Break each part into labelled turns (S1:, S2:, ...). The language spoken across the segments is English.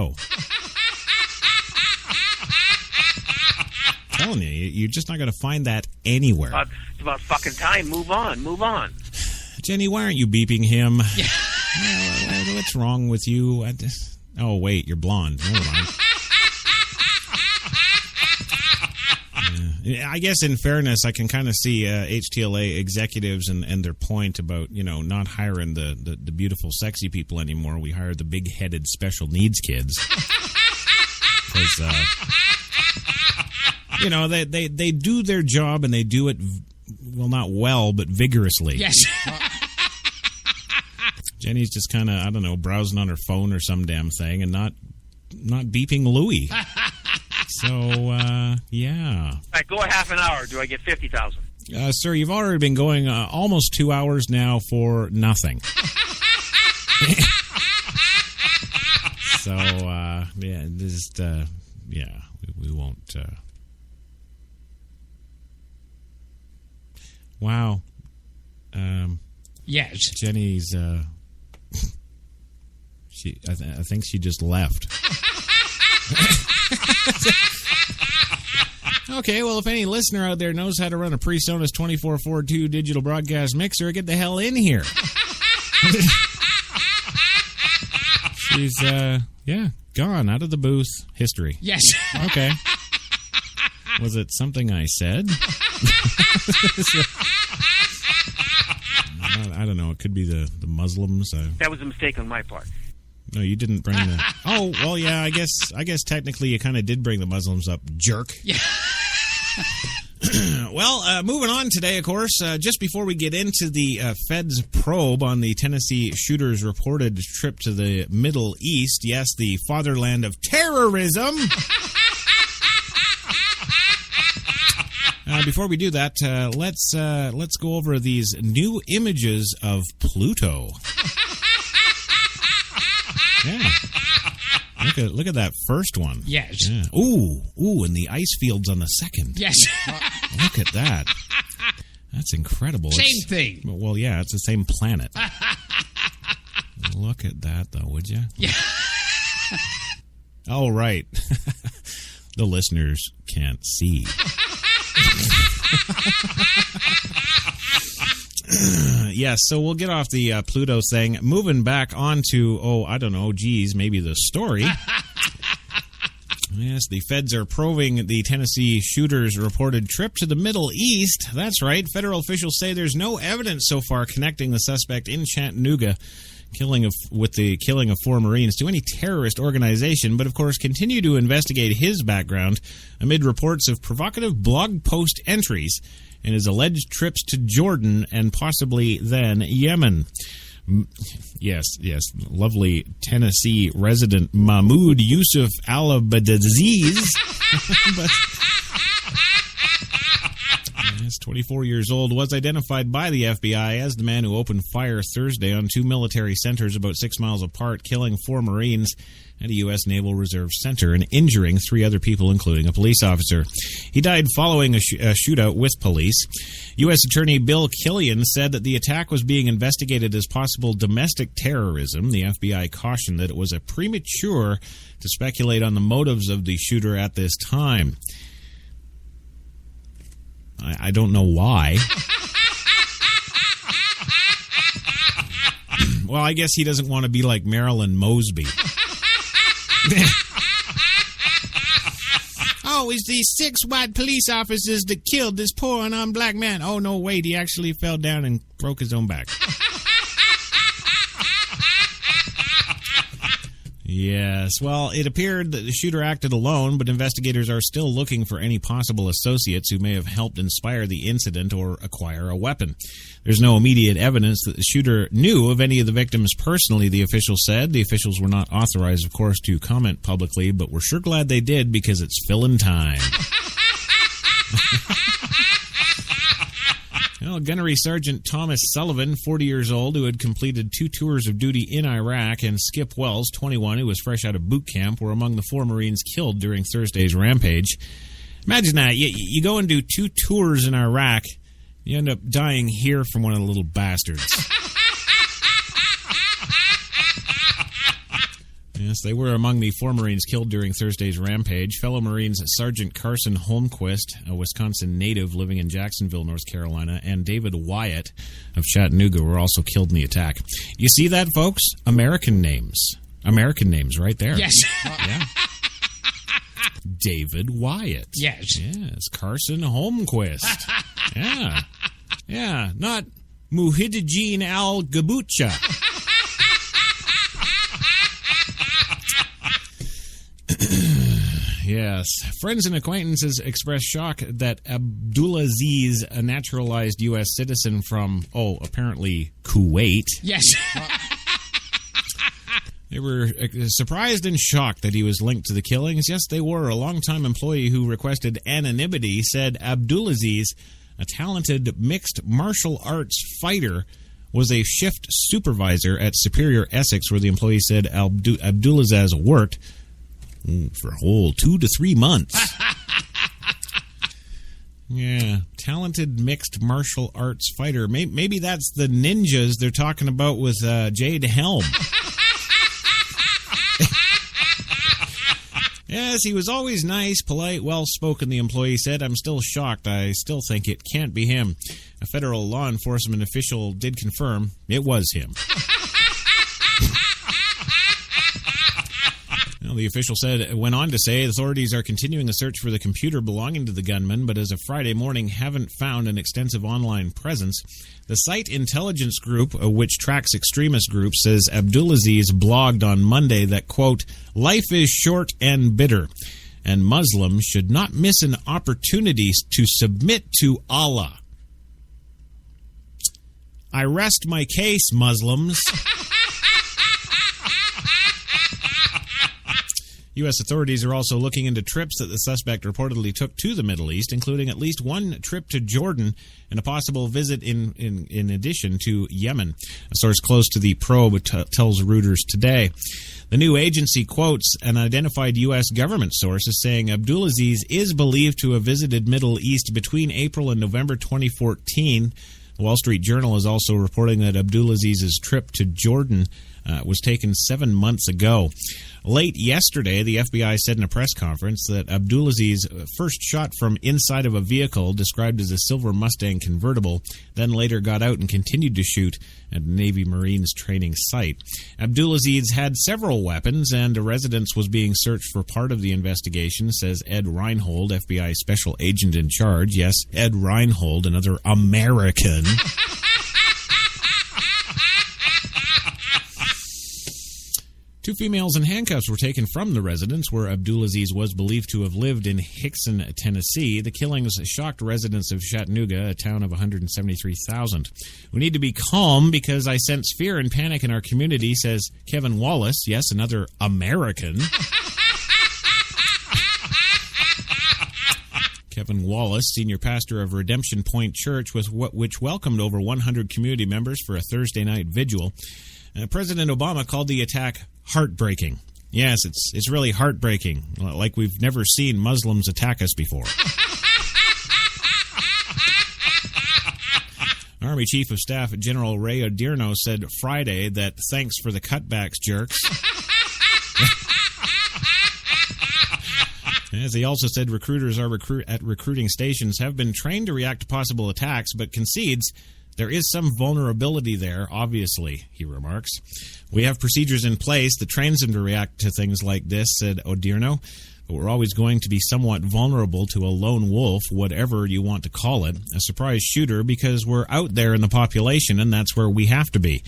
S1: I'm telling you, you're just not going to find that anywhere.
S2: It's about fucking time. Move on.
S1: Jenny, why aren't you beeping him?
S3: Yeah.
S1: What's wrong with you? Oh, wait, you're blonde. Never mind. I guess in fairness, I can kind of see HTLA executives and their point about, not hiring the beautiful, sexy people anymore. We hire the big-headed special needs kids. Because, they do their job and they do it, well, not well, but vigorously.
S3: Yes.
S1: Jenny's just kind of, I don't know, browsing on her phone or some damn thing and not beeping Louie. So, yeah.
S2: All right, go a half an hour. Do I get 50,000?
S1: Sir, you've already been going almost 2 hours now for nothing. So, we won't. Wow.
S3: Yes.
S1: Jenny's, I think she just left. Okay, well, if any listener out there knows how to run a PreSonus 2442 digital broadcast mixer, get the hell in here. She's, gone out of the booth. History.
S3: Yes.
S1: Okay. Was it something I said? I don't know. It could be the Muslims.
S2: That was a mistake on my part.
S1: No, you didn't bring the... Oh, well, yeah, I guess technically you kind of did bring the Muslims up, jerk.
S3: Yeah.
S1: Well, moving on today, of course, just before we get into the Fed's probe on the Tennessee shooter's reported trip to the Middle East, yes, the fatherland of terrorism... before we do that, let's go over these new images of Pluto. Yeah, look at that first one.
S3: Yes.
S1: Yeah. Ooh, and the ice fields on the second.
S3: Yes.
S1: Look at that. That's incredible.
S3: Same thing.
S1: Well, yeah, it's the same planet. Look at that, though, would you?
S3: Yeah.
S1: Oh, right. The listeners can't see. Yes, so we'll get off the Pluto thing. Moving back on to, maybe the story. Yes, the feds are probing the Tennessee shooter's reported trip to the Middle East. That's right. Federal officials say there's no evidence so far connecting the suspect in Chattanooga with the killing of 4 Marines to any terrorist organization, but of course continue to investigate his background amid reports of provocative blog post entries and his alleged trips to Jordan and possibly then Yemen. Yes, lovely Tennessee resident Mahmoud Yusuf al-Abdaziz. Yes, 24 years old, was identified by the FBI as the man who opened fire Thursday on 2 military centers about 6 miles apart, killing 4 Marines at a U.S. Naval Reserve center and injuring 3 other people, including a police officer. He died following a shootout with police. U.S. Attorney Bill Killian said that the attack was being investigated as possible domestic terrorism. The FBI cautioned that it was premature to speculate on the motives of the shooter at this time. I don't know why. Well, I guess he doesn't want to be like Marilyn Mosby. Oh, it's these 6 white police officers that killed this poor unarmed black man. Oh, no, wait, he actually fell down and broke his own back. Yes, well, it appeared that the shooter acted alone, but investigators are still looking for any possible associates who may have helped inspire the incident or acquire a weapon. There's no immediate evidence that the shooter knew of any of the victims personally, the official said. The officials were not authorized, of course, to comment publicly, but we're sure glad they did because it's filling time. Well, Gunnery Sergeant Thomas Sullivan, 40 years old, who had completed 2 tours of duty in Iraq, and Skip Wells, 21, who was fresh out of boot camp, were among the 4 Marines killed during Thursday's rampage. Imagine that. You go and do 2 tours in Iraq, you end up dying here from one of the little bastards. Yes, they were among the 4 Marines killed during Thursday's rampage. Fellow Marines Sergeant Carson Holmquist, a Wisconsin native living in Jacksonville, North Carolina, and David Wyatt of Chattanooga were also killed in the attack. You see that, folks? American names. American names right there.
S4: Yes.
S1: Yeah. David Wyatt.
S4: Yes.
S1: Yes. Carson Holmquist. Yeah. Yeah. Not Muhyiddin al-Gabucha. Yes. Friends and acquaintances expressed shock that Abdulaziz, a naturalized U.S. citizen from, apparently Kuwait.
S4: Yes.
S1: They were surprised and shocked that he was linked to the killings. Yes, they were. A longtime employee who requested anonymity said Abdulaziz, a talented mixed martial arts fighter, was a shift supervisor at Superior Essex, where the employee said Abdulaziz worked for a whole 2 to 3 months. Yeah, talented mixed martial arts fighter. Maybe that's the ninjas they're talking about with Jade Helm. Yes, he was always nice, polite, well-spoken, the employee said. I'm still shocked. I still think it can't be him. A federal law enforcement official did confirm it was him. The official went on to say authorities are continuing a search for the computer belonging to the gunman, but as of Friday morning haven't found an extensive online presence. The site Intelligence Group, which tracks extremist groups, says Abdulaziz blogged on Monday that, quote, life is short and bitter, and Muslims should not miss an opportunity to submit to Allah. I rest my case, Muslims. U.S. authorities are also looking into trips that the suspect reportedly took to the Middle East, including at least one trip to Jordan and a possible visit in addition to Yemen. A source close to the probe tells Reuters today. The new agency quotes an identified U.S. government source as saying Abdulaziz is believed to have visited Middle East between April and November 2014. The Wall Street Journal is also reporting that Abdulaziz's trip to Jordan was taken 7 months ago. Late yesterday, the FBI said in a press conference that Abdulaziz first shot from inside of a vehicle described as a silver Mustang convertible, then later got out and continued to shoot at a Navy Marines training site. Abdulaziz had several weapons, and a residence was being searched for part of the investigation, says Ed Reinhold, FBI special agent in charge. Yes, Ed Reinhold, another American. Two females in handcuffs were taken from the residence where Abdulaziz was believed to have lived in Hickson, Tennessee. The killings shocked residents of Chattanooga, a town of 173,000. We need to be calm because I sense fear and panic in our community, says Kevin Wallace. Yes, another American. Kevin Wallace, senior pastor of Redemption Point Church, which welcomed over 100 community members for a Thursday night vigil. President Obama called the attack heartbreaking. Yes, it's really heartbreaking, like we've never seen Muslims attack us before. Army Chief of Staff General Ray Odierno said Friday that thanks for the cutbacks, jerks. As he also said, recruiters at recruiting stations have been trained to react to possible attacks, but concedes there is some vulnerability there, obviously, he remarks. We have procedures in place that trains them to react to things like this, said Odierno, but we're always going to be somewhat vulnerable to a lone wolf, whatever you want to call it, a surprise shooter, because we're out there in the population, and that's where we have to be.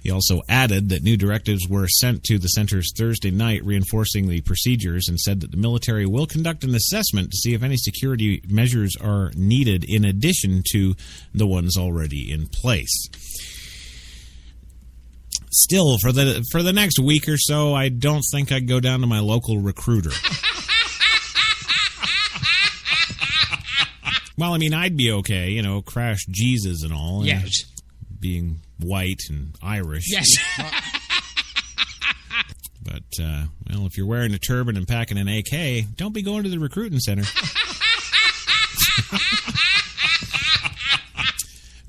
S1: He also added that new directives were sent to the centers Thursday night reinforcing the procedures, and said that the military will conduct an assessment to see if any security measures are needed in addition to the ones already in place. Still, for the next week or so, I don't think I'd go down to my local recruiter. Well, I mean, I'd be okay, crash Jesus and all.
S4: Yes.
S1: Being white and Irish.
S4: Yes.
S1: But, if you're wearing a turban and packing an AK, don't be going to the recruiting center.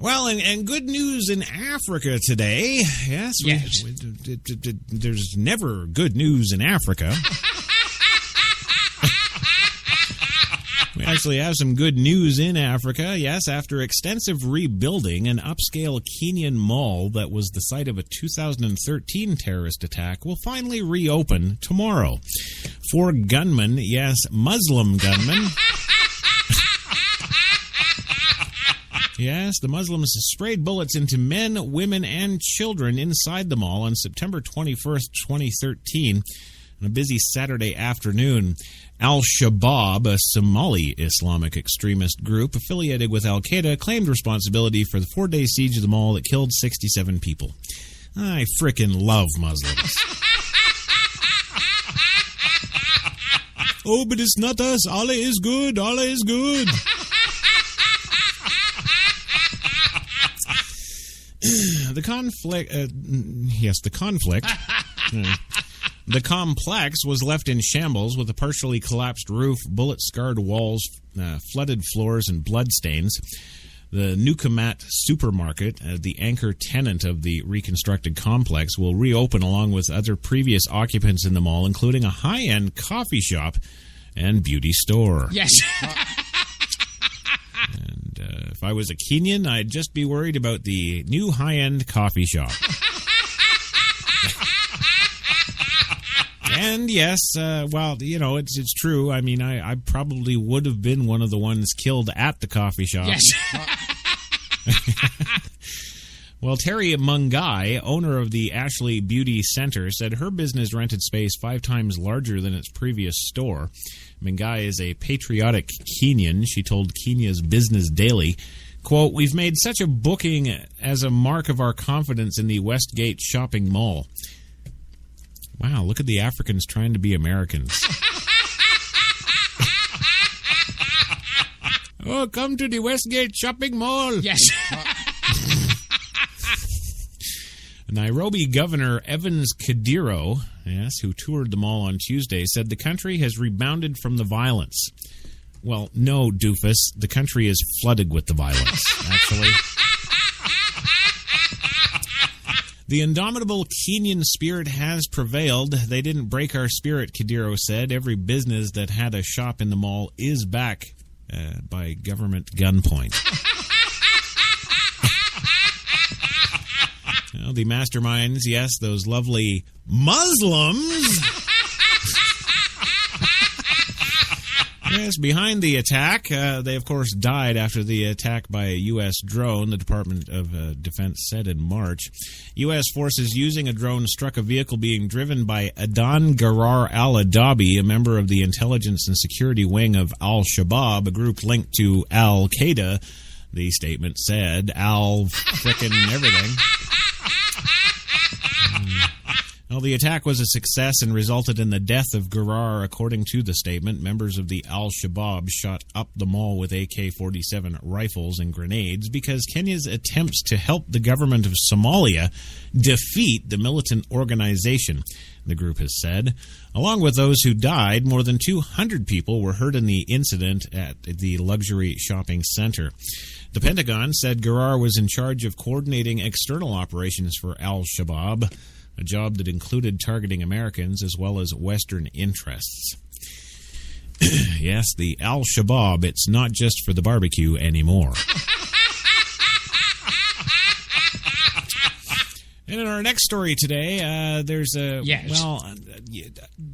S1: Well, and good news in Africa today. Yes. There's never good news in Africa. We actually have some good news in Africa. Yes, after extensive rebuilding, an upscale Kenyan mall that was the site of a 2013 terrorist attack will finally reopen tomorrow. 4 gunmen, yes, Muslim gunmen. Yes, the Muslims sprayed bullets into men, women, and children inside the mall on September 21st, 2013, on a busy Saturday afternoon. Al-Shabaab, a Somali Islamic extremist group affiliated with Al-Qaeda, claimed responsibility for the 4-day siege of the mall that killed 67 people. I frickin' love Muslims. Oh, but it's not us. Allah is good. Allah is good. The conflict. The complex was left in shambles with a partially collapsed roof, bullet-scarred walls, flooded floors, and bloodstains. The Nukamat supermarket, the anchor tenant of the reconstructed complex, will reopen along with other previous occupants in the mall, including a high-end coffee shop and beauty store.
S4: Yes.
S1: And if I was a Kenyan, I'd just be worried about the new high-end coffee shop. And yes, well, you know, it's true. I mean, I probably would have been one of the ones killed at the coffee shop.
S4: Yes.
S1: Well, Terry Mungai, owner of the Ashley Beauty Center, said her business rented space 5 times larger than its previous store. Mungai is a patriotic Kenyan. She told Kenya's Business Daily, quote, "We've made such a booking as a mark of our confidence in the Westgate shopping mall." Wow, look at the Africans trying to be Americans. Oh, come to the Westgate shopping mall.
S4: Yes.
S1: Nairobi Governor Evans Kadiro, yes, who toured the mall on Tuesday, said the country has rebounded from the violence. Well, no, doofus. The country is flooded with the violence, actually. The indomitable Kenyan spirit has prevailed. They didn't break our spirit, Kadiro said. Every business that had a shop in the mall is back by government gunpoint. Well, the masterminds, yes, those lovely Muslims. Yes, behind the attack, they of course died after the attack by a U.S. drone, the Department of Defense said in March. U.S. forces using a drone struck a vehicle being driven by Adan Garar al-Adabi, a member of the intelligence and security wing of Al-Shabaab, a group linked to Al-Qaeda. The statement said, Al-frickin' everything. Well, the attack was a success and resulted in the death of Garar, according to the statement. Members of the Al-Shabaab shot up the mall with AK-47 rifles and grenades because Kenya's attempts to help the government of Somalia defeat the militant organization, the group has said. Along with those who died, more than 200 people were hurt in the incident at the luxury shopping center. The Pentagon said Garar was in charge of coordinating external operations for Al-Shabaab, a job that included targeting Americans as well as Western interests. Yes, the Al-Shabaab, it's not just for the barbecue anymore. And in our next story today, there's a...
S4: Yes.
S1: Well,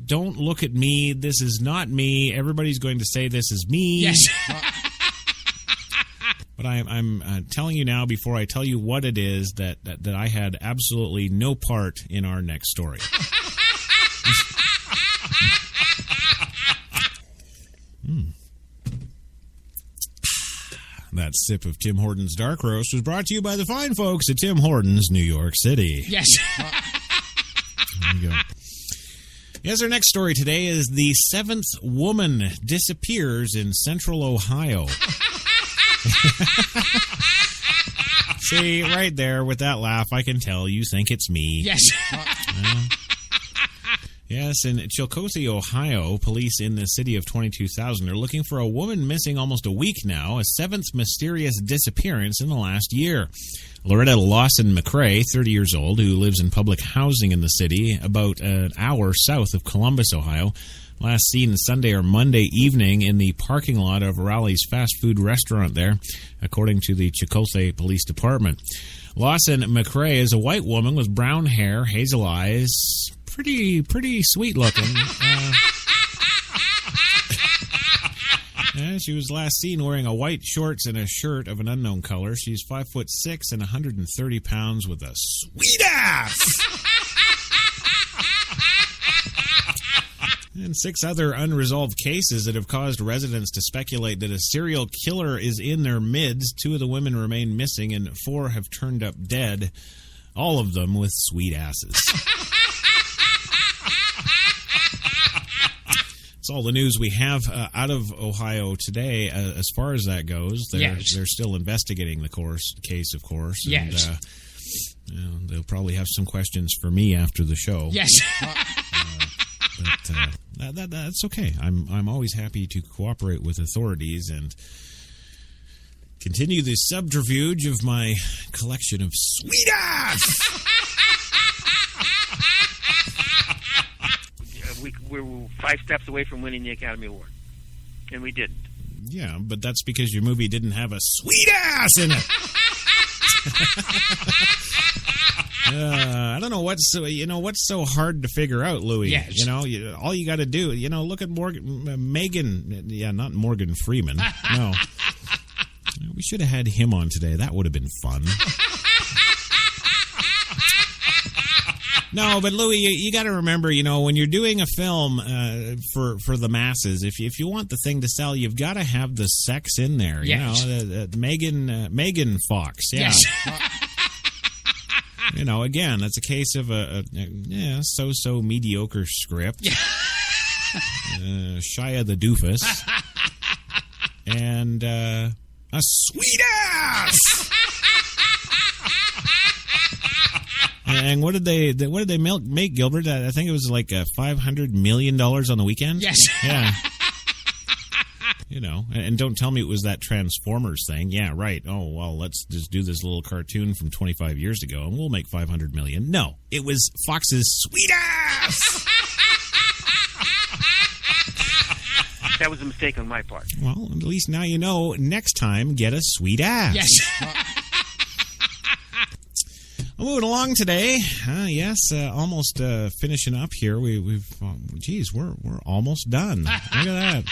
S1: don't look at me. This is not me. Everybody's going to say this is me.
S4: Yes.
S1: But I'm telling you now, before I tell you what it is, that I had absolutely no part in our next story. That sip of Tim Hortons Dark Roast was brought to you by the fine folks at Tim Hortons, New York City.
S4: Yes.
S1: There you go. Yes, our next story today is the 7th woman disappears in central Ohio. See, right there with that laugh, I can tell you think it's me.
S4: Yes.
S1: Yes, in Chillicothe, Ohio, police in the city of 22,000 are looking for a woman missing almost a week now, a seventh mysterious disappearance in the last year. Loretta Lawson McCrae, 30 years old, who lives in public housing in the city about an hour south of Columbus, Ohio, last seen Sunday or Monday evening in the parking lot of Raleigh's fast food restaurant there, according to the Chillicothe Police Department. Lawson McCrae is a white woman with brown hair, hazel eyes, pretty sweet looking. She was last seen wearing a white shorts and a shirt of an unknown color. She's 5'6" and 130 pounds with a sweet ass. And 6 other unresolved cases that have caused residents to speculate that a serial killer is in their midst. 2 of the women remain missing and 4 have turned up dead, all of them with sweet asses. That's all the news we have out of Ohio today. As far as that goes, they're still investigating the case, of course.
S4: Yes.
S1: And, they'll probably have some questions for me after the show.
S4: Yes.
S1: But that's okay. I'm always happy to cooperate with authorities and continue the subterfuge of my collection of sweet ass.
S2: We were 5 steps away from winning the Academy Award, and we didn't.
S1: Yeah, but that's because your movie didn't have a sweet ass in it. I don't know what's so hard to figure out, Louis.
S4: Yes.
S1: All you got to do, look at Megan. Yeah, not Morgan Freeman. No, we should have had him on today. That would have been fun. No, but Louis, you got to remember, when you're doing a film for the masses, if you want the thing to sell, you've got to have the sex in there.
S4: Yes.
S1: Megan Fox. Yeah.
S4: Yes.
S1: Again, that's a case of a so-so mediocre script. Shia the doofus. And a sweet ass. And what did they make, Gilbert? I think it was like $500 million on the weekend.
S4: Yes.
S1: Yeah. And don't tell me it was that Transformers thing. Yeah, right. Oh, well, let's just do this little cartoon from 25 years ago and we'll make $500 million. No, it was Fox's sweet ass.
S2: That was a mistake on my part.
S1: Well, at least now you know. Next time, get a sweet ass.
S4: Yes.
S1: Moving along today, almost finishing up here. We're almost done. Look at that.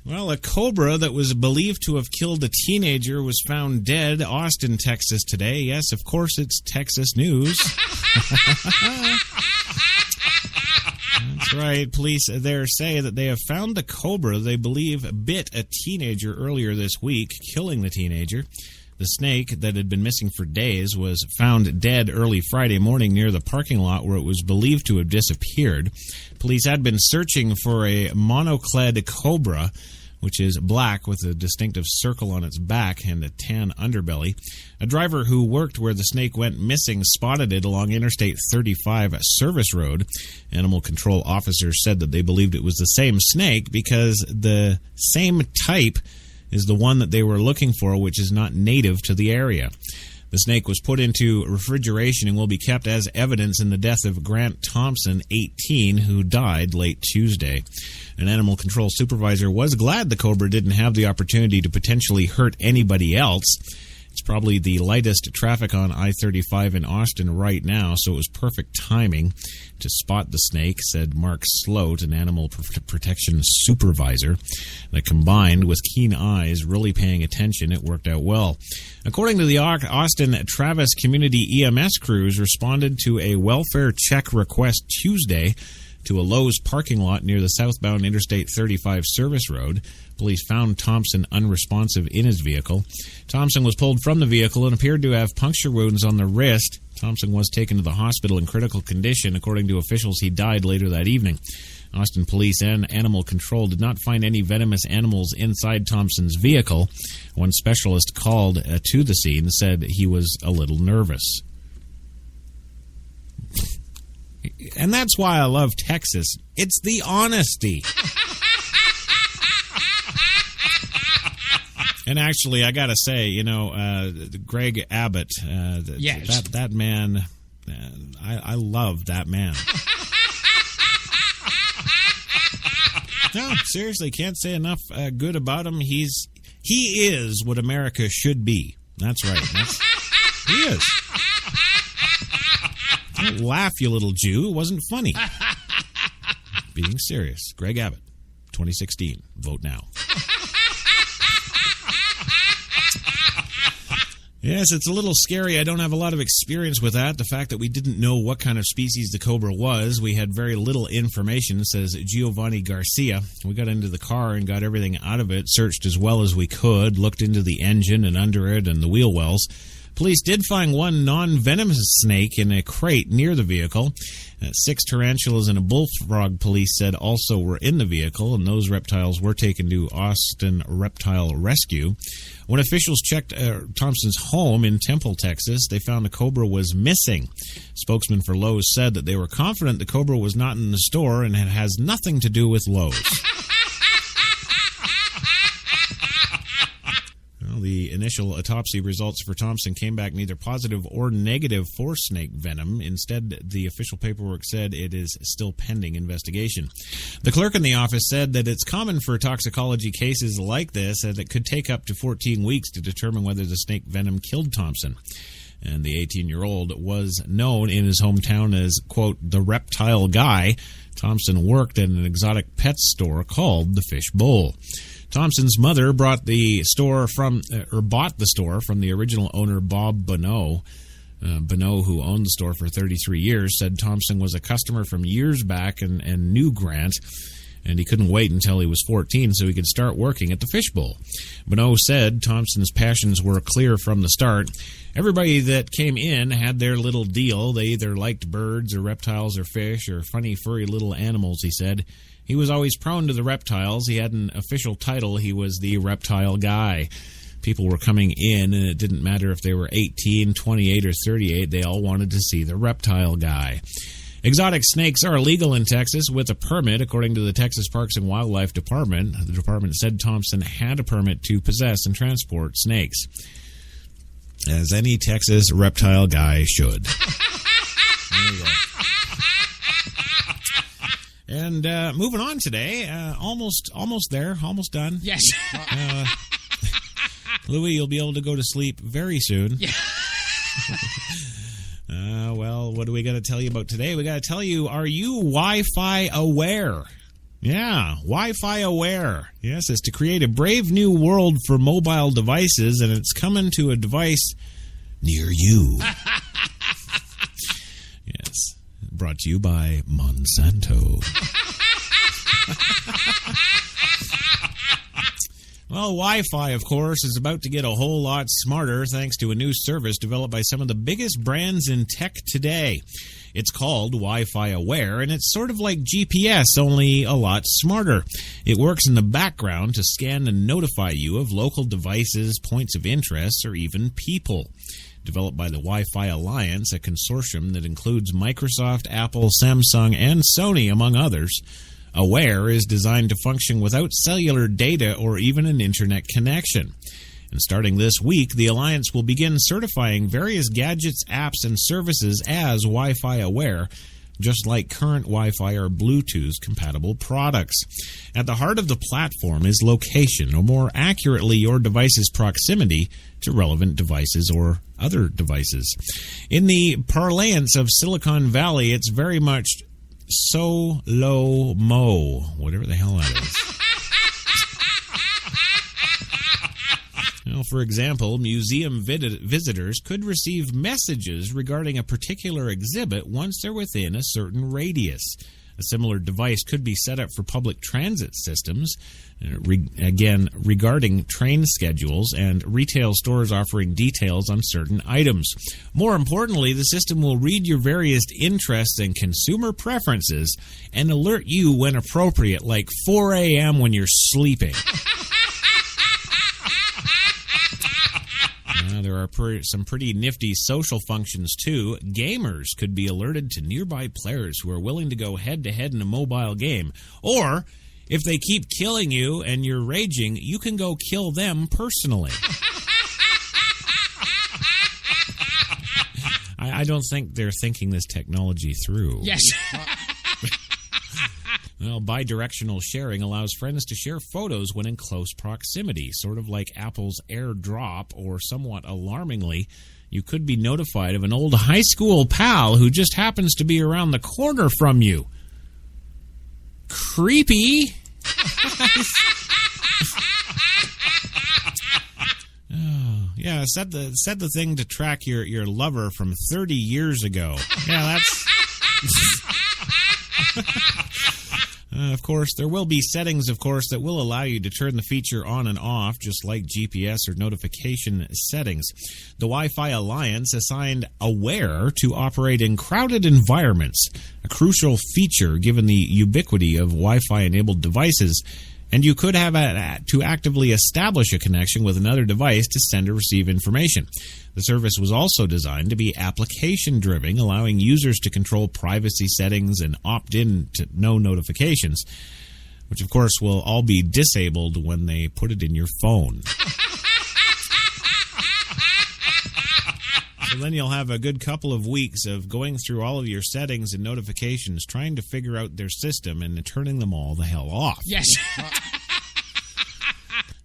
S1: Well, a cobra that was believed to have killed a teenager was found dead, Austin, Texas today. Yes, of course, it's Texas news. That's right. Police there say that they have found the cobra they believe bit a teenager earlier this week, killing the teenager. The snake that had been missing for days was found dead early Friday morning near the parking lot where it was believed to have disappeared. Police had been searching for a monocled cobra, which is black with a distinctive circle on its back and a tan underbelly. A driver who worked where the snake went missing spotted it along Interstate 35 service road. Animal control officers said that they believed it was the same snake because the same type is the one that they were looking for, which is not native to the area. The snake was put into refrigeration and will be kept as evidence in the death of Grant Thompson, 18, who died late Tuesday. An animal control supervisor was glad the cobra didn't have the opportunity to potentially hurt anybody else. It's probably the lightest traffic on I-35 in Austin right now, so it was perfect timing to spot the snake, said Mark Sloat, an animal protection supervisor. That combined with keen eyes, really paying attention, it worked out well. According to the Austin Travis Community EMS crews, responded to a welfare check request Tuesday to a Lowe's parking lot near the southbound Interstate 35 service road. Police found Thompson unresponsive in his vehicle. Thompson was pulled from the vehicle and appeared to have puncture wounds on the wrist. Thompson was taken to the hospital in critical condition. According to officials, he died later that evening. Austin police and animal control did not find any venomous animals inside Thompson's vehicle. One specialist called to the scene said he was a little nervous. And that's why I love Texas. It's the honesty. And actually, I got to say, Greg Abbott,
S4: Yes.
S1: that man, I love that man. No, seriously, can't say enough good about him. He is what America should be. That's right. He is. Don't laugh, you little Jew. It wasn't funny. Being serious. Greg Abbott, 2016. Vote now. Yes, it's a little scary. I don't have a lot of experience with that. The fact that we didn't know what kind of species the cobra was. We had very little information, says Giovanni Garcia. We got into the car and got everything out of it, searched as well as we could, looked into the engine and under it and the wheel wells. Police did find one non-venomous snake in a crate near the vehicle. 6 tarantulas and a bullfrog, police said, also were in the vehicle, and those reptiles were taken to Austin Reptile Rescue. When officials checked Thompson's home in Temple, Texas, they found the cobra was missing. Spokesman for Lowe's said that they were confident the cobra was not in the store and it has nothing to do with Lowe's. The initial autopsy results for Thompson came back neither positive or negative for snake venom. Instead, the official paperwork said it is still pending investigation. The clerk in the office said that it's common for toxicology cases like this, and it could take up to 14 weeks to determine whether the snake venom killed Thompson. And the 18-year-old was known in his hometown as, quote, the reptile guy. Thompson worked at an exotic pet store called the Fish Bowl. Thompson's mother bought the store from the original owner, Bob Bonneau. Bonneau, who owned the store for 33 years, said Thompson was a customer from years back and knew Grant, and he couldn't wait until he was 14 so he could start working at the Fish Bowl. Bonneau said Thompson's passions were clear from the start. Everybody that came in had their little deal. They either liked birds or reptiles or fish or funny furry little animals, he said. He was always prone to the reptiles. He had an official title. He was the reptile guy. People were coming in, and it didn't matter if they were 18, 28, or 38. They all wanted to see the reptile guy. Exotic snakes are illegal in Texas with a permit, according to the Texas Parks and Wildlife Department. The department said Thompson had a permit to possess and transport snakes, as any Texas reptile guy should. There you go. And moving on today, almost there, almost done.
S4: Yes.
S1: Louis, you'll be able to go to sleep very soon.
S4: Yeah.
S1: Well, what do we got to tell you about today? We got to tell you, are you Wi-Fi aware? Yeah, Wi-Fi aware. Yes, it's to create a brave new world for mobile devices, and it's coming to a device near you. Yes. Brought to you by Monsanto. Well, Wi-Fi, of course, is about to get a whole lot smarter thanks to a new service developed by some of the biggest brands in tech today. It's called Wi-Fi Aware, and it's sort of like GPS, only a lot smarter. It works in the background to scan and notify you of local devices, points of interest, or even people. Developed by the Wi-Fi Alliance, a consortium that includes Microsoft, Apple, Samsung, and Sony, among others. Aware is designed to function without cellular data or even an internet connection. And starting this week, the Alliance will begin certifying various gadgets, apps, and services as Wi-Fi Aware, just like current Wi-Fi or Bluetooth-compatible products. At the heart of the platform is location, or more accurately, your device's proximity to relevant devices or other devices. In the parlance of Silicon Valley, it's very much so-lo-mo, whatever the hell that is. Well, for example, museum visitors could receive messages regarding a particular exhibit once they're within a certain radius. A similar device could be set up for public transit systems, regarding train schedules and retail stores offering details on certain items. More importantly, the system will read your various interests and consumer preferences and alert you when appropriate, like 4 a.m. when you're sleeping. There are some pretty nifty social functions, too. Gamers could be alerted to nearby players who are willing to go head-to-head in a mobile game. Or, if they keep killing you and you're raging, you can go kill them personally. I don't think they're thinking this technology through.
S4: Yes.
S1: Well, bidirectional sharing allows friends to share photos when in close proximity, sort of like Apple's AirDrop, or somewhat alarmingly, you could be notified of an old high school pal who just happens to be around the corner from you. Creepy. Oh, yeah, set the thing to track your lover from 30 years ago. Yeah, that's... Of course, there will be settings, that will allow you to turn the feature on and off, just like GPS or notification settings. The Wi-Fi Alliance assigned Aware to operate in crowded environments, a crucial feature given the ubiquity of Wi-Fi-enabled devices, and you could have to actively establish a connection with another device to send or receive information. The service was also designed to be application-driven, allowing users to control privacy settings and opt in to no notifications, which, of course, will all be disabled when they put it in your phone. So then you'll have a good couple of weeks of going through all of your settings and notifications, trying to figure out their system and turning them all the hell off.
S4: Yes.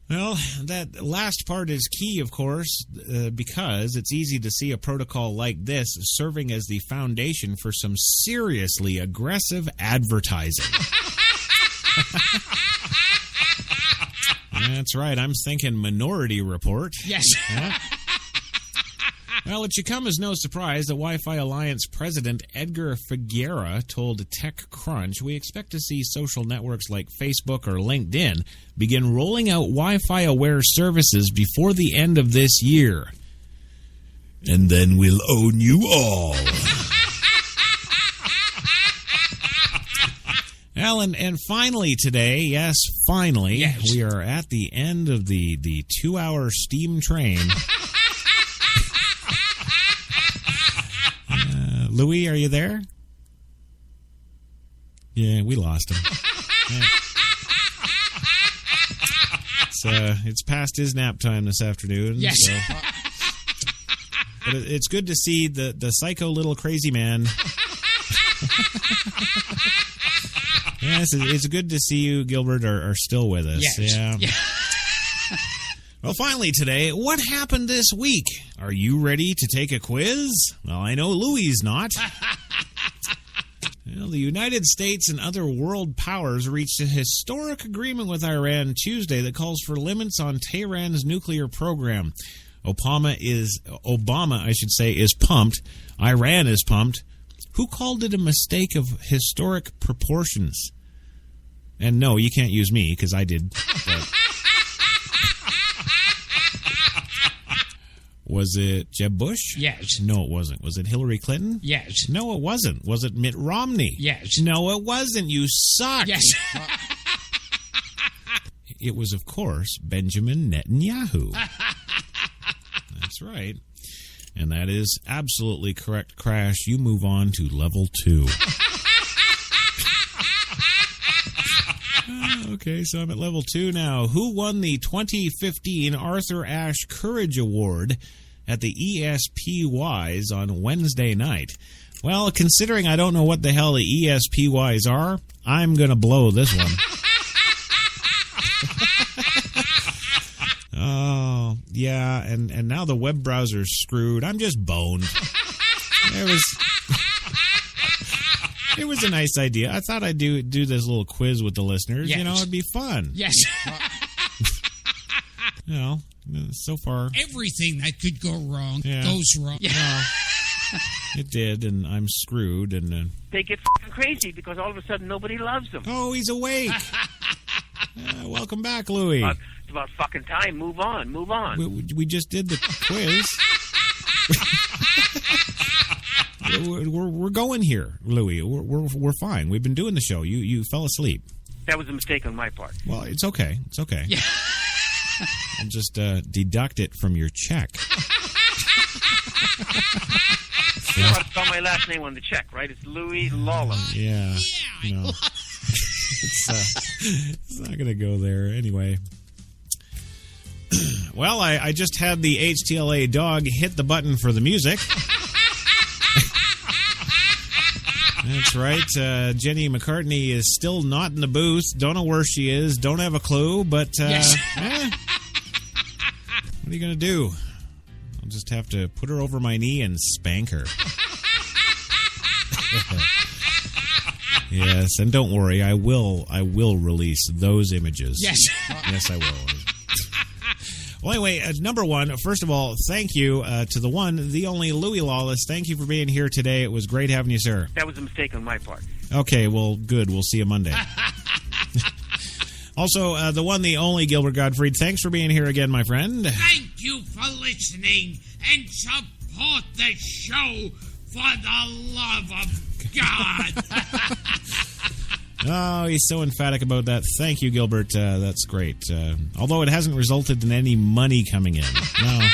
S1: Well, that last part is key, of course, because it's easy to see a protocol like this serving as the foundation for some seriously aggressive advertising. That's right. I'm thinking Minority Report.
S4: Yes.
S1: Yeah. Well, it should come as no surprise that Wi-Fi Alliance President Edgar Figuera told TechCrunch, we expect to see social networks like Facebook or LinkedIn begin rolling out Wi-Fi-aware services before the end of this year. And then we'll own you all. Well, and finally today, yes, finally,
S4: yes,
S1: we are at the end of the 2-hour steam train. Louis, are you there? Yeah, we lost him. Yeah. It's past his nap time this afternoon.
S4: Yes.
S1: So. But it's good to see the psycho little crazy man. Yes, it's good to see you, Gilbert, are still with us.
S4: Yes.
S1: Yeah. Well, finally today, what happened this week? Are you ready to take a quiz? Well, I know Louie's not. Well, the United States and other world powers reached a historic agreement with Iran Tuesday that calls for limits on Tehran's nuclear program. Obama is pumped. Iran is pumped. Who called it a mistake of historic proportions? And no, you can't use me, because I did. But... Was it Jeb Bush?
S4: Yes.
S1: No, it wasn't. Was it Hillary Clinton?
S4: Yes.
S1: No, it wasn't. Was it Mitt Romney?
S4: Yes.
S1: No, it wasn't. You suck.
S4: Yes.
S1: It was, of course, Benjamin Netanyahu. That's right. And that is absolutely correct, Crash. You move on to level 2. Okay, so I'm at level 2 now. Who won the 2015 Arthur Ashe Courage Award at the ESPYs on Wednesday night? Well, considering I don't know what the hell the ESPYs are, I'm going to blow this one. Oh, yeah, and now the web browser's screwed. I'm just boned. It was a nice idea. I thought I'd do this little quiz with the listeners.
S4: Yes.
S1: You know, it'd be fun.
S4: Yes.
S1: You know, so far...
S5: Everything that could go wrong goes wrong.
S4: Yeah.
S1: Well, it did, and I'm screwed. And
S2: They get f***ing crazy because all of a sudden nobody loves them.
S1: oh, he's awake. Welcome back, Louie.
S2: It's about fucking time. Move on. Move on.
S1: We just did the quiz. We're going here, Louie. We're fine. We've been doing the show. You fell asleep.
S2: That was a mistake on my part.
S1: Well, it's okay. It's okay.
S4: Yeah.
S1: I'll just deduct it from your check.
S2: You know how to spell my last name on the check, right? It's Louis Lawler.
S1: Yeah. No. It's not going to go there anyway. Well, I just had the HTLA dog hit the button for the music. That's right. Jenny McCartney is still not in the booth. Don't know where she is. Don't have a clue. But what are you going to do? I'll just have to put her over my knee and spank her. Yes, and don't worry. I will release those images.
S5: Yes.
S1: Yes, I will. Well, anyway, number one, first of all, thank you to the one, the only Louis Lawless. Thank you for being here today. It was great having you, sir.
S2: That was a mistake on my part.
S1: Okay, well, good. We'll see you Monday. Also, the one, the only Gilbert Gottfried. Thanks for being here again, my friend.
S5: Thank you for listening and support the show for the love of God.
S1: Oh, he's so emphatic about that. Thank you, Gilbert. That's great. Although it hasn't resulted in any money coming in. No.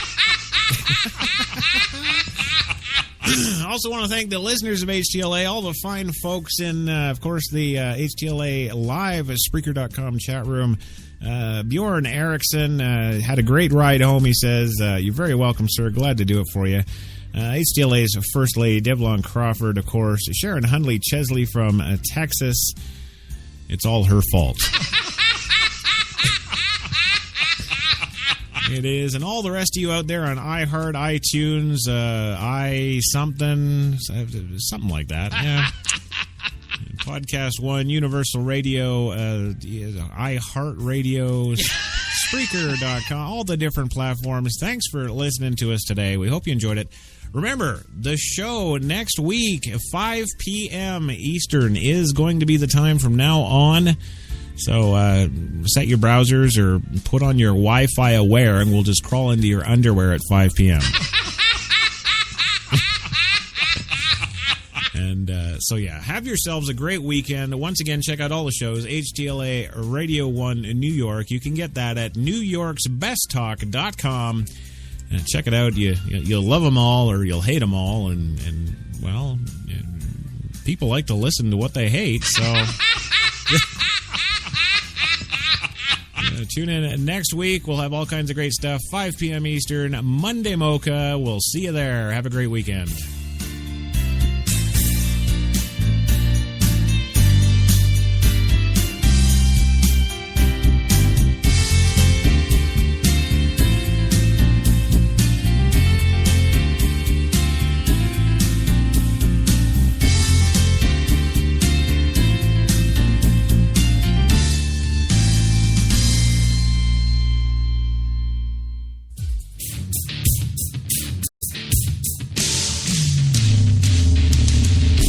S1: Also want to thank the listeners of HTLA, all the fine folks in, of course, the HTLA Live at Spreaker.com chat room. Bjorn Erickson had a great ride home, he says. You're very welcome, sir. Glad to do it for you. HTLA's First Lady, Devlon Crawford, of course. Sharon Hundley Chesley from Texas. It's all her fault. It is. And all the rest of you out there on iHeart, iTunes, something like that. Yeah. Podcast One, Universal Radio, iHeart Radio, Spreaker.com, all the different platforms. Thanks for listening to us today. We hope you enjoyed it. Remember, the show next week, 5 p.m. Eastern, is going to be the time from now on. So set your browsers or put on your Wi-Fi aware, and we'll just crawl into your underwear at 5 p.m. And so, yeah, have yourselves a great weekend. Once again, check out all the shows. HTLA Radio 1 in New York. You can get that at newyorksbesttalk.com. Check it out. You'll love them all or you'll hate them all. And well, people like to listen to what they hate, so... Tune in next week. We'll have all kinds of great stuff. 5 p.m. Eastern, Monday Mocha. We'll see you there. Have a great weekend.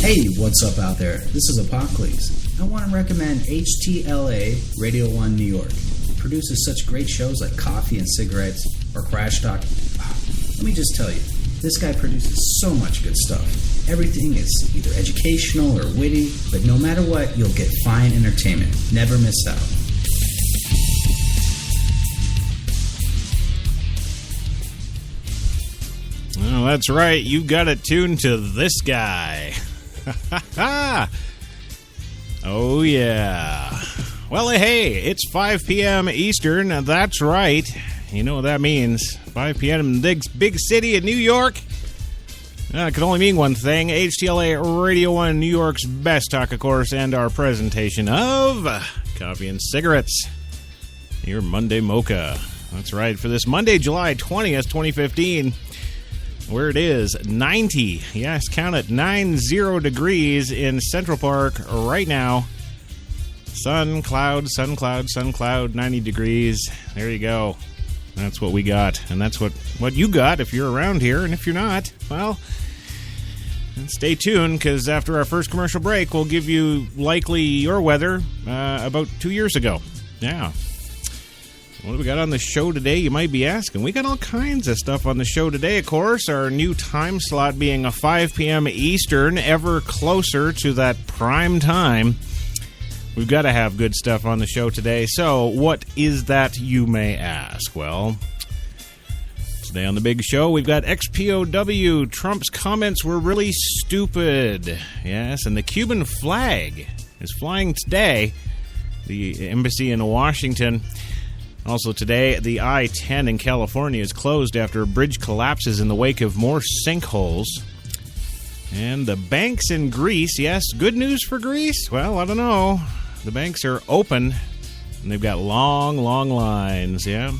S4: Hey, what's up out there? This is Apocles. I want to recommend HTLA Radio 1 New York. It produces such great shows like Coffee and Cigarettes or Crash Talk. Let me just tell you, this guy produces so much good stuff. Everything is either educational or witty, but no matter what, you'll get fine entertainment. Never miss out.
S1: Oh, that's right. You got it tuned to this guy. Oh, yeah. Well, hey, it's 5 p.m. Eastern. That's right. You know what that means. 5 p.m. in the big city of New York. It can only mean one thing. HTLA Radio 1, New York's best talk, of course, and our presentation of Coffee and Cigarettes. Your Monday Mocha. That's right. For this Monday, July 20th, 2015... where it is 90, yes, count it, 90 degrees in Central Park right now. Sun, cloud, 90 degrees. There you go. That's what we got. And that's what you got if you're around here. And if you're not, well, stay tuned, because after our first commercial break, we'll give you likely your weather about 2 years ago. Yeah. What do we got on the show today, you might be asking? We got all kinds of stuff on the show today, of course. Our new time slot being a 5 p.m. Eastern, ever closer to that prime time. We've got to have good stuff on the show today. So, what is that, you may ask? Well, Today on the big show, we've got Ex-POW. Trump's comments were really stupid. Yes, and the Cuban flag is flying today. The embassy in Washington. Also today, the I-10 in California is closed after a bridge collapses in the wake of more sinkholes. And the banks in Greece, yes, good news for Greece? Well, I don't know. The banks are open, and they've got long, long lines, yeah.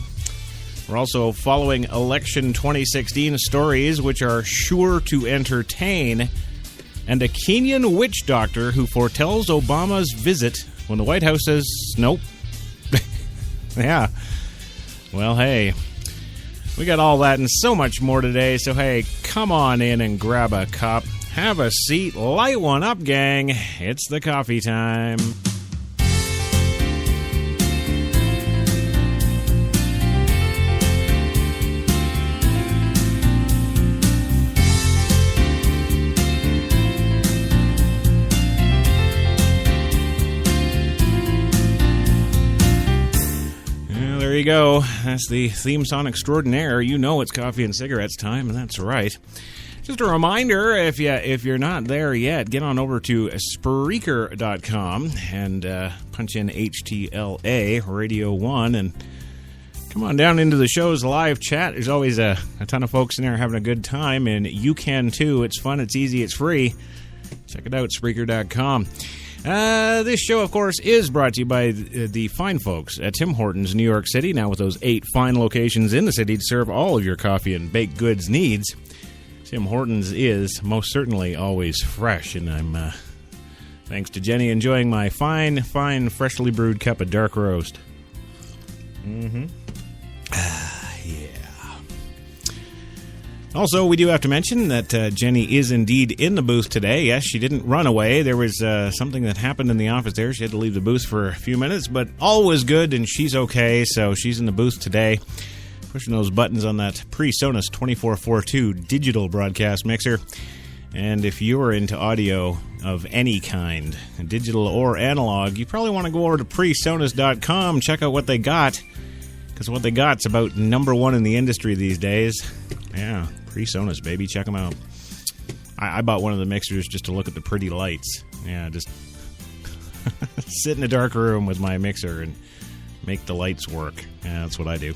S1: We're also following election 2016 stories, which are sure to entertain. And a Kenyan witch doctor who foretells Obama's visit when the White House says nope. Yeah. Well, hey, we got all that and so much more today. So, hey, come on in and grab a cup. Have a seat. Light one up, gang. It's the coffee time. There you go. That's the theme song extraordinaire. You know it's coffee and cigarettes time, and that's right. Just a reminder, if you're not there yet, get on over to Spreaker.com and punch in HTLA Radio 1 and come on down into the show's live chat. There's always a ton of folks in there having a good time, and you can too. It's fun, it's easy, it's free. Check it out, Spreaker.com. This show, of course, is brought to you by the fine folks at Tim Hortons, New York City, now with those 8 fine locations in the city to serve all of your coffee and baked goods needs. Tim Hortons is most certainly always fresh, and I'm, thanks to Jenny, enjoying my fine, freshly brewed cup of dark roast. Yeah. Also, we do have to mention that Jenny is indeed in the booth today. Yes, she didn't run away. There was something that happened in the office there. She had to leave the booth for a few minutes, but all was good, and she's okay, so she's in the booth today, pushing those buttons on that PreSonus 2442 digital broadcast mixer. And if you're into audio of any kind, digital or analog, you probably want to go over to PreSonus.com, check out what they got, because what they got's about number one in the industry these days. Yeah, PreSonus, baby. Check them out. I bought one of the mixers just to look at the pretty lights. Yeah, just sit in a dark room with my mixer and make the lights work. Yeah, that's what I do.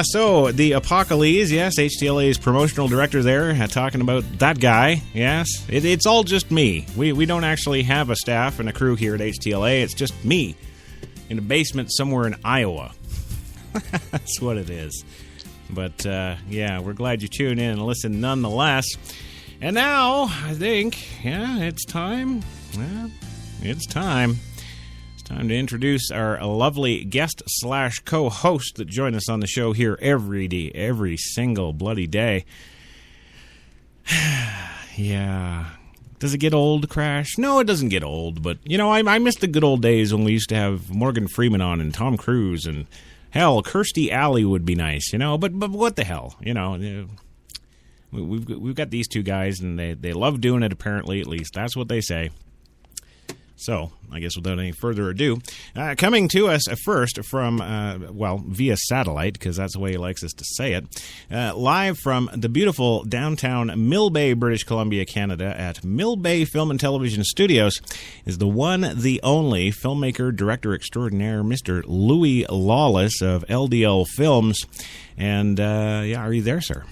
S1: So the Apocalypse, yes, HTLA's promotional director there, talking about that guy, yes. It's all just me. We don't actually have a staff and a crew here at HTLA. It's just me in a basement somewhere in Iowa. That's what it is. But, we're glad you tuned in and listened nonetheless. And now, I think, it's time. Yeah, it's time. It's time to introduce our lovely guest/co-host that join us on the show here every day, every single bloody day. Yeah. Does it get old, Crash? No, it doesn't get old. But, I miss the good old days when we used to have Morgan Freeman on and Tom Cruise and... Hell, Kirstie Alley would be nice, but what the hell, we've got these two guys, and they love doing it, apparently, at least. That's what they say. So, I guess without any further ado, coming to us first from, via satellite, because that's the way he likes us to say it, live from the beautiful downtown Mill Bay, British Columbia, Canada, at Mill Bay Film and Television Studios, is the one, the only filmmaker, director extraordinaire, Mr. Louis Lawless of LDL Films. And, are you there, sir?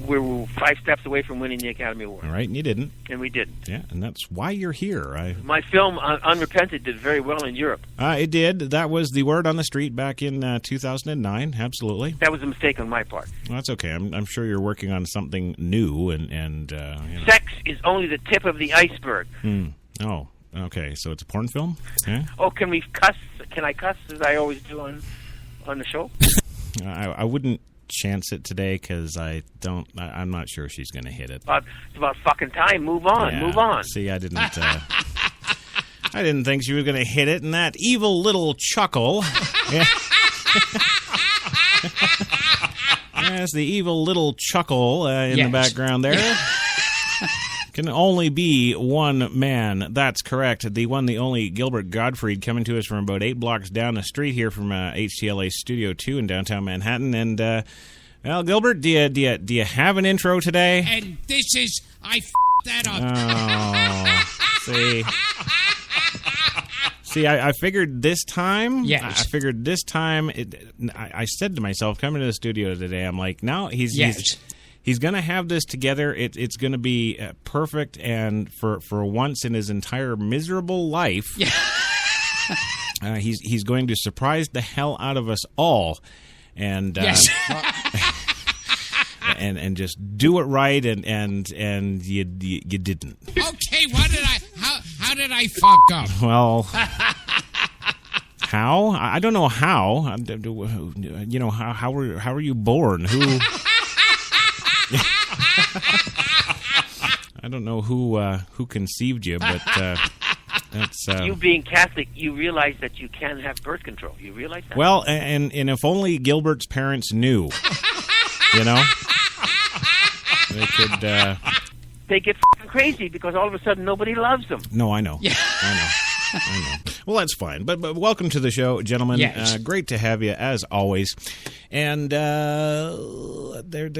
S2: We're 5 steps away from winning the Academy Award.
S1: All right, and you didn't.
S2: And we didn't.
S1: Yeah, and that's why you're here.
S2: My film, Unrepented, did very well in Europe.
S1: It did. That was the word on the street back in 2009, absolutely.
S2: That was a mistake on my part.
S1: Well, that's okay. I'm sure you're working on something new, and
S2: Sex is only the tip of the iceberg.
S1: Oh, okay. So it's a porn film? Yeah?
S2: Oh, can we cuss? Can I cuss, as I always do on the show?
S1: I wouldn't chance it today because I'm not sure she's going to hit it.
S2: It's about fucking time. Move on.
S1: Yeah.
S2: Move on.
S1: See, I didn't think she was going to hit it, and that evil little chuckle. Yes, the evil little chuckle in the background there. Can only be one man. That's correct. The one, the only Gilbert Gottfried, coming to us from about 8 blocks down the street here from HTLA Studio 2 in downtown Manhattan. And Well, Gilbert, do you have an intro today?
S5: And this is, I that up.
S1: Oh, see, I figured this time.
S5: Yes.
S1: I figured this time. I said to myself, coming to the studio today, I'm like, no, he's going to have this together. It's going to be perfect, and for once in his entire miserable life, he's going to surprise the hell out of us all, and and just do it right, and you didn't.
S5: Okay, how did I fuck up?
S1: Well, how? I don't know how. You know, how were you born? Who? I don't know who conceived you, but that's
S2: You being Catholic, you realize that you can have birth control. You realize that?
S1: well, and if only Gilbert's parents knew, you know, they could.
S2: They get crazy because all of a sudden nobody loves them.
S1: No, I know. Yeah. I know. Well, that's fine. But welcome to the show, gentlemen.
S5: Yes.
S1: Great to have you, as always. And there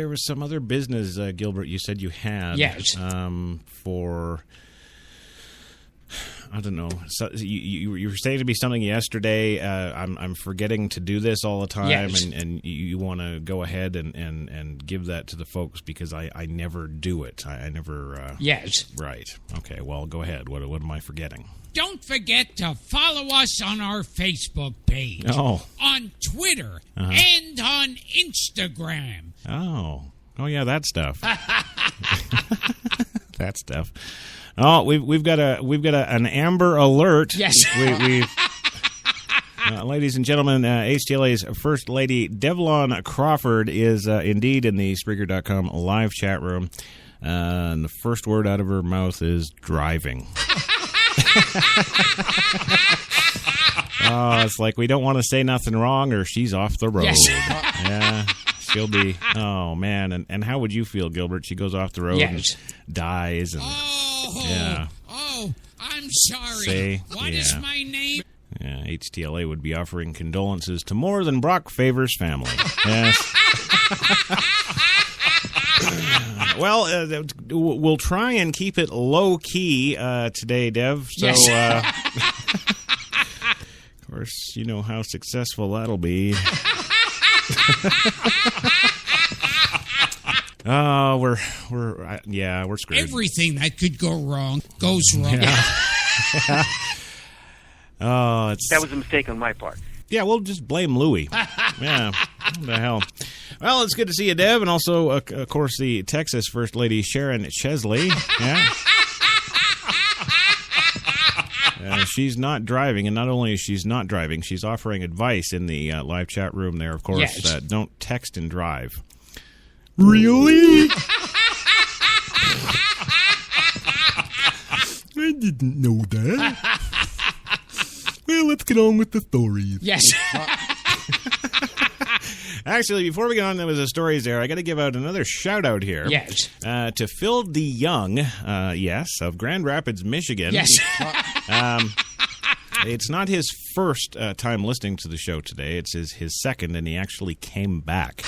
S1: was some other business, Gilbert, you said you had.
S5: Yes.
S1: For, I don't know. So you were saying to me something yesterday. I'm forgetting to do this all the time,
S5: Yes.
S1: and you want to go ahead and give that to the folks because I never do it. I never.
S5: Yes.
S1: Right. Okay. Well, go ahead. What am I forgetting?
S5: Don't forget to follow us on our Facebook page,
S1: Oh.
S5: on Twitter, and on Instagram.
S1: Oh, yeah, that stuff. That stuff. Oh, we've got an Amber Alert.
S5: Yes.
S1: We ladies and gentlemen, HTLA's First Lady Devlon Crawford is indeed in the Spreaker.com live chat room. And the first word out of her mouth is driving. Oh, it's like we don't want to say nothing wrong or she's off the road.
S5: Yes.
S1: Yeah, she'll be, oh, man. And how would you feel, Gilbert? She goes off the road and dies. And,
S5: I'm sorry.
S1: Say,
S5: What is my name?
S1: Yeah, HTLA would be offering condolences to more than Brock Favors' family. Yes. Well, we'll try and keep it low-key today, Dev. So,
S5: Yes.
S1: of course, you know how successful that'll be. Oh, we're screwed.
S5: Everything that could go wrong goes wrong.
S1: Yeah. Oh,
S2: That was a mistake on my part.
S1: Yeah, we'll just blame Louie. Yeah, what the hell. Well, it's good to see you, Deb, and also, of course, the Texas First Lady Sharon Chesley. Yeah. She's not driving, and not only is she's not driving, she's offering advice in the live chat room there, of course.
S5: Yes.
S1: Don't text and drive. Really? I didn't know that. Well, let's get on with the stories.
S5: Yes.
S1: Actually, before we get on with the stories there, I got to give out another shout-out here.
S5: Yes.
S1: To Phil DeYoung, yes, of Grand Rapids, Michigan.
S5: Yes.
S1: It's not his first time listening to the show today. It's his second, and he actually came back.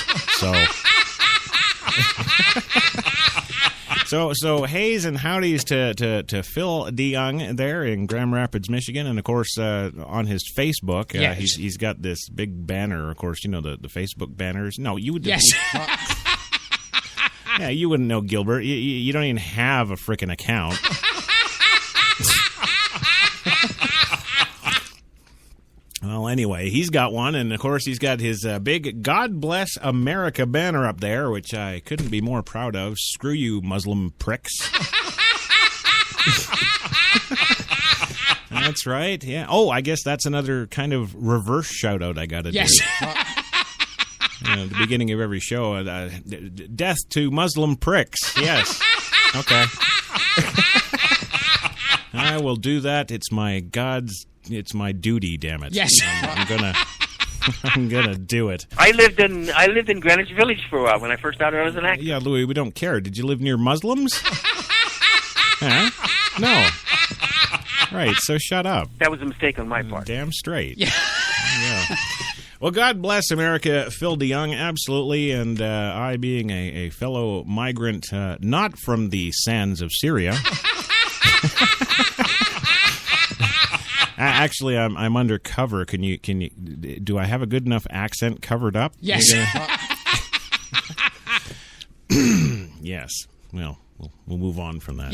S1: So Hayes and howdies to Phil DeYoung there in Grand Rapids, Michigan, and of course on his Facebook,
S5: Yes.
S1: he's got this big banner. Of course, you know the Facebook banners. No, you would.
S5: Yes.
S1: Yeah, you wouldn't know, Gilbert. You don't even have a frickin' account. Well, anyway, he's got one, and of course he's got his big God Bless America banner up there, which I couldn't be more proud of. Screw you, Muslim pricks. That's right, yeah. Oh, I guess that's another kind of reverse shout-out I got to
S5: Yes.
S1: do. At the beginning of every show, death to Muslim pricks. Yes. Okay. I will do that. It's my duty, damn it.
S5: Yes.
S1: I'm gonna do it.
S2: I lived in Greenwich Village for a while when I first started out as an actor.
S1: Yeah, Louis, we don't care. Did you live near Muslims? Huh? No. Right, so shut up.
S2: That was a mistake on my part.
S1: Damn straight.
S5: Yeah.
S1: Yeah. Well, God bless America, Phil DeYoung, absolutely. And I, being a fellow migrant, not from the sands of Syria. Actually, I'm undercover. Can you? Do I have a good enough accent covered up?
S3: Yes.
S1: Yes. Well, we'll move on from that.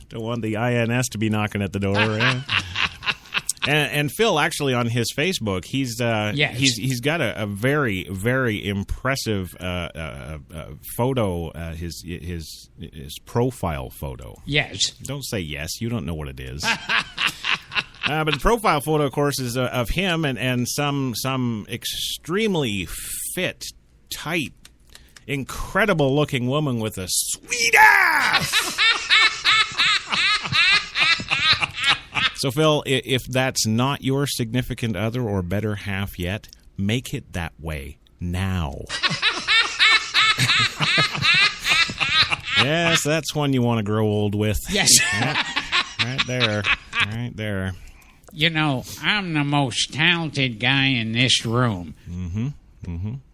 S1: Don't want the INS to be knocking at the door. And Phil, actually, on his Facebook, he's got a very, very impressive photo, his profile photo.
S3: Yes.
S1: Don't say yes. You don't know what it is. But the profile photo, of course, is of him and some extremely fit, tight, incredible-looking woman with a sweet ass. So, Phil, if that's not your significant other or better half yet, make it that way now. Yes, that's one you want to grow old with.
S3: Yes.
S1: Yeah, right there. Right there.
S3: You know, I'm the most talented guy in this room.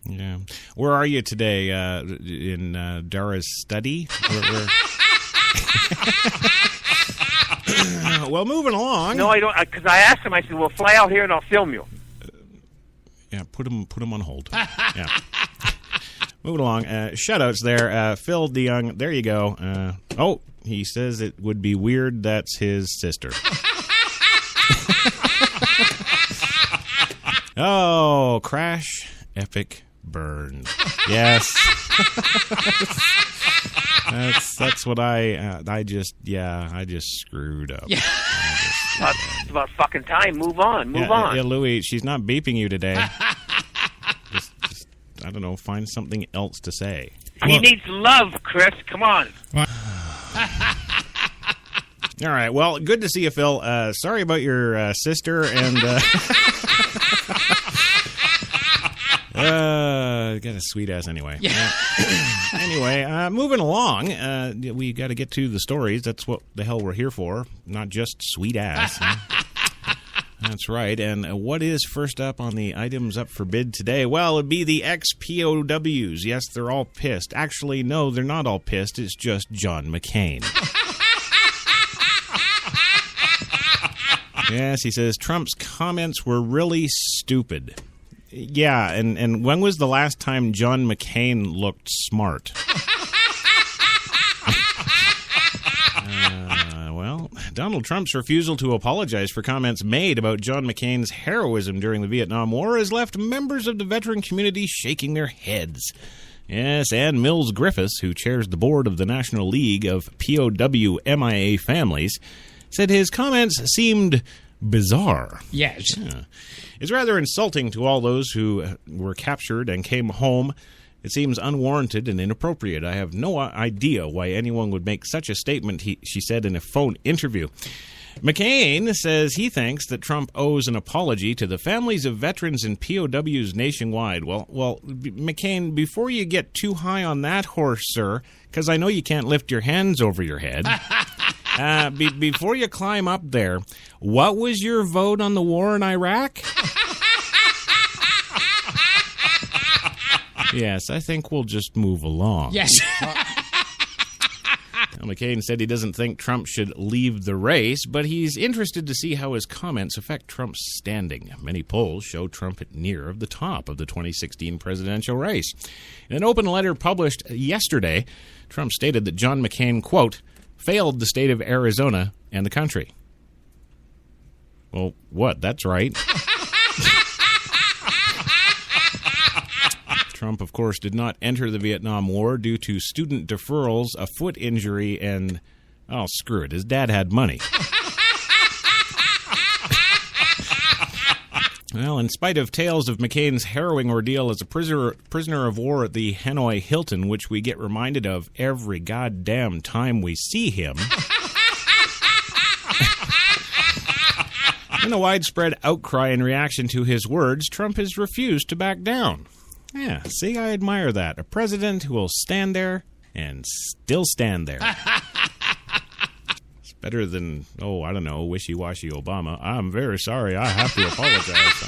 S1: Yeah. Where are you today? In Dara's study? Well, moving along.
S2: No, I don't, because I asked him. I said, "Well, fly out here and I'll film you."
S1: Yeah, put him on hold. Yeah. Moving along. Shout-outs there. Phil DeYoung, there you go. He says it would be weird that's his sister. Oh, crash, epic, burn. Yes. That's what I just screwed up.
S3: Yeah.
S2: It's about fucking time. Move on. Move on.
S1: Yeah, Louis, she's not beeping you today. just I don't know, find something else to say.
S2: He needs love, Chris. Come on.
S1: All right. Well, good to see you, Phil. Sorry about your sister and. Got a sweet ass anyway.
S3: Yeah.
S1: Anyway, moving along, we got to get to the stories. That's what the hell we're here for, not just sweet ass. That's right. And what is first up on the items up for bid today? Well, it'd be the ex-POWs. Yes, they're all pissed. Actually, no, they're not all pissed. It's just John McCain. Yes, he says Trump's comments were really stupid. Yeah, and when was the last time John McCain looked smart? Well, Donald Trump's refusal to apologize for comments made about John McCain's heroism during the Vietnam War has left members of the veteran community shaking their heads. Yes, and Mills Griffiths, who chairs the board of the National League of POW MIA Families, said his comments seemed bizarre.
S3: Yes.
S1: Yeah. It's rather insulting to all those who were captured and came home. It seems unwarranted and inappropriate. I have no idea why anyone would make such a statement, she said in a phone interview. McCain says he thinks that Trump owes an apology to the families of veterans and POWs nationwide. Well, McCain, before you get too high on that horse, sir, because I know you can't lift your hands over your head, before you climb up there, what was your vote on the war in Iraq? Yes, I think we'll just move along.
S3: Yes.
S1: McCain said he doesn't think Trump should leave the race, but he's interested to see how his comments affect Trump's standing. Many polls show Trump near the top of the 2016 presidential race. In an open letter published yesterday, Trump stated that John McCain, quote, failed the state of Arizona and the country. Well, what? That's right. Trump, of course, did not enter the Vietnam War due to student deferrals, a foot injury, and, oh, screw it, his dad had money. Well, in spite of tales of McCain's harrowing ordeal as a prisoner of war at the Hanoi Hilton, which we get reminded of every goddamn time we see him, in a widespread outcry in reaction to his words, Trump has refused to back down. Yeah, see, I admire that. A president who will stand there and still stand there. It's better than, I don't know, wishy-washy Obama. I'm very sorry. I have to apologize.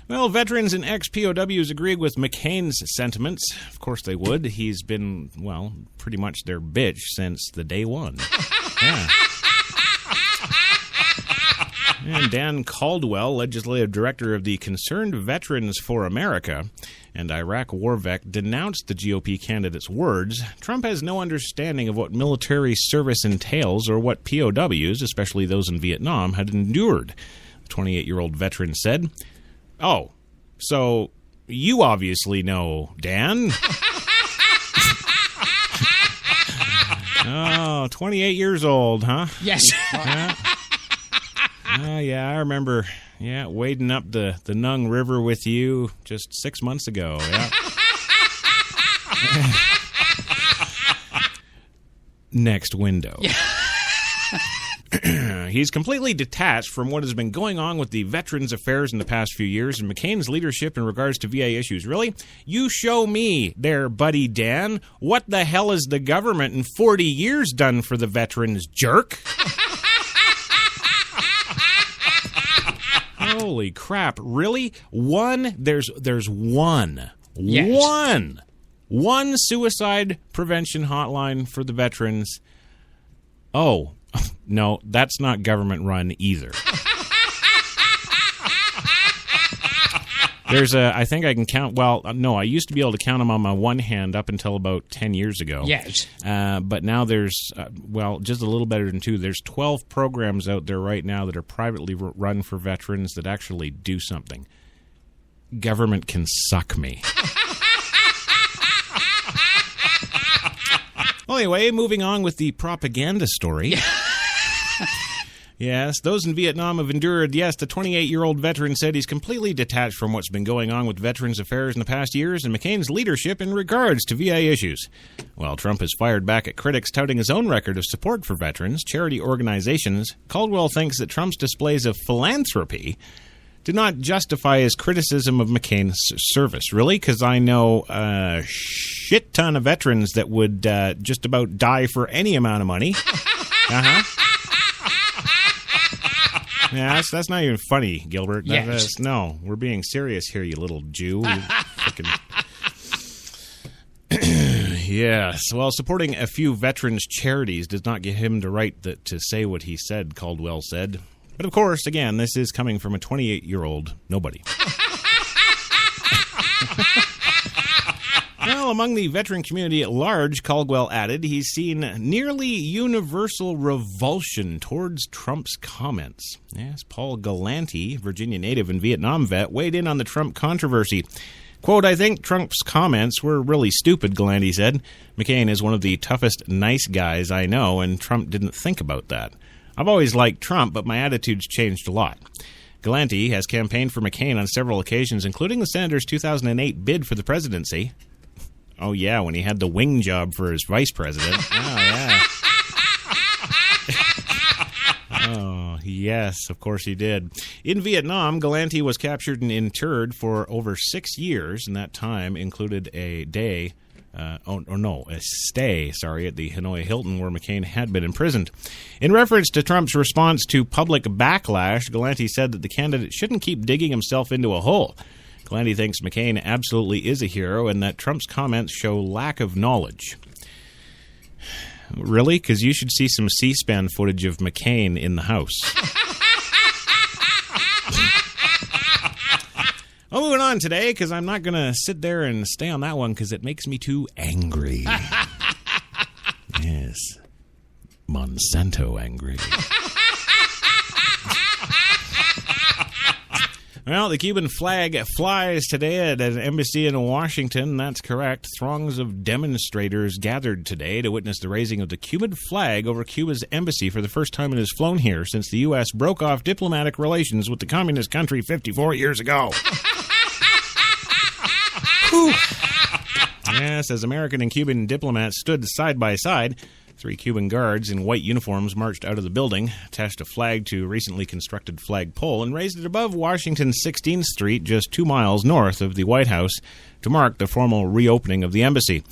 S1: Well, veterans and ex-POWs agreed with McCain's sentiments. Of course they would. He's been, well, pretty much their bitch since the day one. Yeah. And Dan Caldwell, legislative director of the Concerned Veterans for America and Iraq war vet, denounced the GOP candidate's words. Trump has no understanding of what military service entails or what POWs, especially those in Vietnam, had endured. The 28-year-old veteran said, "Oh, so you obviously know, Dan." Oh, 28 years old, huh?
S3: Yes.
S1: Yeah. Yeah, I remember, wading up the Nung River with you just 6 months ago, yeah. Next window. He's completely detached from what has been going on with the Veterans Affairs in the past few years and McCain's leadership in regards to VA issues. Really? You show me there, buddy Dan. What the hell has the government in 40 years done for the veterans, jerk? Holy crap, really? There's one.
S3: Yes.
S1: One suicide prevention hotline for the veterans. Oh, no, that's not government run either. I think I can count, well, no, I used to be able to count them on my one hand up until about 10 years ago.
S3: Yes.
S1: But now there's, just a little better than two. There's 12 programs out there right now that are privately run for veterans that actually do something. Government can suck me. Well, anyway, moving on with the propaganda story. Yes, those in Vietnam have endured. Yes, the 28-year-old veteran said he's completely detached from what's been going on with Veterans Affairs in the past years and McCain's leadership in regards to VA issues. While Trump has fired back at critics touting his own record of support for veterans, charity organizations, Caldwell thinks that Trump's displays of philanthropy do not justify his criticism of McCain's service. Really? Because I know a shit ton of veterans that would just about die for any amount of money. Uh-huh. Yeah, that's not even funny, Gilbert.
S3: Yes.
S1: No, we're being serious here, you little Jew. Yes. Well, supporting a few veterans' charities does not give him the right to say what he said, Caldwell said. But of course, again, this is coming from a 28-year-old nobody. Well, among the veteran community at large, Caldwell added, he's seen nearly universal revulsion towards Trump's comments. Yes, Paul Galante, Virginia native and Vietnam vet, weighed in on the Trump controversy. Quote, "I think Trump's comments were really stupid," Galante said. "McCain is one of the toughest nice guys I know, and Trump didn't think about that. I've always liked Trump, but my attitude's changed a lot." Galante has campaigned for McCain on several occasions, including the senator's 2008 bid for the presidency. Oh, yeah, when he had the wing job for his vice president. Oh, yeah. Oh, yes, of course he did. In Vietnam, Galante was captured and interred for over 6 years, and that time included a stay at the Hanoi Hilton where McCain had been imprisoned. In reference to Trump's response to public backlash, Galante said that the candidate shouldn't keep digging himself into a hole. Galante thinks McCain absolutely is a hero and that Trump's comments show lack of knowledge. Really? Because you should see some C-SPAN footage of McCain in the House. Well, moving on today, because I'm not going to sit there and stay on that one because it makes me too angry. Yes. Monsanto angry. Well, the Cuban flag flies today at an embassy in Washington. That's correct. Throngs of demonstrators gathered today to witness the raising of the Cuban flag over Cuba's embassy for the first time it has flown here since the U.S. broke off diplomatic relations with the communist country 54 years ago. Yes, as American and Cuban diplomats stood side by side, 3 Cuban guards in white uniforms marched out of the building, attached a flag to a recently constructed flagpole, and raised it above Washington's 16th Street, just 2 miles north of the White House, to mark the formal reopening of the embassy.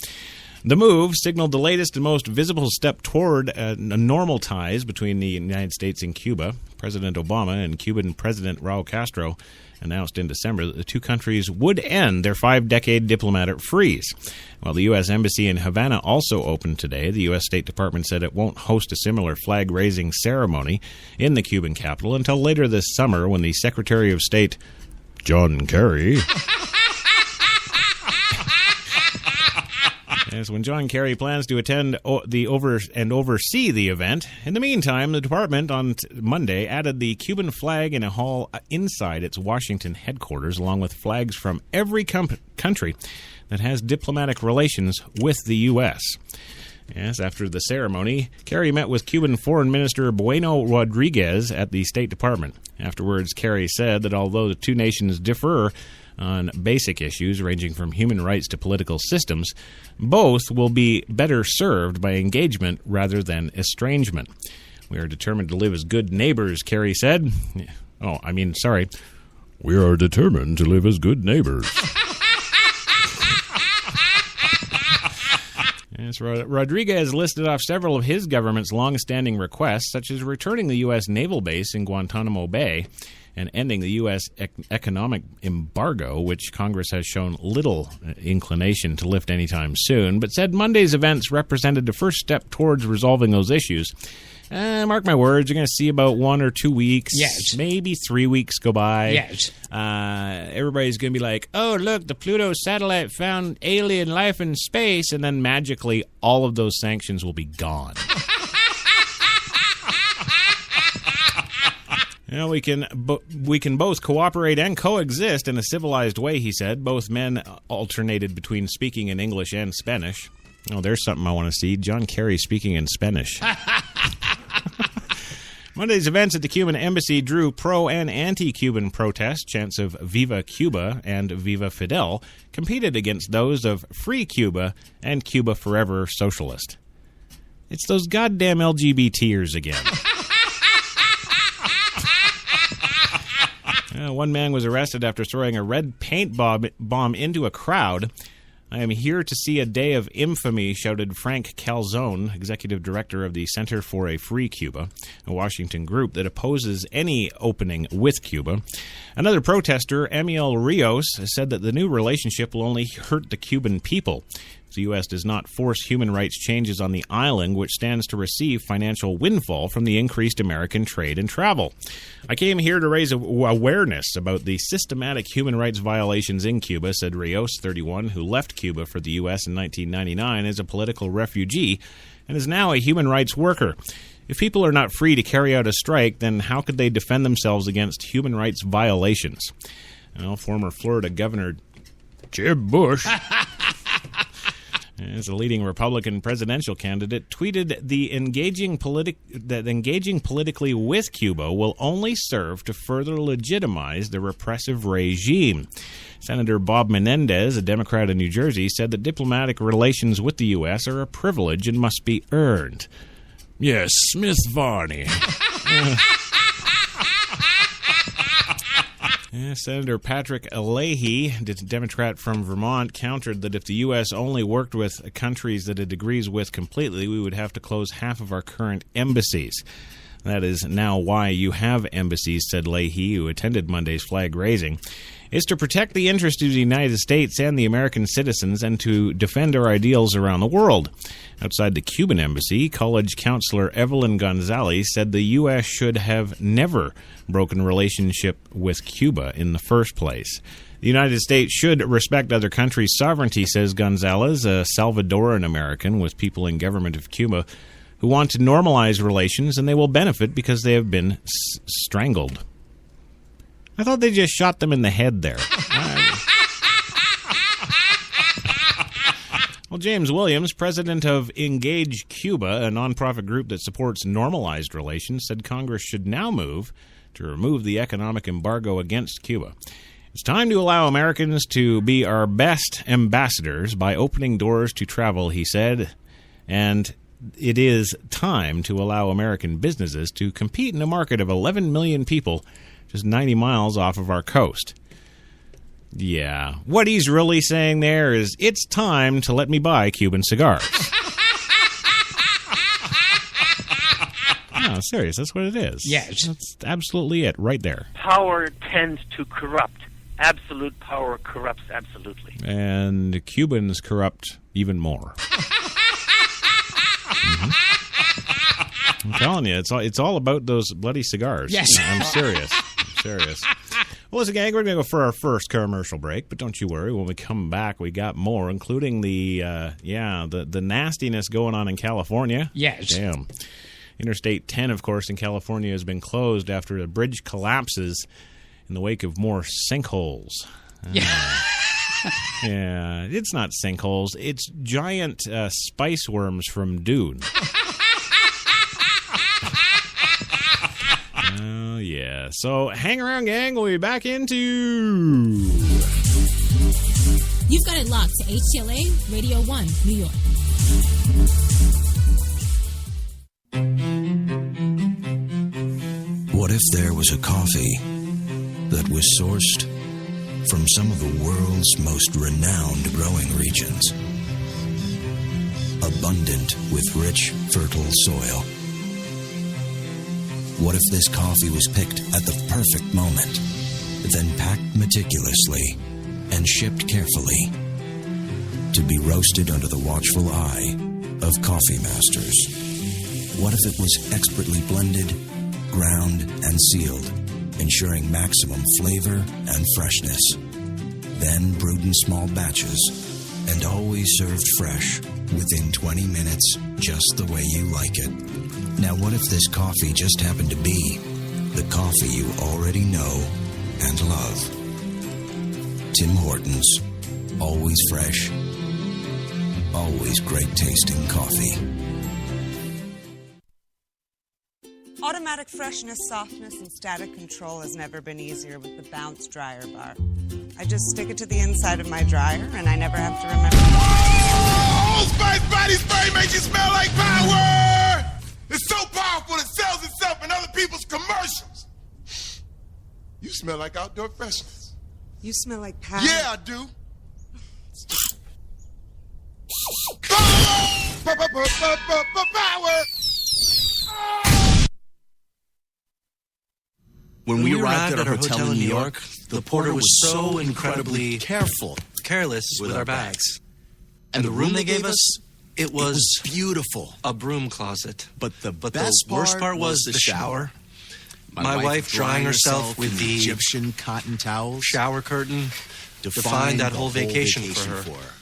S1: The move signaled the latest and most visible step toward normal ties between the United States and Cuba. President Obama and Cuban President Raul Castro announced in December that the two countries would end their 5-decade diplomatic freeze. While the U.S. Embassy in Havana also opened today, the U.S. State Department said it won't host a similar flag-raising ceremony in the Cuban capital until later this summer, when the Secretary of State, John Kerry... Yes, when John Kerry plans to attend oversee the event. In the meantime, the department on Monday added the Cuban flag in a hall inside its Washington headquarters, along with flags from every country that has diplomatic relations with the U.S. Yes, after the ceremony, Kerry met with Cuban Foreign Minister Bueno Rodriguez at the State Department. Afterwards, Kerry said that although the two nations differ on basic issues ranging from human rights to political systems, both will be better served by engagement rather than estrangement. We are determined to live as good neighbors, Kerry said. We are determined to live as good neighbors. Yes, Rodriguez listed off several of his government's long-standing requests, such as returning the U.S. naval base in Guantanamo Bay and ending the U.S. economic embargo, which Congress has shown little inclination to lift anytime soon, but said Monday's events represented the first step towards resolving those issues. Mark my words, you're going to see about 1 or 2 weeks, maybe 3 weeks go by.
S3: Yes.
S1: Everybody's going to be like, oh, look, the Pluto satellite found alien life in space, and then magically all of those sanctions will be gone. We can both cooperate and coexist in a civilized way, he said. Both men alternated between speaking in English and Spanish. Oh, there's something I want to see. John Kerry speaking in Spanish. Monday's events at the Cuban embassy drew pro- and anti-Cuban protests. Chants of Viva Cuba and Viva Fidel competed against those of Free Cuba and Cuba Forever Socialist. It's those goddamn LGBTers again. One man was arrested after throwing a red paint bomb into a crowd. I am here to see a day of infamy, shouted Frank Calzone, executive director of the Center for a Free Cuba, a Washington group that opposes any opening with Cuba. Another protester, Amiel Rios, said that the new relationship will only hurt the Cuban people. The U.S. does not force human rights changes on the island, which stands to receive financial windfall from the increased American trade and travel. I came here to raise awareness about the systematic human rights violations in Cuba, said Rios, 31, who left Cuba for the U.S. in 1999 as a political refugee and is now a human rights worker. If people are not free to carry out a strike, then how could they defend themselves against human rights violations? Former Florida Governor Jeb Bush, as a leading Republican presidential candidate, tweeted that engaging politically with Cuba will only serve to further legitimize the repressive regime. Senator Bob Menendez, a Democrat in New Jersey, said that diplomatic relations with the U.S. are a privilege and must be earned. Yes, Miss Varney. Senator Patrick Leahy, Democrat from Vermont, countered that if the U.S. only worked with countries that it agrees with completely, we would have to close half of our current embassies. That is now why you have embassies, said Leahy, who attended Monday's flag raising. Is to protect the interests of the United States and the American citizens and to defend our ideals around the world. Outside the Cuban embassy, college counselor Evelyn Gonzalez said the U.S. should have never broken relationship with Cuba in the first place. The United States should respect other countries' sovereignty, says Gonzalez, a Salvadoran American with people in government of Cuba who want to normalize relations, and they will benefit because they have been strangled. I thought they just shot them in the head there. Well, James Williams, president of Engage Cuba, a nonprofit group that supports normalized relations, said Congress should now move to remove the economic embargo against Cuba. It's time to allow Americans to be our best ambassadors by opening doors to travel, he said, and it is time to allow American businesses to compete in a market of 11 million people just 90 miles off of our coast. Yeah. What he's really saying there is, it's time to let me buy Cuban cigars. No, serious. That's what it is.
S3: Yes.
S1: That's absolutely it right there.
S2: Power tends to corrupt. Absolute power corrupts absolutely.
S1: And Cubans corrupt even more. I'm telling you, it's all about those bloody cigars.
S3: Yes.
S1: I'm serious. Well, as a gang, we're going to go for our first commercial break, but don't you worry. When we come back, we got more, including the nastiness going on in California.
S3: Yes.
S1: Damn. Interstate 10, of course, in California has been closed after a bridge collapses in the wake of more sinkholes.
S3: Yeah.
S1: Yeah, it's not sinkholes. It's giant spice worms from Dune. Oh, yeah. So hang around, gang. We'll be back into...
S6: You've got it locked to HTLA Radio 1, New York.
S7: What if there was a coffee that was sourced from some of the world's most renowned growing regions, abundant with rich, fertile soil? What if this coffee was picked at the perfect moment, then packed meticulously and shipped carefully to be roasted under the watchful eye of coffee masters? What if it was expertly blended, ground, and sealed, ensuring maximum flavor and freshness, then brewed in small batches and always served fresh within 20 minutes, just the way you like it? Now, what if this coffee just happened to be the coffee you already know and love? Tim Hortons. Always fresh. Always great tasting coffee.
S8: Automatic freshness, softness, and static control has never been easier with the Bounce Dryer Bar. I just stick it to the inside of my dryer, and I never have to remember.
S9: Old Spice Body Spray makes you smell like power! It's so powerful it sells itself in other people's commercials. You smell like outdoor freshness.
S8: You smell like power.
S9: Yeah, I do. Power!
S10: When we arrived at our hotel in New York, the porter was so incredibly careless with our bags. And the room they gave us, it was beautiful. A broom closet. But the worst part was the shower. My wife drying herself with the Egyptian cotton towels. Shower curtain defined that whole vacation for her.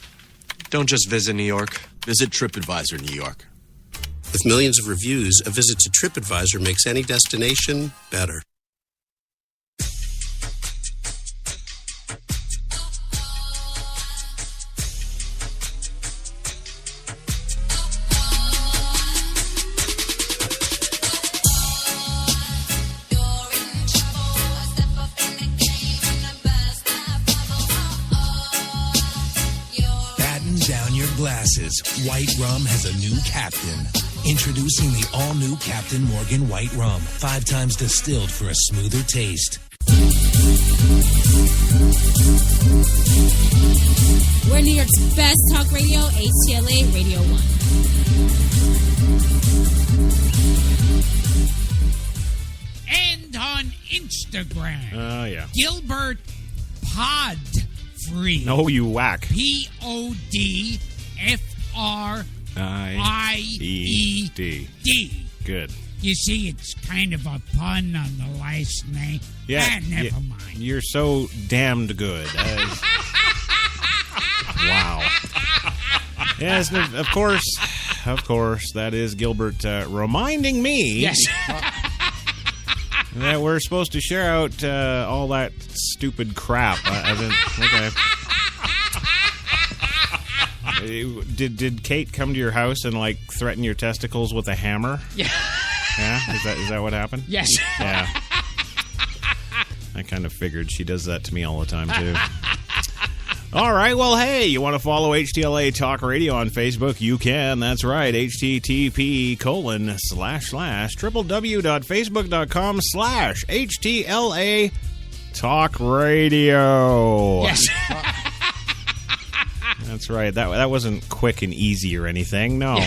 S10: Don't just visit New York. Visit TripAdvisor New York.
S11: With millions of reviews, a visit to TripAdvisor makes any destination better.
S12: Glasses. White Rum has a new captain. Introducing the all-new Captain Morgan White Rum. 5 times distilled for a smoother taste.
S6: We're New York's best talk radio, HTLA Radio 1.
S5: And on Instagram.
S1: Oh, yeah.
S5: Gilbert Podfree.
S1: No, you whack.
S5: PODFRIED.
S1: Good.
S5: You see, it's kind of a pun on the last name.
S1: Yeah.
S5: Never mind.
S1: You're so damned good. Wow. Yes, of course, that is Gilbert reminding me.
S3: Yes.
S1: That we're supposed to share out all that stupid crap. Okay. Did Kate come to your house and like threaten your testicles with a hammer?
S3: Yeah.
S1: Yeah? Is that what happened?
S3: Yes.
S1: Yeah. I kind of figured she does that to me all the time too. All right, well, hey, you want to follow HTLA Talk Radio on Facebook? You can. That's right. http://www.facebook.com/HTLA Talk radio.
S3: Yes.
S1: That's right. That wasn't quick and easy or anything. No.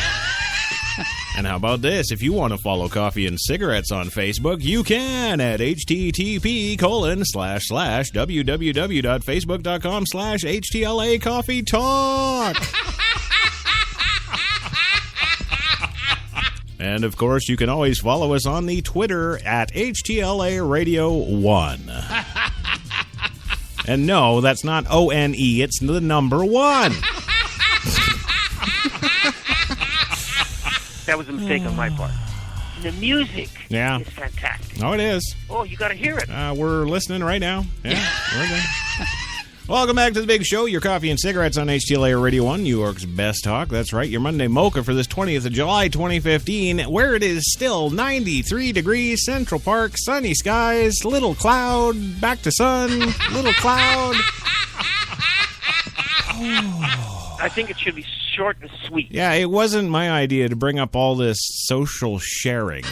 S1: And how about this? If you want to follow Coffee and Cigarettes on Facebook, you can at http://www.facebook.com/HTLA Coffee Talk. And, of course, you can always follow us on the Twitter at HTLA Radio 1. And no, that's not ONE, it's the number 1.
S2: That was a mistake on my part. The music is fantastic.
S1: Oh, it is.
S2: Oh, you got to hear it.
S1: We're listening right now. Yeah, we're good. Welcome back to the big show, your Coffee and Cigarettes on HTLA Radio 1, New York's best talk. That's right, your Monday Mocha for this 20th of July, 2015, where it is still 93 degrees, Central Park, sunny skies, little cloud, back to sun, little cloud.
S2: I think it should be short and sweet.
S1: Yeah, it wasn't my idea to bring up all this social sharing.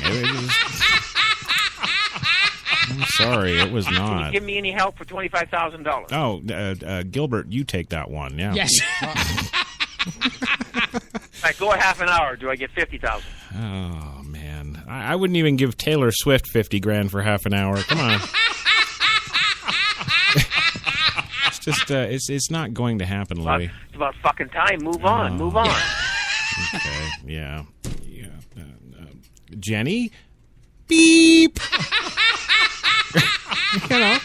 S1: I'm sorry, it was
S2: Can you
S1: not.
S2: give me any help for $25,000?
S1: Oh, Gilbert, you take that one. Yeah.
S3: Yes.
S2: If I go a half an hour, do I get $50,000?
S1: Oh man, I wouldn't even give Taylor Swift $50,000 for half an hour. Come on. It's just it's not going to happen, Louie.
S2: It's about fucking time. Move on. Move on.
S1: Okay. Yeah. Jenny. Beep. You know,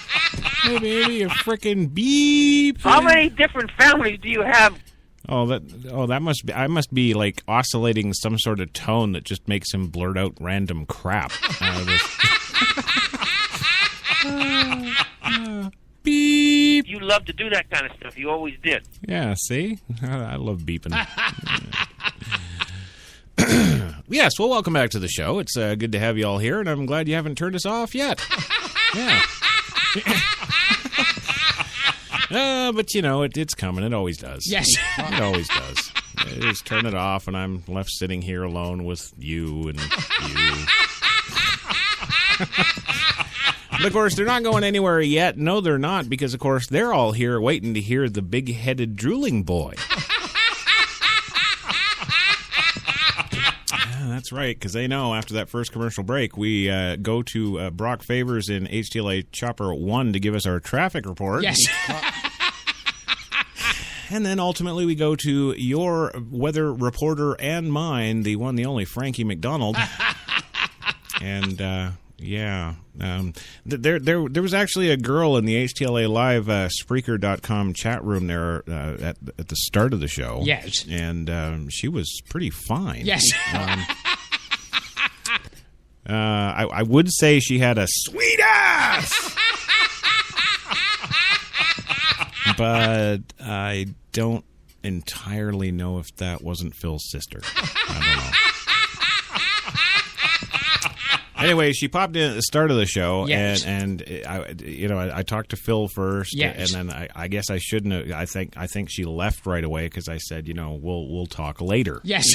S1: maybe a frickin' beep.
S2: How many different families do you have?
S1: That must be. I must be like oscillating some sort of tone that just makes him blurt out random crap. Beep.
S2: You love to do that kind of stuff. You always did.
S1: Yeah. See, I love beeping. Yes. Well, welcome back to the show. It's good to have you all here, and I'm glad you haven't turned us off yet. Yeah. But, you know, it's coming. It always does.
S3: Yes.
S1: It always does. I just turn it off, and I'm left sitting here alone with you and you. But, of course, they're not going anywhere yet. No, they're not, because, of course, they're all here waiting to hear the big-headed drooling boy. That's right, because they know after that first commercial break, we go to Brock Favors in HTLA Chopper 1 to give us our traffic report.
S3: Yes.
S1: And then ultimately we go to your weather reporter and mine, the one, the only, Frankie McDonald. And, there was actually a girl in the HTLA Live Spreaker.com chat room there at the start of the show.
S3: Yes.
S1: And she was pretty fine.
S3: Yes.
S1: I would say she had a sweet ass! But I don't entirely know if that wasn't Phil's sister. I don't know. Anyway, she popped in at the start of the show,
S3: yes.
S1: and I talked to Phil first,
S3: yes.
S1: and then I guess I shouldn't have. I think she left right away because I said, we'll talk later.
S3: Yes.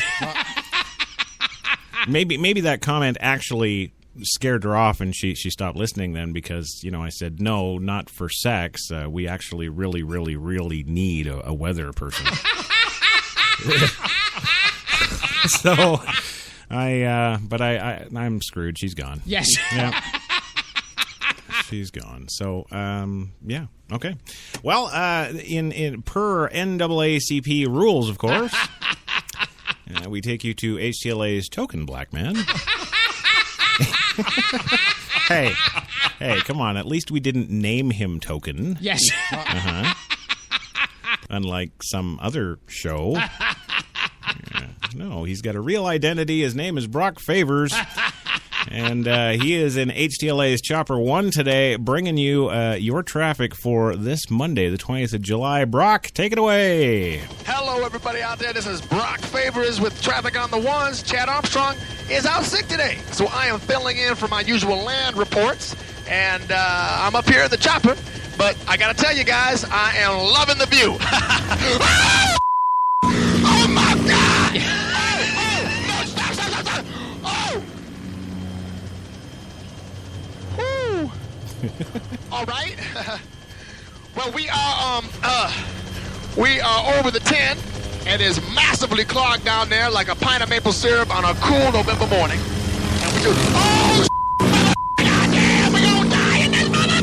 S1: Maybe that comment actually scared her off, and she stopped listening then because I said no, not for sex. We actually really, really, really need a weather person. So. I'm screwed. She's gone.
S3: Yes.
S1: Yeah. She's gone. So, yeah. Okay. Well, in per NAACP rules, of course, we take you to HTLA's Token Black Man. Hey, come on. At least we didn't name him Token.
S3: Yes.
S1: Uh-huh. Unlike some other show. No, he's got a real identity. His name is Brock Favors, and he is in HTLA's Chopper 1 today, bringing you your traffic for this Monday, the 20th of July. Brock, take it away.
S13: Hello, everybody out there. This is Brock Favors with Traffic on the Ones. Chad Armstrong is out sick today, so I am filling in for my usual land reports, and I'm up here in the chopper, but I got to tell you guys, I am loving the view. Oh, my God! No, stop! Oh! All right. Well, we are over the 10. It is massively clogged down there like a pint of maple syrup on a cool November morning. And we do. Oh, goddamn, we're gonna die in this mother.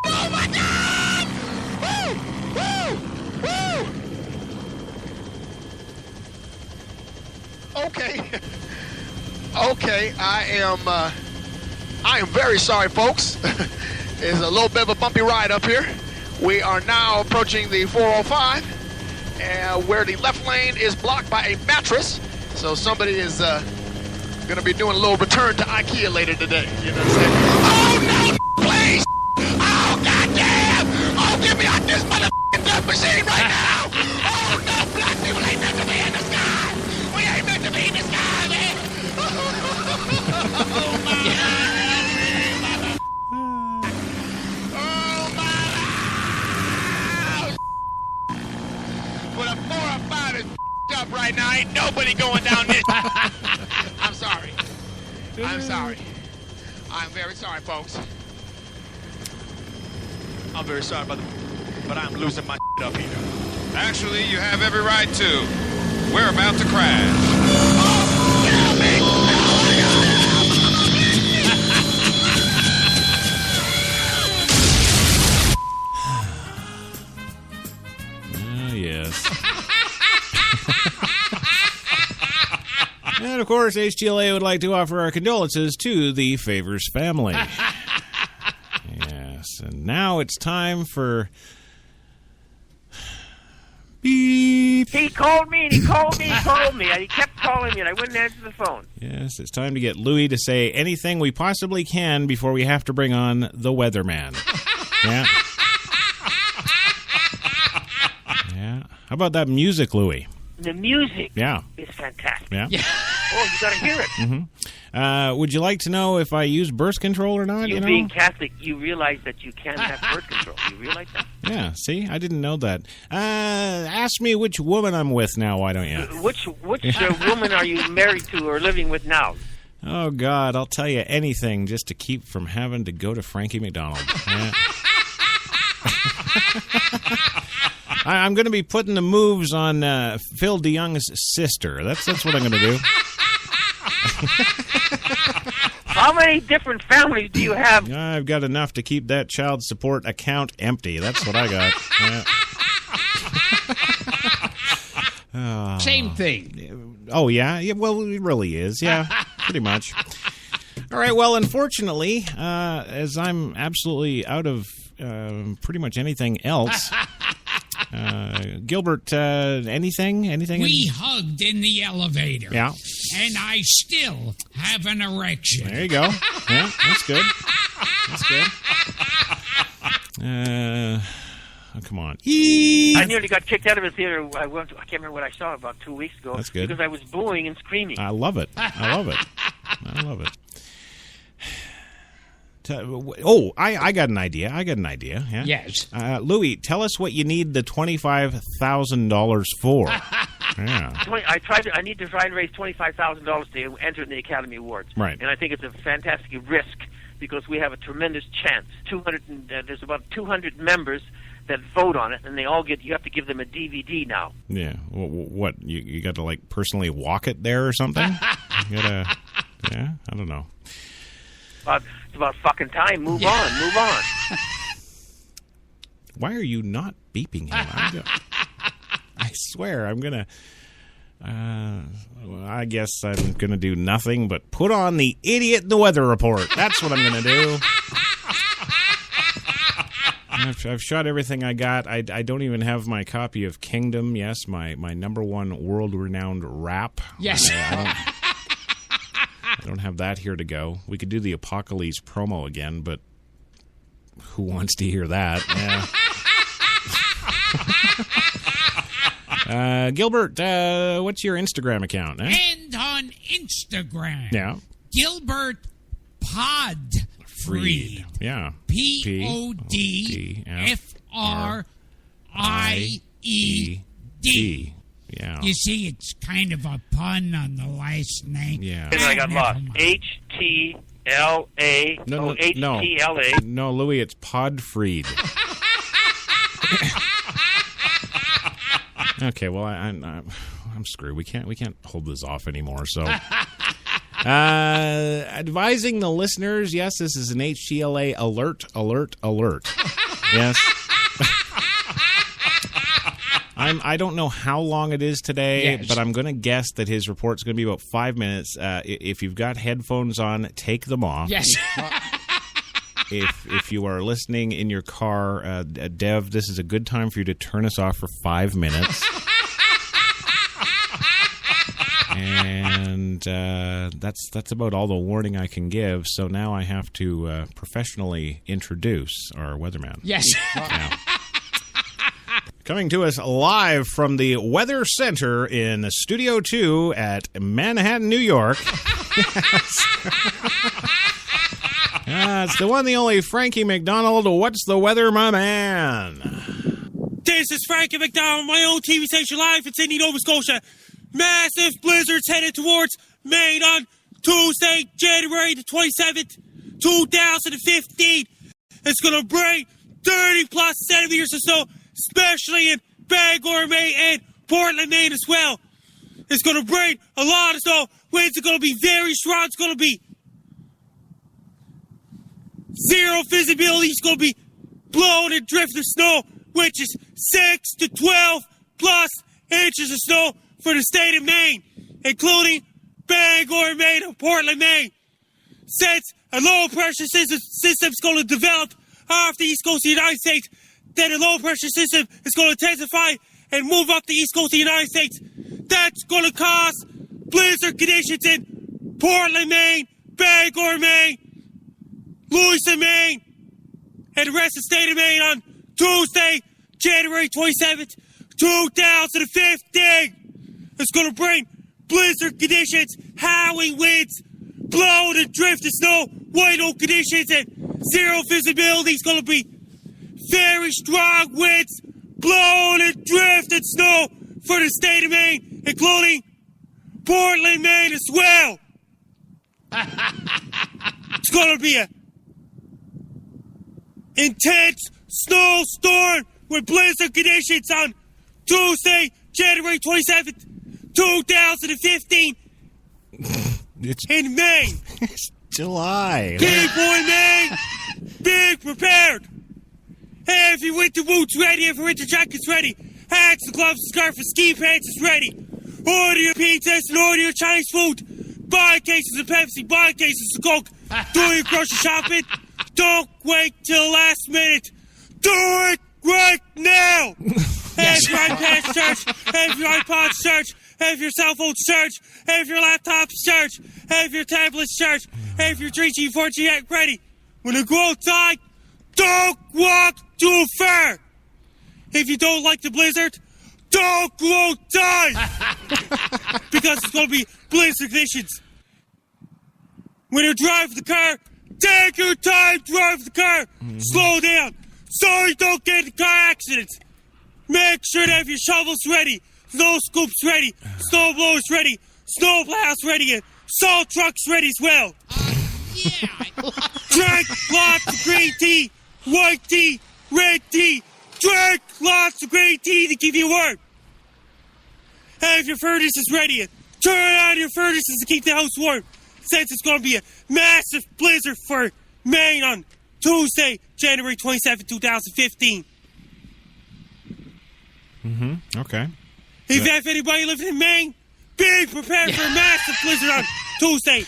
S13: Oh my God! Woo! Okay. Okay, I am very sorry, folks. It's a little bit of a bumpy ride up here. We are now approaching the 405, where the left lane is blocked by a mattress. So somebody is going to be doing a little return to IKEA later today. You know what I'm saying? Oh, no, please! Oh, goddamn! Oh, get me out this motherfucking death machine right now! Oh, no, black people ain't meant to be in the sky! We ain't meant to be in the sky, man! Oh, my God! Up right now, ain't nobody going down this. I'm sorry. I'm sorry. I'm very sorry, folks. I'm very sorry, but I'm losing my up here.
S14: Actually, you have every right to. We're about to crash.
S13: Oh, get me!
S1: Yes. And, of course, HTLA would like to offer our condolences to the Favors family. Yes, and now it's time for... Beep.
S2: He called me, and he called me, and he kept calling me, and I wouldn't answer the phone.
S1: Yes, it's time to get Louie to say anything we possibly can before we have to bring on the weatherman. Yeah. Yeah. How about that music, Louie?
S2: The music
S1: is
S2: fantastic.
S1: Yeah.
S2: Oh, you got to hear it.
S1: Mm-hmm. Would you like to know if I use birth control or not?
S2: You
S1: know?
S2: being Catholic, you realize that you can't have birth control. You realize that?
S1: Yeah, see? I didn't know that. Ask me which woman I'm with now, why don't you?
S2: Which woman are you married to or living with now?
S1: Oh, God, I'll tell you anything just to keep from having to go to Frankie McDonald. Yeah. I'm going to be putting the moves on Phil DeYoung's sister. That's what I'm going to do.
S2: How many different families do you have?
S1: I've got enough to keep that child support account empty. That's what I got.
S3: Same thing.
S1: Oh, yeah? Well, it really is. Yeah, pretty much. All right, well, unfortunately, as I'm absolutely out of pretty much anything else... Gilbert, anything?
S5: We hugged in the elevator.
S1: Yeah.
S5: And I still have an erection.
S1: There you go. Yeah, that's good. That's good. Oh, come on.
S2: I nearly got kicked out of a theater. I can't remember what I saw about 2 weeks ago.
S1: That's good.
S2: Because I was booing and screaming.
S1: I love it. I love it. I love it. Oh, I got an idea. Yeah.
S3: Yes.
S1: Louis, tell us what you need the $25,000 for. Yeah.
S2: I need to try and raise $25,000 to enter in the Academy Awards.
S1: Right.
S2: And I think it's a fantastic risk because we have a tremendous chance. There's about 200 members that vote on it, and they all get. You have to give them a DVD now.
S1: Yeah. What? You got to like personally walk it there or something? You gotta. Yeah. I don't know.
S2: It's about fucking time. Move on.
S1: Why are you not beeping him? I swear, I'm going to... I guess I'm going to do nothing but put on the Idiot in the Weather Report. That's what I'm going to do. I've shot everything I got. I don't even have my copy of Kingdom. Yes, my number one world-renowned rap.
S3: Yes.
S1: I don't have that here to go. We could do the Apocalypse promo again, but who wants to hear that? Yeah. Gilbert, what's your Instagram account?
S5: And on Instagram.
S1: Yeah.
S5: Gilbert Podfried.
S1: Yeah.
S5: Podfried. Yeah. You see, it's kind of a pun on the last name.
S1: Yeah.
S2: And I got lost. HTLA. H-T-L-A.
S1: No,
S2: H-T-L-A.
S1: No, Louis, it's Podfried. Okay, well, I'm screwed. We can't hold this off anymore. So, advising the listeners, yes, this is an HTLA alert. Yes. I don't know how long it is today, but I'm going to guess that his report's going to be about 5 minutes. If you've got headphones on, take them off.
S3: Yes.
S1: If you are listening in your car, Dev, this is a good time for you to turn us off for 5 minutes. And that's about all the warning I can give. So now I have to professionally introduce our weatherman.
S3: Yes.
S1: Now, coming to us live from the Weather Center in Studio 2 at Manhattan, New York. It's the one, the only Frankie McDonald. What's the weather, my man?
S15: This is Frankie McDonald, my own TV station live in Sydney, Nova Scotia. Massive blizzards headed towards Maine on Tuesday, January the 27th, 2015. It's going to bring 30-plus centimeters of snow, especially in Bangor, Maine, and Portland, Maine as well. It's going to bring a lot of snow. Winds are going to be very strong. It's going to be zero visibility. It's going to be blowing and drifting snow, which is 6 to 12-plus inches of snow for the state of Maine, including Bangor, Maine, and Portland, Maine. Since a low-pressure system is going to develop off the east coast of the United States, then a low-pressure system is going to intensify and move up the east coast of the United States. That's going to cause blizzard conditions in Portland, Maine, Bangor, Maine, Lewiston, Maine, and the rest of the state of Maine on Tuesday, January 27th, 2015. It's going to bring blizzard conditions, howling winds, blowing and drifting snow, whiteout conditions, and zero visibility. It's going to be very strong winds, blowing and drifting snow for the state of Maine, including Portland, Maine as well. It's going to be an intense snowstorm with blizzard conditions on Tuesday, January 27th, 2015 in Maine.
S1: It's July.
S15: People in Maine, be prepared. Have your winter boots ready, have your winter jackets ready. Hats, the gloves, scarf, and ski pants is ready. Order your pizzas and order your Chinese food. Buy cases of Pepsi, buy cases of Coke. Do your grocery shopping. Don't wait till the last minute. Do it right now. Have your iPad search, have your iPod search, have your cell phone search, have your laptop search, have your tablet search, have your 3G, 4G ready. When you go outside, don't walk too far. If you don't like the blizzard, don't go outside. Because it's going to be blizzard conditions. When you drive the car, take your time, drive the car. Slow down so you don't get in car accidents. Make sure to have your shovels ready, snow scoops ready, snow blowers ready, snow plows ready, and salt trucks ready as well. Drink lots of green tea, white tea, red tea. Drink lots of green tea to give you warm. Have your furnaces ready and turn on your furnaces to keep the house warm, since it's going to be a massive blizzard for Maine on Tuesday, January 27, 2015.
S1: Okay.
S15: If you have anybody living in Maine, be prepared for a massive blizzard on Tuesday,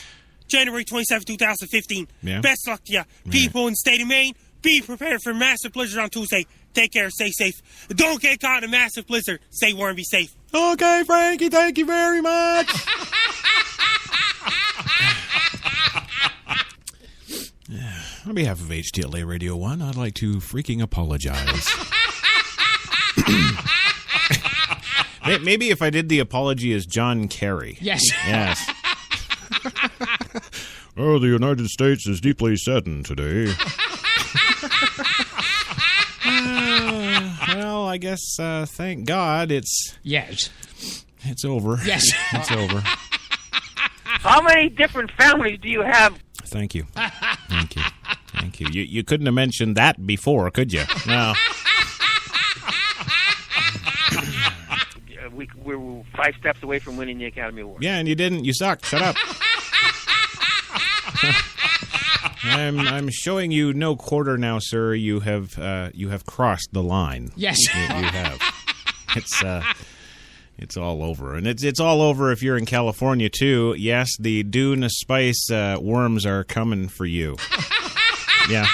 S15: January 27, 2015.
S1: Yeah.
S15: Best luck to you. People in the state of Maine, be prepared for a massive blizzard on Tuesday. Take care, stay safe. Don't get caught in a massive blizzard. Stay warm, be safe.
S1: Okay, Frankie, thank you very much. On behalf of HTLA Radio 1, I'd like to freaking apologize. Maybe if I did the apology as John Kerry.
S3: Yes.
S1: Yes. Oh, the United States is deeply saddened today. Well, I guess, thank God, it's...
S3: Yes.
S1: It's over.
S3: Yes.
S1: It's over.
S2: How many different families do you have?
S1: Thank you. Thank you. Thank you. You couldn't have mentioned that before, could you? No.
S2: We're 5 steps away from winning the Academy Award.
S1: Yeah, and you didn't. You sucked. Shut up. I'm showing you no quarter now, sir. You have crossed the line.
S3: Yes,
S1: you have. It's all over, and it's all over if you're in California too. Yes, the Dune Spice worms are coming for you. Yeah.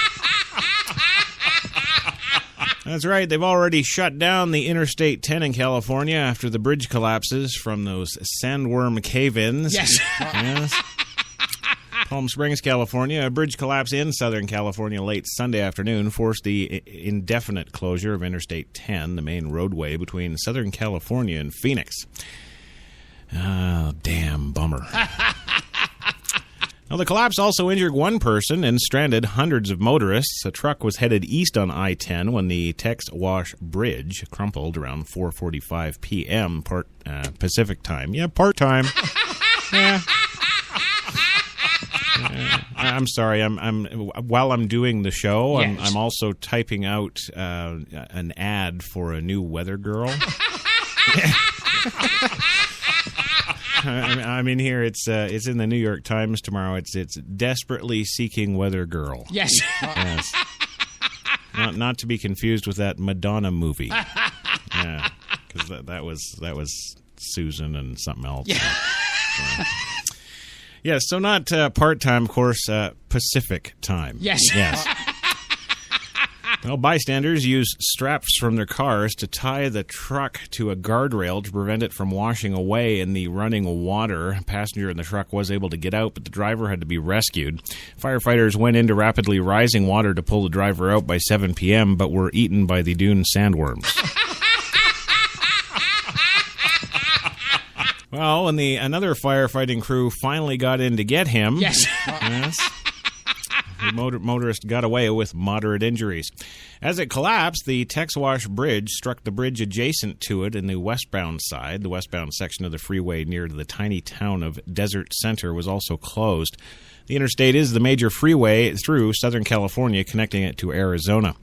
S1: That's right. They've already shut down the Interstate 10 in California after the bridge collapses from those sandworm cave-ins.
S3: Yes.
S1: Yes. Palm Springs, California. A bridge collapse in Southern California late Sunday afternoon forced the indefinite closure of Interstate 10, the main roadway between Southern California and Phoenix. Oh, damn bummer. Now, the collapse also injured one person and stranded hundreds of motorists. A truck was headed east on I-10 when the Tex-Wash Bridge crumpled around 4:45 p.m. Pacific time. Yeah, part-time. Yeah. I'm sorry. I'm while I'm doing the show,
S3: yes.
S1: I'm also typing out an ad for a new weather girl. I'm in here. It's in the New York Times tomorrow. It's desperately seeking weather girl.
S3: Yes.
S1: Yes. Not to be confused with that Madonna movie. Yeah, because that was Susan and something else.
S3: Yeah.
S1: Yes, so not part-time, of course, Pacific time.
S3: Yes.
S1: Yes. Well, bystanders used straps from their cars to tie the truck to a guardrail to prevent it from washing away in the running water. A passenger in the truck was able to get out, but the driver had to be rescued. Firefighters went into rapidly rising water to pull the driver out by 7 p.m., but were eaten by the dune sandworms. Well, when another firefighting crew finally got in to get him...
S3: Yes.
S1: Yes. The motorist got away with moderate injuries. As it collapsed, the Tex-Wash Bridge struck the bridge adjacent to it in the westbound side. The westbound section of the freeway near the tiny town of Desert Center was also closed. The interstate is the major freeway through Southern California, connecting it to Arizona.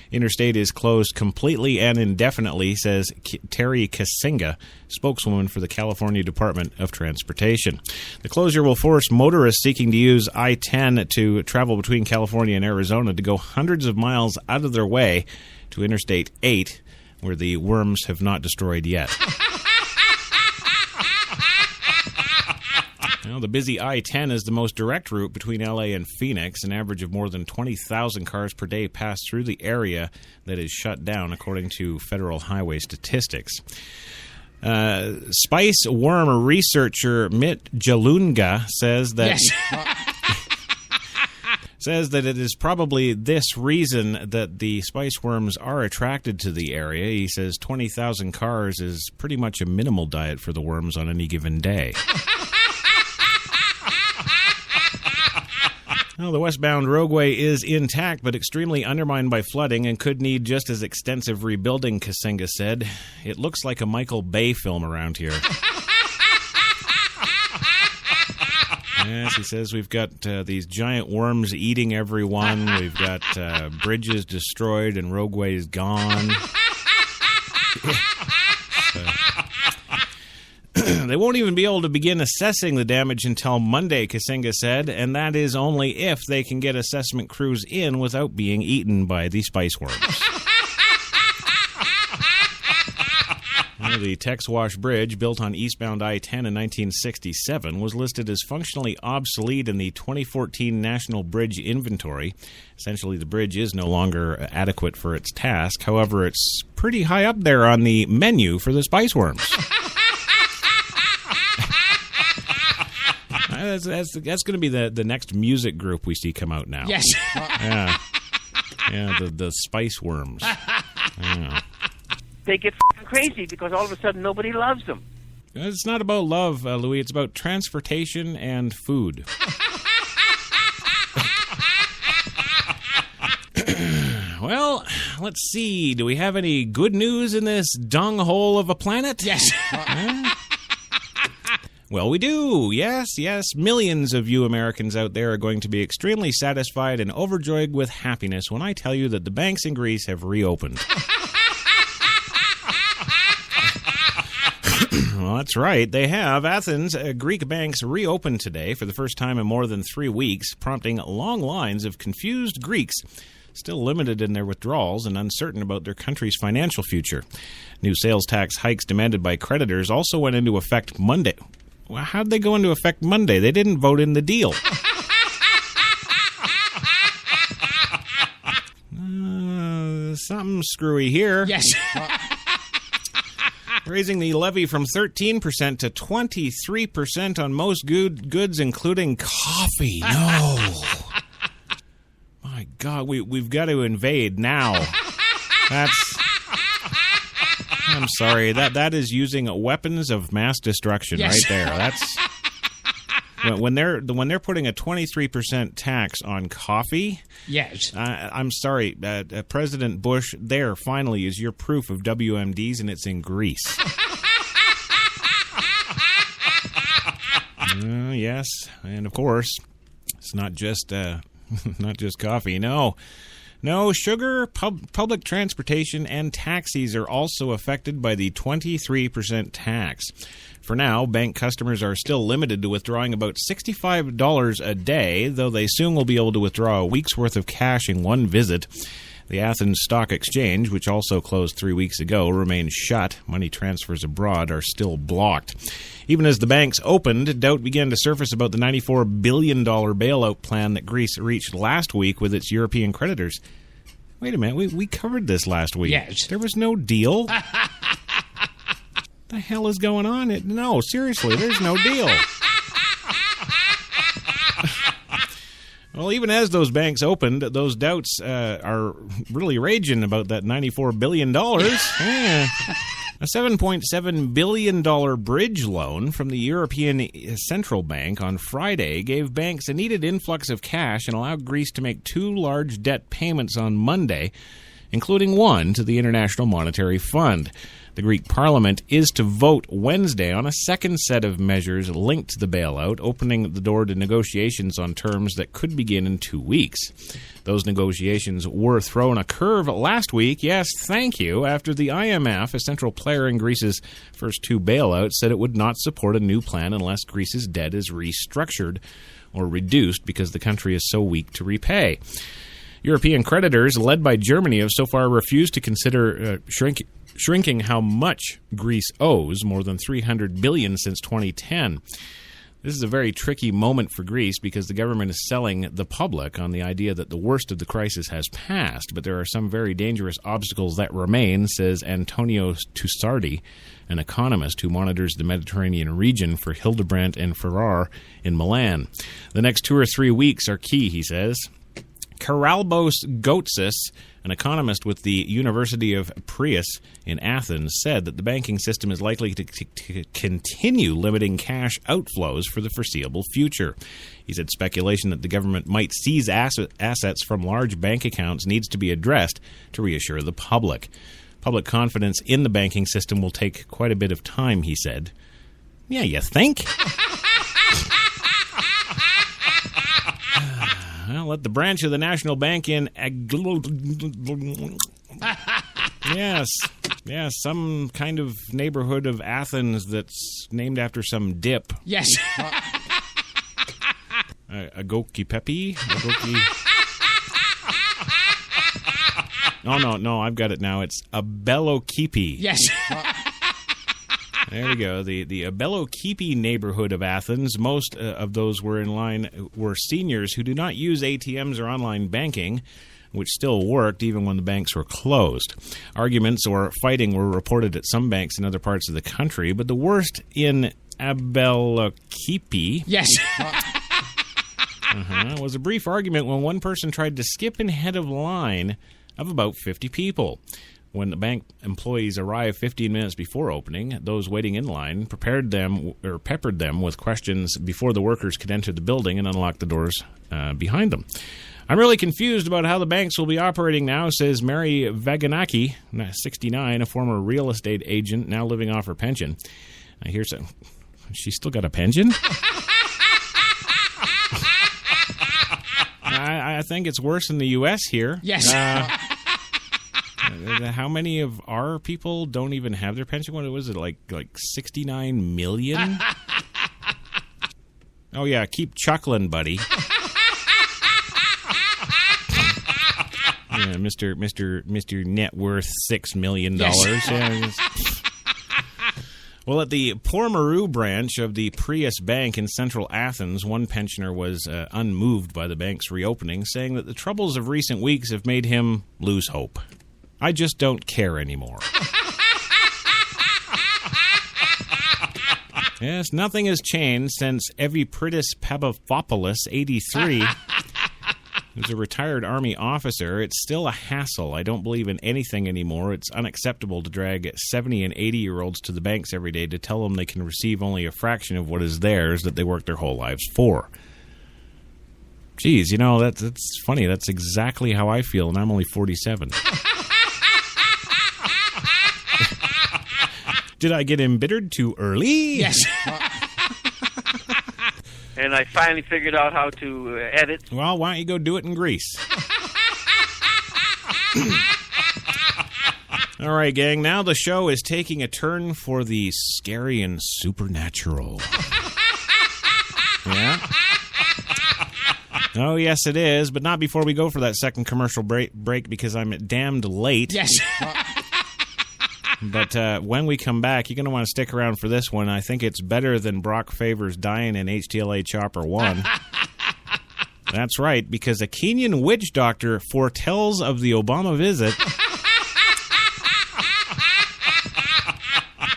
S1: Interstate is closed completely and indefinitely, says Terry Kasinga, spokeswoman for the California Department of Transportation. The closure will force motorists seeking to use I-10 to travel between California and Arizona to go hundreds of miles out of their way to Interstate 8, where the worms have not destroyed yet. Well, the busy I-10 is the most direct route between L.A. and Phoenix. An average of more than 20,000 cars per day pass through the area that is shut down, according to federal highway statistics. Spice worm researcher Mit Jalunga says that...
S3: Yes.
S1: says that it is probably this reason that the spice worms are attracted to the area. He says 20,000 cars is pretty much a minimal diet for the worms on any given day. Well, the westbound roadway is intact but extremely undermined by flooding and could need just as extensive rebuilding, Kasinga said. It looks like a Michael Bay film around here. Yes, he says we've got these giant worms eating everyone. We've got bridges destroyed and roadways gone. They won't even be able to begin assessing the damage until Monday, Kasinga said, and that is only if they can get assessment crews in without being eaten by the spice worms. Well, the Tex-Wash Bridge, built on eastbound I-10 in 1967, was listed as functionally obsolete in the 2014 National Bridge Inventory. Essentially, the bridge is no longer adequate for its task. However, it's pretty high up there on the menu for the spice worms. That's going to be the next music group we see come out now.
S3: Yes.
S1: Yeah. Yeah, the spice worms. Yeah.
S2: They get crazy because all of a sudden nobody loves them.
S1: It's not about love, Louis. It's about transportation and food. Well, let's see. Do we have any good news in this dung hole of a planet?
S3: Yes.
S1: Well, we do. Yes. Millions of you Americans out there are going to be extremely satisfied and overjoyed with happiness when I tell you that the banks in Greece have reopened. Well, that's right. They have. Athens, Greek banks reopened today for the first time in more than 3 weeks, prompting long lines of confused Greeks, still limited in their withdrawals and uncertain about their country's financial future. New sales tax hikes demanded by creditors also went into effect Monday. Well, how'd they go into effect Monday? They didn't vote in the deal. Something screwy here.
S3: Yes.
S1: Raising the levy from 13% to 23% on most goods, including coffee. No. My God, we've got to invade now. I'm sorry. That is using weapons of mass destruction right there. That's when they're putting a 23% tax on coffee.
S3: Yes.
S1: I'm sorry, President Bush. There finally is your proof of WMDs, and it's in Greece. Yes, and of course, it's not just coffee. No, sugar, public transportation, and taxis are also affected by the 23% tax. For now, bank customers are still limited to withdrawing about $65 a day, though they soon will be able to withdraw a week's worth of cash in one visit. The Athens Stock Exchange, which also closed 3 weeks ago, remains shut. Money transfers abroad are still blocked. Even as the banks opened, doubt began to surface about the $94 billion bailout plan that Greece reached last week with its European creditors. Wait a minute, we covered this last week.
S3: Yes.
S1: There was no deal. The hell is going on? No, seriously, there's no deal. Well, even as those banks opened, those doubts are really raging about that $94 billion. Yeah. A $7.7 billion bridge loan from the European Central Bank on Friday gave banks a needed influx of cash and allowed Greece to make 2 large debt payments on Monday, including one to the International Monetary Fund. The Greek parliament is to vote Wednesday on a second set of measures linked to the bailout, opening the door to negotiations on terms that could begin in 2 weeks. Those negotiations were thrown a curve last week, yes, thank you, after the IMF, a central player in Greece's first 2 bailouts, said it would not support a new plan unless Greece's debt is restructured or reduced because the country is so weak to repay. European creditors, led by Germany, have so far refused to consider shrinking how much Greece owes, more than $300 billion since 2010. This is a very tricky moment for Greece because the government is selling the public on the idea that the worst of the crisis has passed, but there are some very dangerous obstacles that remain, says Antonio Tussardi, an economist who monitors the Mediterranean region for Hildebrandt and Ferrar in Milan. The next 2 or 3 weeks are key, he says. Karalbos Gotsis, an economist with the University of Piraeus in Athens, said that the banking system is likely to continue limiting cash outflows for the foreseeable future. He said speculation that the government might seize assets from large bank accounts needs to be addressed to reassure the public. Public confidence in the banking system will take quite a bit of time, he said. Yeah, you think? Well, let the branch of the National Bank in Yes, some kind of neighborhood of Athens that's named after some dip.
S3: Yes.
S1: Agoki Pepe? No, I've got it now. It's Abelokipi.
S3: Yes.
S1: There we go. The Abelokipi neighborhood of Athens. Most of those were seniors who do not use ATMs or online banking, which still worked even when the banks were closed. Arguments or fighting were reported at some banks in other parts of the country, but the worst in Abelokipi.
S3: Yes.
S1: Was a brief argument when one person tried to skip ahead of line of about 50 people. When the bank employees arrived 15 minutes before opening, those waiting in line peppered them with questions before the workers could enter the building and unlock the doors behind them. I'm really confused about how the banks will be operating now, says Mary Vaganaki, 69, a former real estate agent now living off her pension. Here's She's still got a pension? I think it's worse in the U.S. here.
S3: Yes.
S1: How many of our people don't even have their pension? What was it, like 69 million? Oh, yeah, keep chuckling, buddy. Yeah, Mr. Net Worth $6 million.
S3: Yes.
S1: Yeah. Well, at the Pormaru branch of the Prius Bank in central Athens, one pensioner was unmoved by the bank's reopening, saying that the troubles of recent weeks have made him lose hope. I just don't care anymore. Yes, nothing has changed since Evipridis Papafopoulos, 83, who's a retired Army officer. It's still a hassle. I don't believe in anything anymore. It's unacceptable to drag 70 and 80-year-olds to the banks every day to tell them they can receive only a fraction of what is theirs that they worked their whole lives for. Geez, you know, that's funny. That's exactly how I feel, and I'm only 47. Did I get embittered too early?
S3: Yes.
S2: And I finally figured out how to edit.
S1: Well, why don't you go do it in Greece? All right, gang. Now the show is taking a turn for the scary and supernatural. Yeah? Oh, yes, it is. But not before we go for that second commercial break because I'm damned late.
S3: Yes.
S1: But when we come back, you're going to want to stick around for this one. I think it's better than Brock Favors dying in HTLA Chopper 1. That's right, because a Kenyan witch doctor foretells of the Obama visit.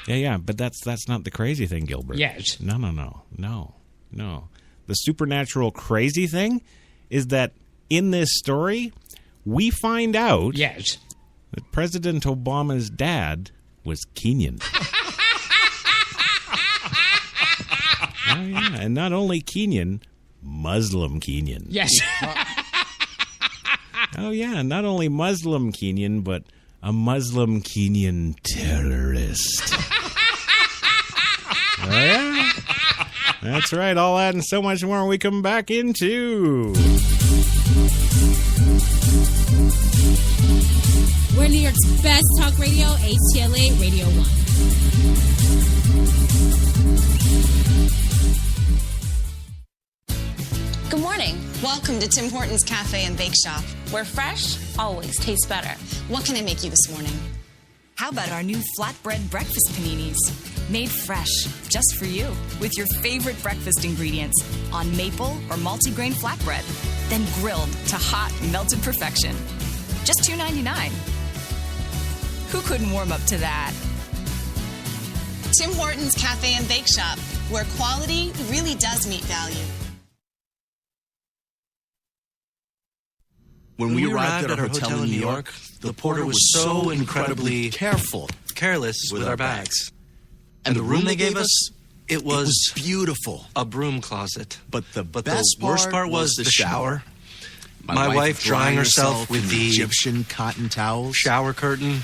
S1: Yeah, but that's not the crazy thing, Gilbert.
S3: Yes.
S1: No. The supernatural crazy thing is that in this story, we find out
S3: yes.
S1: that President Obama's dad was Kenyan. Oh, yeah, and not only Kenyan, Muslim Kenyan.
S3: Yes.
S1: Oh, yeah, not only Muslim Kenyan, but a Muslim Kenyan terrorist. Oh, yeah. That's right, all that and so much more when we come back into...
S6: We're New York's best talk radio, HTLA Radio 1.
S16: Good morning. Welcome to Tim Hortons Cafe and Bake Shop, where fresh always tastes better. What can I make you this morning?
S17: How about our new flatbread breakfast paninis? Made fresh, just for you, with your favorite breakfast ingredients on maple or multigrain flatbread, then grilled to hot, melted perfection. Just $2.99. Who couldn't warm up to that?
S16: Tim Hortons Cafe and Bake Shop, where quality really does meet value.
S10: When we arrived at our hotel in New York, the porter was so incredibly careless with our bags. And the room they gave us, it was beautiful. A broom closet. But the worst part was the shower. My wife drying herself with the
S18: Egyptian cotton towels.
S10: Shower curtain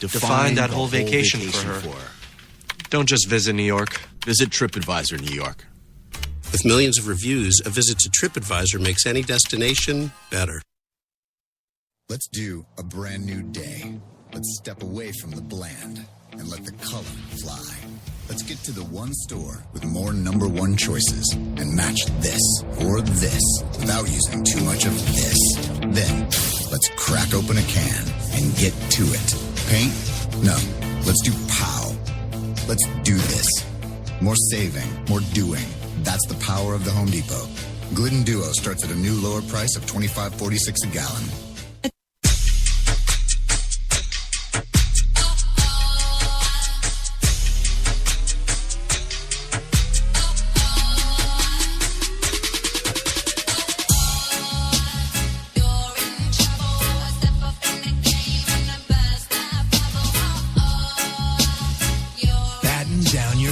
S10: defined that whole vacation for her. Don't just visit New York.
S18: Visit TripAdvisor New York.
S11: With millions of reviews, a visit to TripAdvisor makes any destination better.
S19: Let's do a brand new day. Let's step away from the bland and let the color fly. Let's get to the one store with more number one choices and match this or this without using too much of this. Then, let's crack open a can and get to it. Paint? No. Let's do POW. Let's do this. More saving, more doing. That's the power of the Home Depot. Glidden Duo starts at a new lower price of $25.46 a gallon.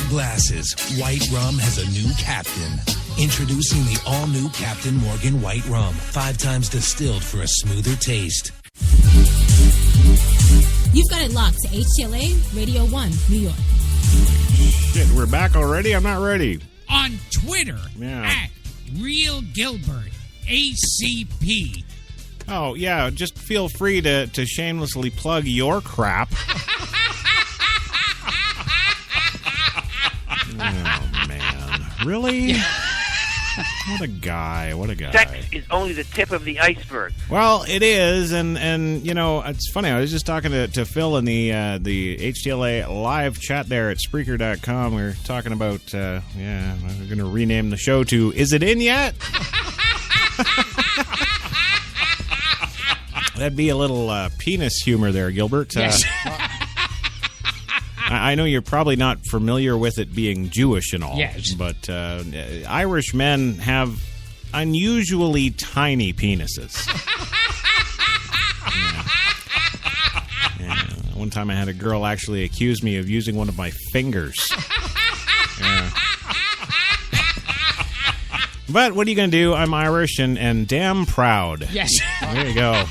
S12: Glasses. White Rum has a new captain. Introducing the all-new Captain Morgan White Rum. 5 times distilled for a smoother taste.
S6: You've got it locked to HTLA Radio 1, New York.
S1: Shit, we're back already? I'm not ready.
S5: On Twitter,
S1: Yeah.
S5: at Real Gilbert, ACP.
S1: Oh, yeah, just feel free to shamelessly plug your crap. Oh, man. Really? What a guy.
S2: Sex is only the tip of the iceberg.
S1: Well, it is, and you know, it's funny. I was just talking to Phil in the HTLA live chat there at Spreaker.com. We were talking about, we're going to rename the show to Is It In Yet? That'd be a little penis humor there, Gilbert.
S3: Yes.
S1: I know you're probably not familiar with it being Jewish and all.
S3: Yes.
S1: But Irish men have unusually tiny penises. Yeah. One time I had a girl actually accuse me of using one of my fingers. Yeah. But what are you going to do? I'm Irish and damn proud.
S3: Yes.
S1: There you go.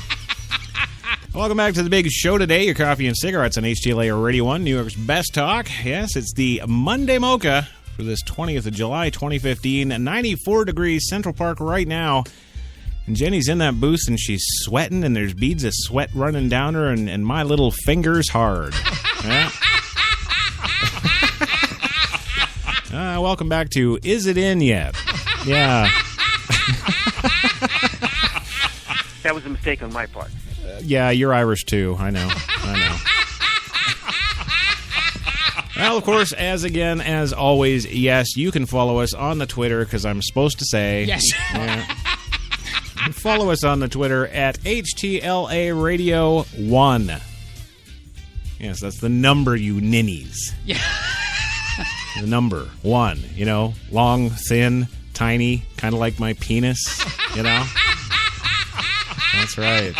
S1: Welcome back to the big show today. Your coffee and cigarettes on HTLA Radio 1, New York's best talk. Yes, it's the Monday Mocha for this 20th of July, 2015. 94 degrees Central Park right now. And Jenny's in that booth and she's sweating and there's beads of sweat running down her and my little finger's hard. Yeah. Welcome back to Is It In Yet? Yeah.
S2: That was a mistake on my part.
S1: Yeah, you're Irish too. I know. Well, of course, as always, yes, you can follow us on the Twitter, because I'm supposed to say.
S3: Yes.
S1: Yeah. Follow us on the Twitter at HTLA Radio 1. Yes, that's the number, you ninnies.
S3: Yeah.
S1: The number 1. You know, long, thin, tiny, kind of like my penis, you know? That's right.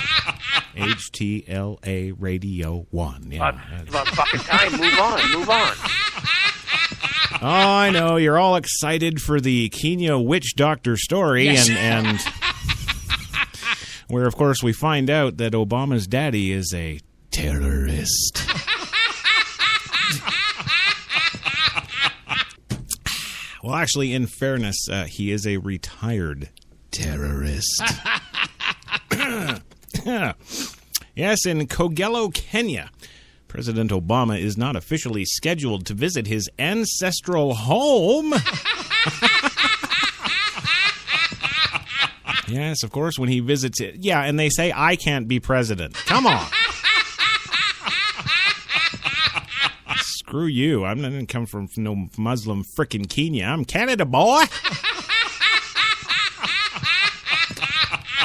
S1: HTLA Radio 1. Yeah,
S2: it's about fucking time. Move on.
S1: Oh, I know. You're all excited for the Kenya witch doctor story,
S3: yes.
S1: and where, of course, we find out that Obama's daddy is a terrorist. Well, actually, in fairness, he is a retired terrorist. Yes, in Kogelo, Kenya, President Obama is not officially scheduled to visit his ancestral home. Yes, of course, when he visits it. Yeah, and they say, I can't be president. Come on. Screw you. I didn't come from no Muslim frickin' Kenya. I'm Canada, boy.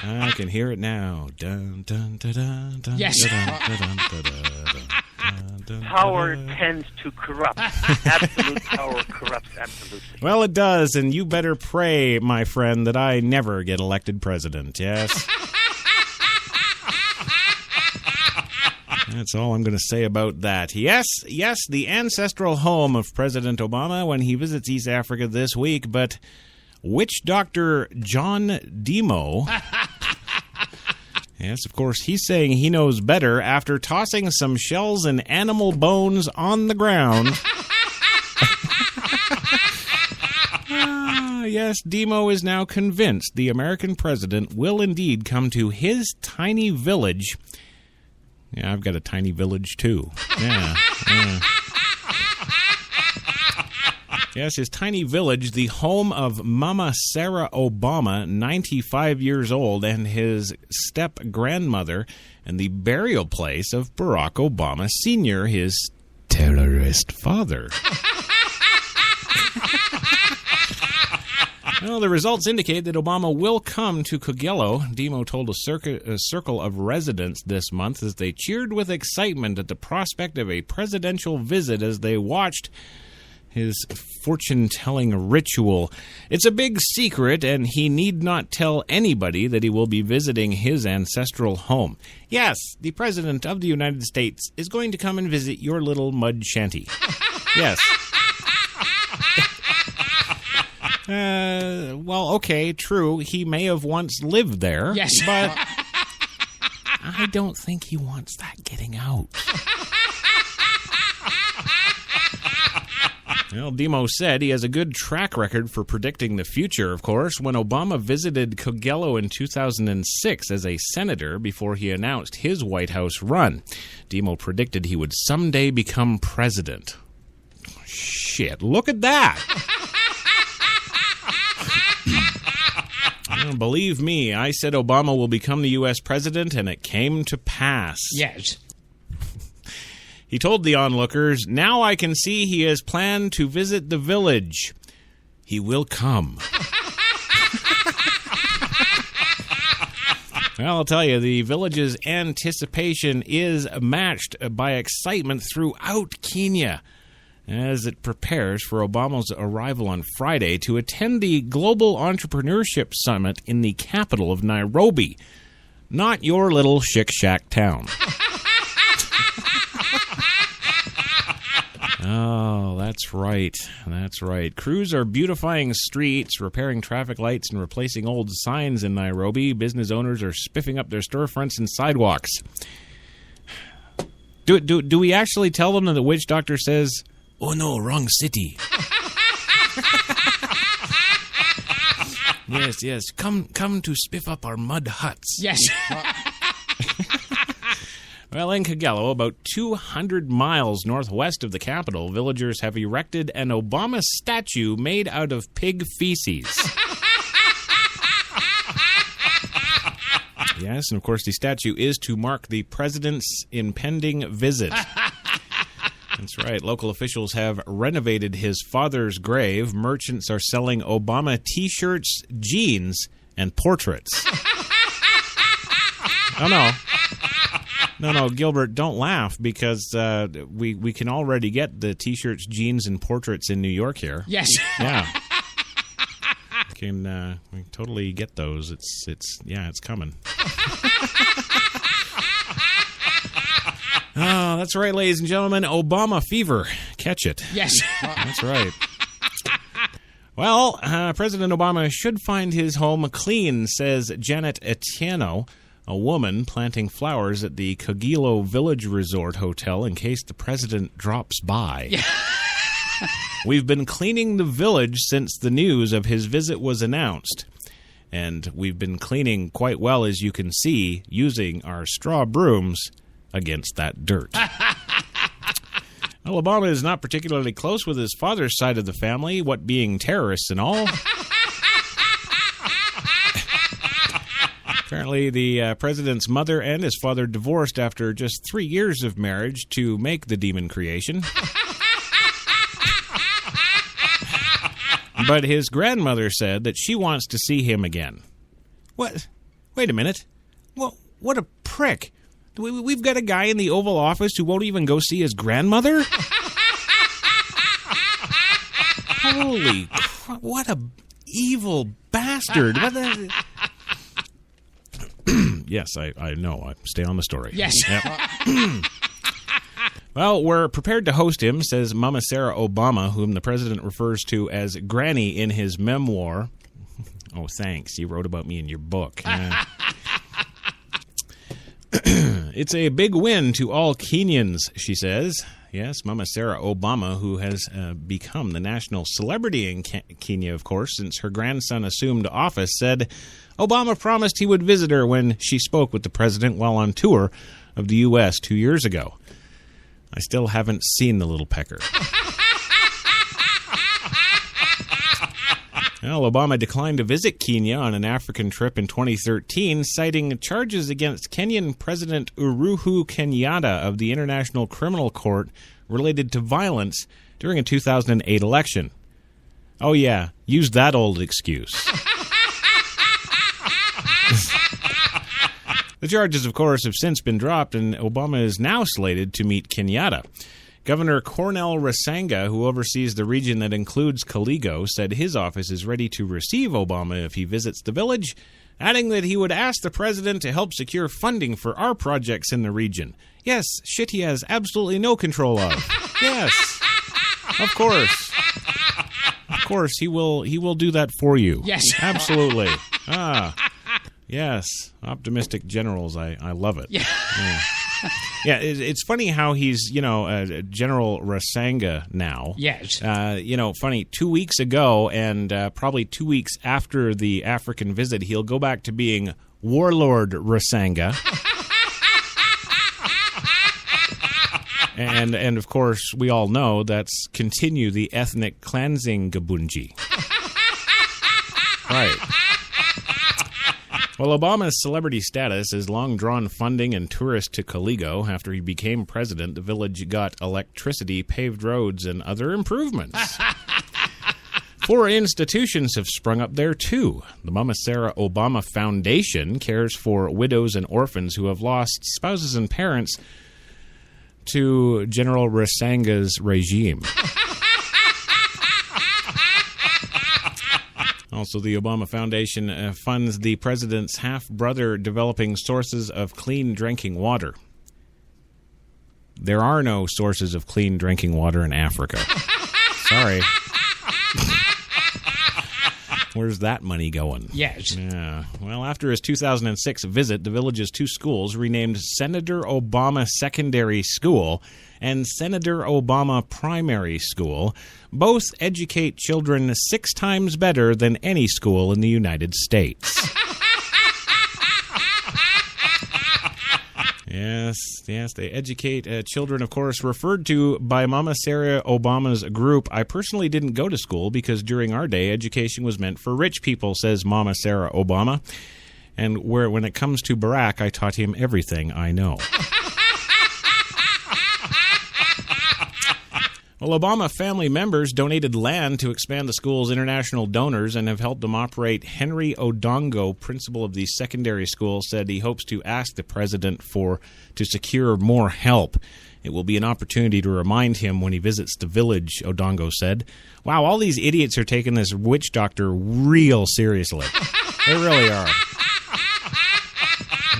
S1: I can hear it now. Dun, dun, dun, dun, dun,
S3: yes.
S1: Dun, dun, dun, dun, dun, dun,
S2: Power
S1: dun.
S2: tends to corrupt. Absolute power corrupts absolutely.
S1: Well, it does, and you better pray, my friend, that I never get elected president, yes? That's all I'm going to say about that. Yes, the ancestral home of President Obama when he visits East Africa this week, but witch doctor John Demo... Yes, of course, he's saying he knows better after tossing some shells and animal bones on the ground. Yes, Demo is now convinced the American president will indeed come to his tiny village. Yeah, I've got a tiny village, too. Yeah. Yes, his tiny village, the home of Mama Sarah Obama, 95 years old, and his step-grandmother, and the burial place of Barack Obama Sr., his terrorist father. Well, the results indicate that Obama will come to Kogelo. Demo told a circle of residents this month as they cheered with excitement at the prospect of a presidential visit as they watched his fortune-telling ritual. It's a big secret, and he need not tell anybody that he will be visiting his ancestral home. Yes, the President of the United States is going to come and visit your little mud shanty. Yes. Well, okay, true. He may have once lived there.
S3: Yes.
S1: But I don't think he wants that getting out. Well, Demo said he has a good track record for predicting the future, of course. When Obama visited Cogello in 2006 as a senator before he announced his White House run, Demo predicted he would someday become president. Shit, look at that! Well, believe me, I said Obama will become the U.S. president, and it came to pass.
S3: Yes.
S1: He told the onlookers, "Now I can see he has planned to visit the village. He will come." Well, I'll tell you, the village's anticipation is matched by excitement throughout Kenya as it prepares for Obama's arrival on Friday to attend the Global Entrepreneurship Summit in the capital of Nairobi. Not your little shick-shack town. Oh, that's right. That's right. Crews are beautifying streets, repairing traffic lights, and replacing old signs in Nairobi. Business owners are spiffing up their storefronts and sidewalks. Do we actually tell them that the witch doctor says, "Oh no, wrong city"? Yes. Come to spiff up our mud huts.
S3: Yes.
S1: Well, in Cogello, about 200 miles northwest of the capital, villagers have erected an Obama statue made out of pig feces. Yes, and of course the statue is to mark the president's impending visit. That's right. Local officials have renovated his father's grave. Merchants are selling Obama T-shirts, jeans, and portraits. Oh, no. No, Gilbert, don't laugh, because we can already get the T-shirts, jeans, and portraits in New York here.
S3: Yes.
S1: Yeah. We can totally get those. It's coming. Oh, that's right, ladies and gentlemen. Obama fever. Catch it.
S3: Yes.
S1: That's right. Well, President Obama should find his home clean, says Janet Etienne, a woman planting flowers at the Cogello Village Resort Hotel in case the president drops by. Yeah. We've been cleaning the village since the news of his visit was announced. And we've been cleaning quite well, as you can see, using our straw brooms against that dirt. Well, Obama is not particularly close with his father's side of the family, what being terrorists and all. Apparently, the president's mother and his father divorced after just 3 years of marriage to make the demon creation. But his grandmother said that she wants to see him again. What? Wait a minute. What a prick. We've got a guy in the Oval Office who won't even go see his grandmother? Holy crap, what a evil bastard. Yes, I know. I stay on the story.
S3: Yes.
S1: Yep. Well, we're prepared to host him, says Mama Sarah Obama, whom the president refers to as Granny in his memoir. Oh, thanks. You wrote about me in your book. It's a big win to all Kenyans, she says. Yes, Mama Sarah Obama, who has become the national celebrity in Kenya, of course, since her grandson assumed office, said Obama promised he would visit her when she spoke with the president while on tour of the U.S. 2 years ago. I still haven't seen the little pecker. Well, Obama declined to visit Kenya on an African trip in 2013, citing charges against Kenyan President Uhuru Kenyatta of the International Criminal Court related to violence during a 2008 election. Oh yeah, use that old excuse. The charges, of course, have since been dropped, and Obama is now slated to meet Kenyatta. Governor Cornel Rasanga, who oversees the region that includes Kaligo, said his office is ready to receive Obama if he visits the village, adding that he would ask the president to help secure funding for our projects in the region. Yes, shit he has absolutely no control of. Yes, of course. Of course, he will do that for you.
S3: Yes.
S1: Absolutely. Yes, optimistic generals. I love it.
S3: Yeah.
S1: Yeah, it's funny how he's, General Rasanga now.
S3: Yes.
S1: Funny, 2 weeks ago and probably 2 weeks after the African visit, he'll go back to being Warlord Rasanga. And of course, we all know that's continue the ethnic cleansing Gabunji. Right. Well, Obama's celebrity status has long drawn funding and tourists to Caligo. After he became president, the village got electricity, paved roads, and other improvements. 4 institutions have sprung up there, too. The Mama Sarah Obama Foundation cares for widows and orphans who have lost spouses and parents to General Rasanga's regime. Also, the Obama Foundation funds the president's half-brother developing sources of clean drinking water. There are no sources of clean drinking water in Africa. Sorry. Where's that money going?
S3: Yes.
S1: Yeah. Well, after his 2006 visit, the village's 2 schools renamed Senator Obama Secondary School and Senator Obama Primary School. Both educate children 6 times better than any school in the United States. Yes, they educate children, of course, referred to by Mama Sarah Obama's group. I personally didn't go to school because during our day, education was meant for rich people, says Mama Sarah Obama. And when it comes to Barack, I taught him everything I know. Well, Obama family members donated land to expand the school's international donors and have helped them operate. Henry Odongo, principal of the secondary school, said he hopes to ask the president to secure more help. It will be an opportunity to remind him when he visits the village, Odongo said. Wow, all these idiots are taking this witch doctor real seriously. They really are.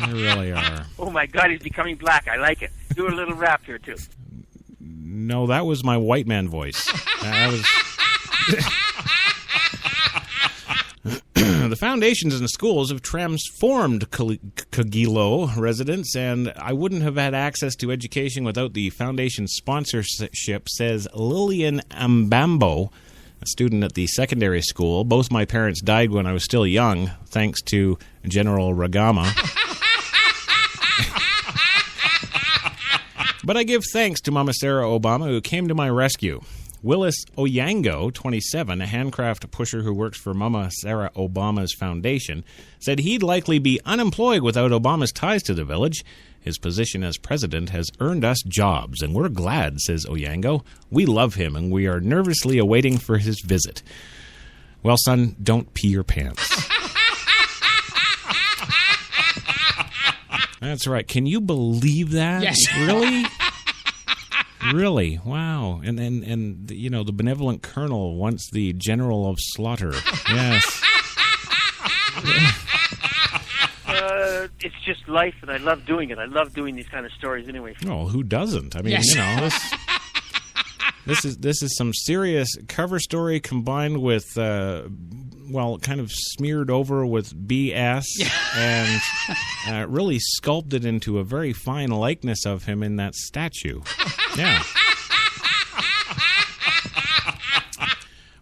S1: They really are.
S2: Oh, my God, he's becoming black. I like it. Do a little rap here, too.
S1: No, that was my white man voice. That was... The foundations and schools have transformed Kagilo residents, and I wouldn't have had access to education without the foundation's sponsorship, says Lillian Ambambo, a student at the secondary school. Both my parents died when I was still young, thanks to General Ragama. But I give thanks to Mama Sarah Obama, who came to my rescue. Willis Oyango, 27, a handcraft pusher who works for Mama Sarah Obama's foundation, said he'd likely be unemployed without Obama's ties to the village. His position as president has earned us jobs, and we're glad, says Oyango. We love him, and we are nervously awaiting for his visit. Well, son, don't pee your pants. That's right. Can you believe that?
S3: Yes.
S1: Really? Really? Wow. And the benevolent colonel wants the general of slaughter. Yes.
S2: It's just life, and I love doing it. I love doing these kind of stories anyway.
S1: Oh, who doesn't? I mean,
S3: yes.
S1: This is some serious cover story combined with, kind of smeared over with BS and really sculpted into a very fine likeness of him in that statue. Yeah.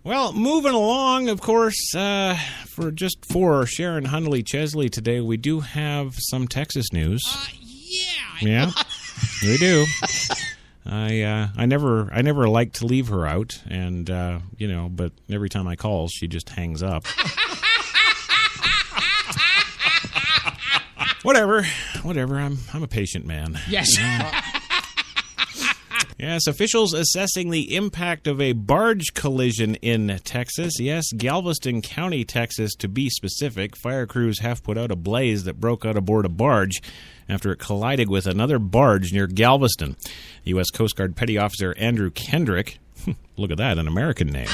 S1: Well, moving along, of course, for Sharon Hundley Chesley today, we do have some Texas news. Yeah, we do. I never like to leave her out, and but every time I call, she just hangs up. Whatever. I'm a patient man.
S3: Yes.
S1: Yes, officials assessing the impact of a barge collision in Texas. Yes, Galveston County, Texas, to be specific. Fire crews have put out a blaze that broke out aboard a barge after it collided with another barge near Galveston. U.S. Coast Guard Petty Officer Andrew Kendrick, look at that, an American name.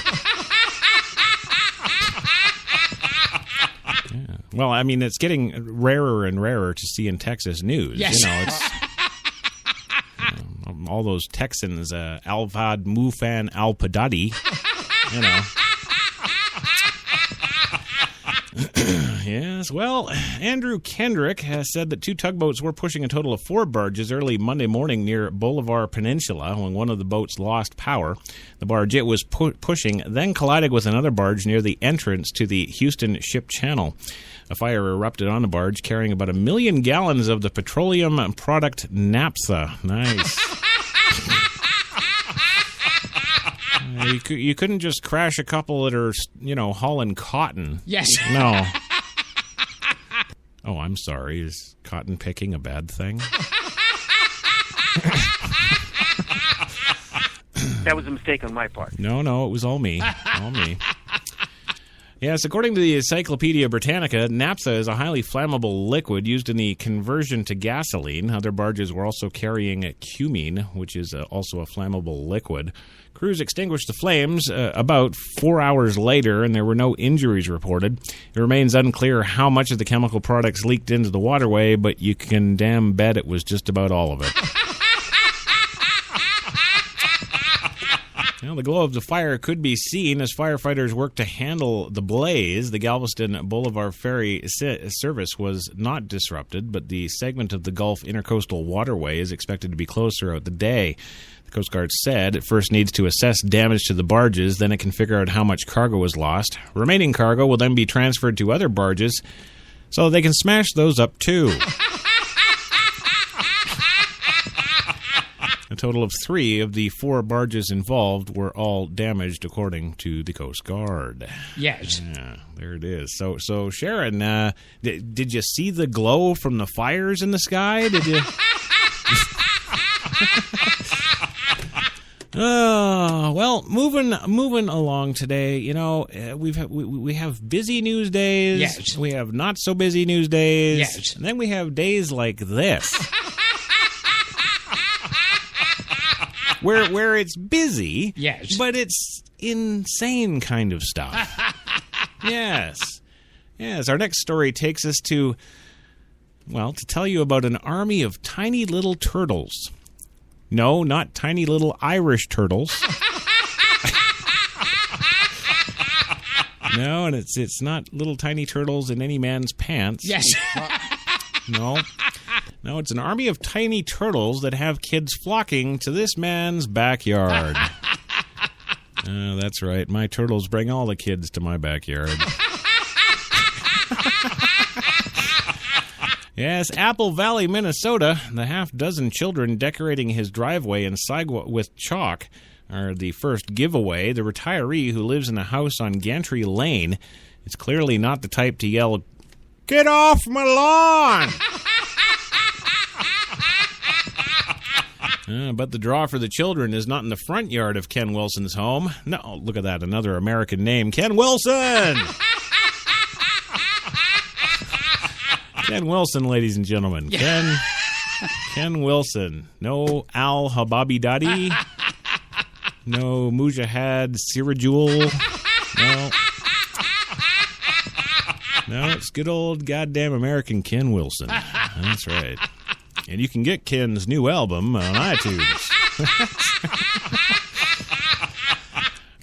S1: Yeah. Well, I mean, it's getting rarer and rarer to see in Texas news.
S3: Yes.
S1: It's all those Texans, Alvad Mufan Al-Padadi, Yes, well, Andrew Kendrick has said that 2 tugboats were pushing a total of 4 barges early Monday morning near Bolivar Peninsula when one of the boats lost power. The barge it was pushing then collided with another barge near the entrance to the Houston Ship Channel. A fire erupted on the barge carrying about 1 million gallons of the petroleum product naphtha. Nice. You couldn't just crash a couple that are, hauling cotton.
S3: Yes.
S1: No. Oh, I'm sorry. Is cotton picking a bad thing?
S2: That was a mistake on my part.
S1: No, it was all me. All me. Yes, according to the Encyclopedia Britannica, naphtha is a highly flammable liquid used in the conversion to gasoline. Other barges were also carrying cumene, which is also a flammable liquid. Crews extinguished the flames about 4 hours later, and there were no injuries reported. It remains unclear how much of the chemical products leaked into the waterway, but you can damn bet it was just about all of it. Well, the glow of the fire could be seen as firefighters worked to handle the blaze. The Galveston Boulevard Ferry service was not disrupted, but the segment of the Gulf Intercoastal Waterway is expected to be closed throughout the day. The Coast Guard said it first needs to assess damage to the barges, then it can figure out how much cargo was lost. Remaining cargo will then be transferred to other barges so they can smash those up too. A total of 3 of the 4 barges involved were all damaged, according to the Coast Guard.
S3: Yes.
S1: Yeah, there it is. So Sharon, did you see the glow from the fires in the sky? Did you? Well, moving along today. We have busy news days.
S3: Yes.
S1: We have not so busy news days.
S3: Yes.
S1: And then we have days like this. Where it's busy,
S3: yes,
S1: but it's insane kind of stuff. Yes. Our next story takes us to tell you about an army of tiny little turtles. No, not tiny little Irish turtles. No, and it's not little tiny turtles in any man's pants.
S3: Yes.
S1: No, it's an army of tiny turtles that have kids flocking to this man's backyard. That's right. My turtles bring all the kids to my backyard. Yes, Apple Valley, Minnesota. The half-dozen children decorating his driveway and sidewalk with chalk are the first giveaway. The retiree who lives in a house on Gantry Lane is clearly not the type to yell, "Get off my lawn!" But the draw for the children is not in the front yard of Ken Wilson's home. No, look at that, another American name, Ken Wilson! Ken Wilson, ladies and gentlemen. Ken Wilson. No Al Hababidadi. No Mujahid Sirajul. No, it's good old goddamn American Ken Wilson. That's right. And you can get Ken's new album on iTunes.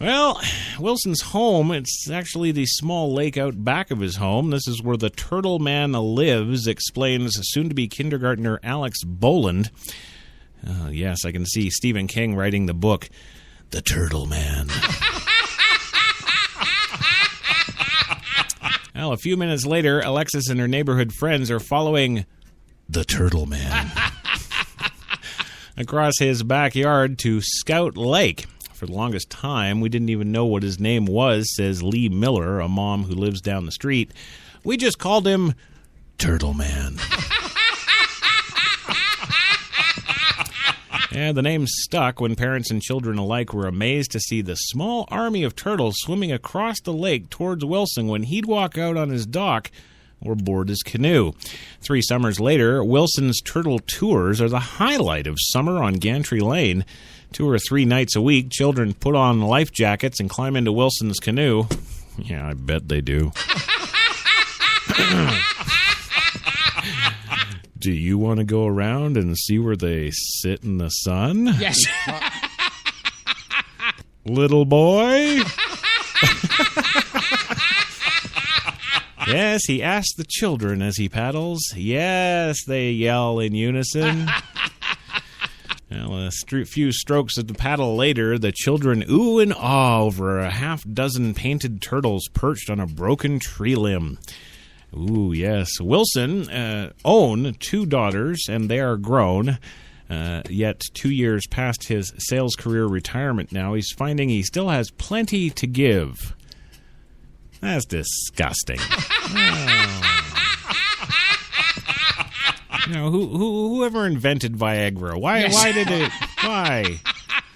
S1: Well, Wilson's home, it's actually the small lake out back of his home. This is where the Turtle Man lives, explains soon-to-be kindergartner Alex Boland. Yes, I can see Stephen King writing the book, The Turtle Man. Well, a few minutes later, Alexis and her neighborhood friends are following the Turtle Man across his backyard to Scout Lake. For the longest time, we didn't even know what his name was, says Lee Miller, a mom who lives down the street. We just called him Turtle Man. Yeah, the name stuck when parents and children alike were amazed to see the small army of turtles swimming across the lake towards Wilson when he'd walk out on his dock or board his canoe. 3 summers later, Wilson's turtle tours are the highlight of summer on Gantry Lane. 2 or 3 nights a week, children put on life jackets and climb into Wilson's canoe. Yeah, I bet they do. Do you want to go around and see where they sit in the sun?
S3: Yes.
S1: Little boy? Yes, he asks the children as he paddles. Yes, they yell in unison. Well, a few strokes of the paddle later, the children ooh and ah over a half-dozen painted turtles perched on a broken tree limb. Ooh, yes. Wilson own 2 daughters, and they are grown. Yet 2 years past his sales career retirement now, he's finding he still has plenty to give. That's disgusting. You know, whoever invented Viagra? Why did it? Why?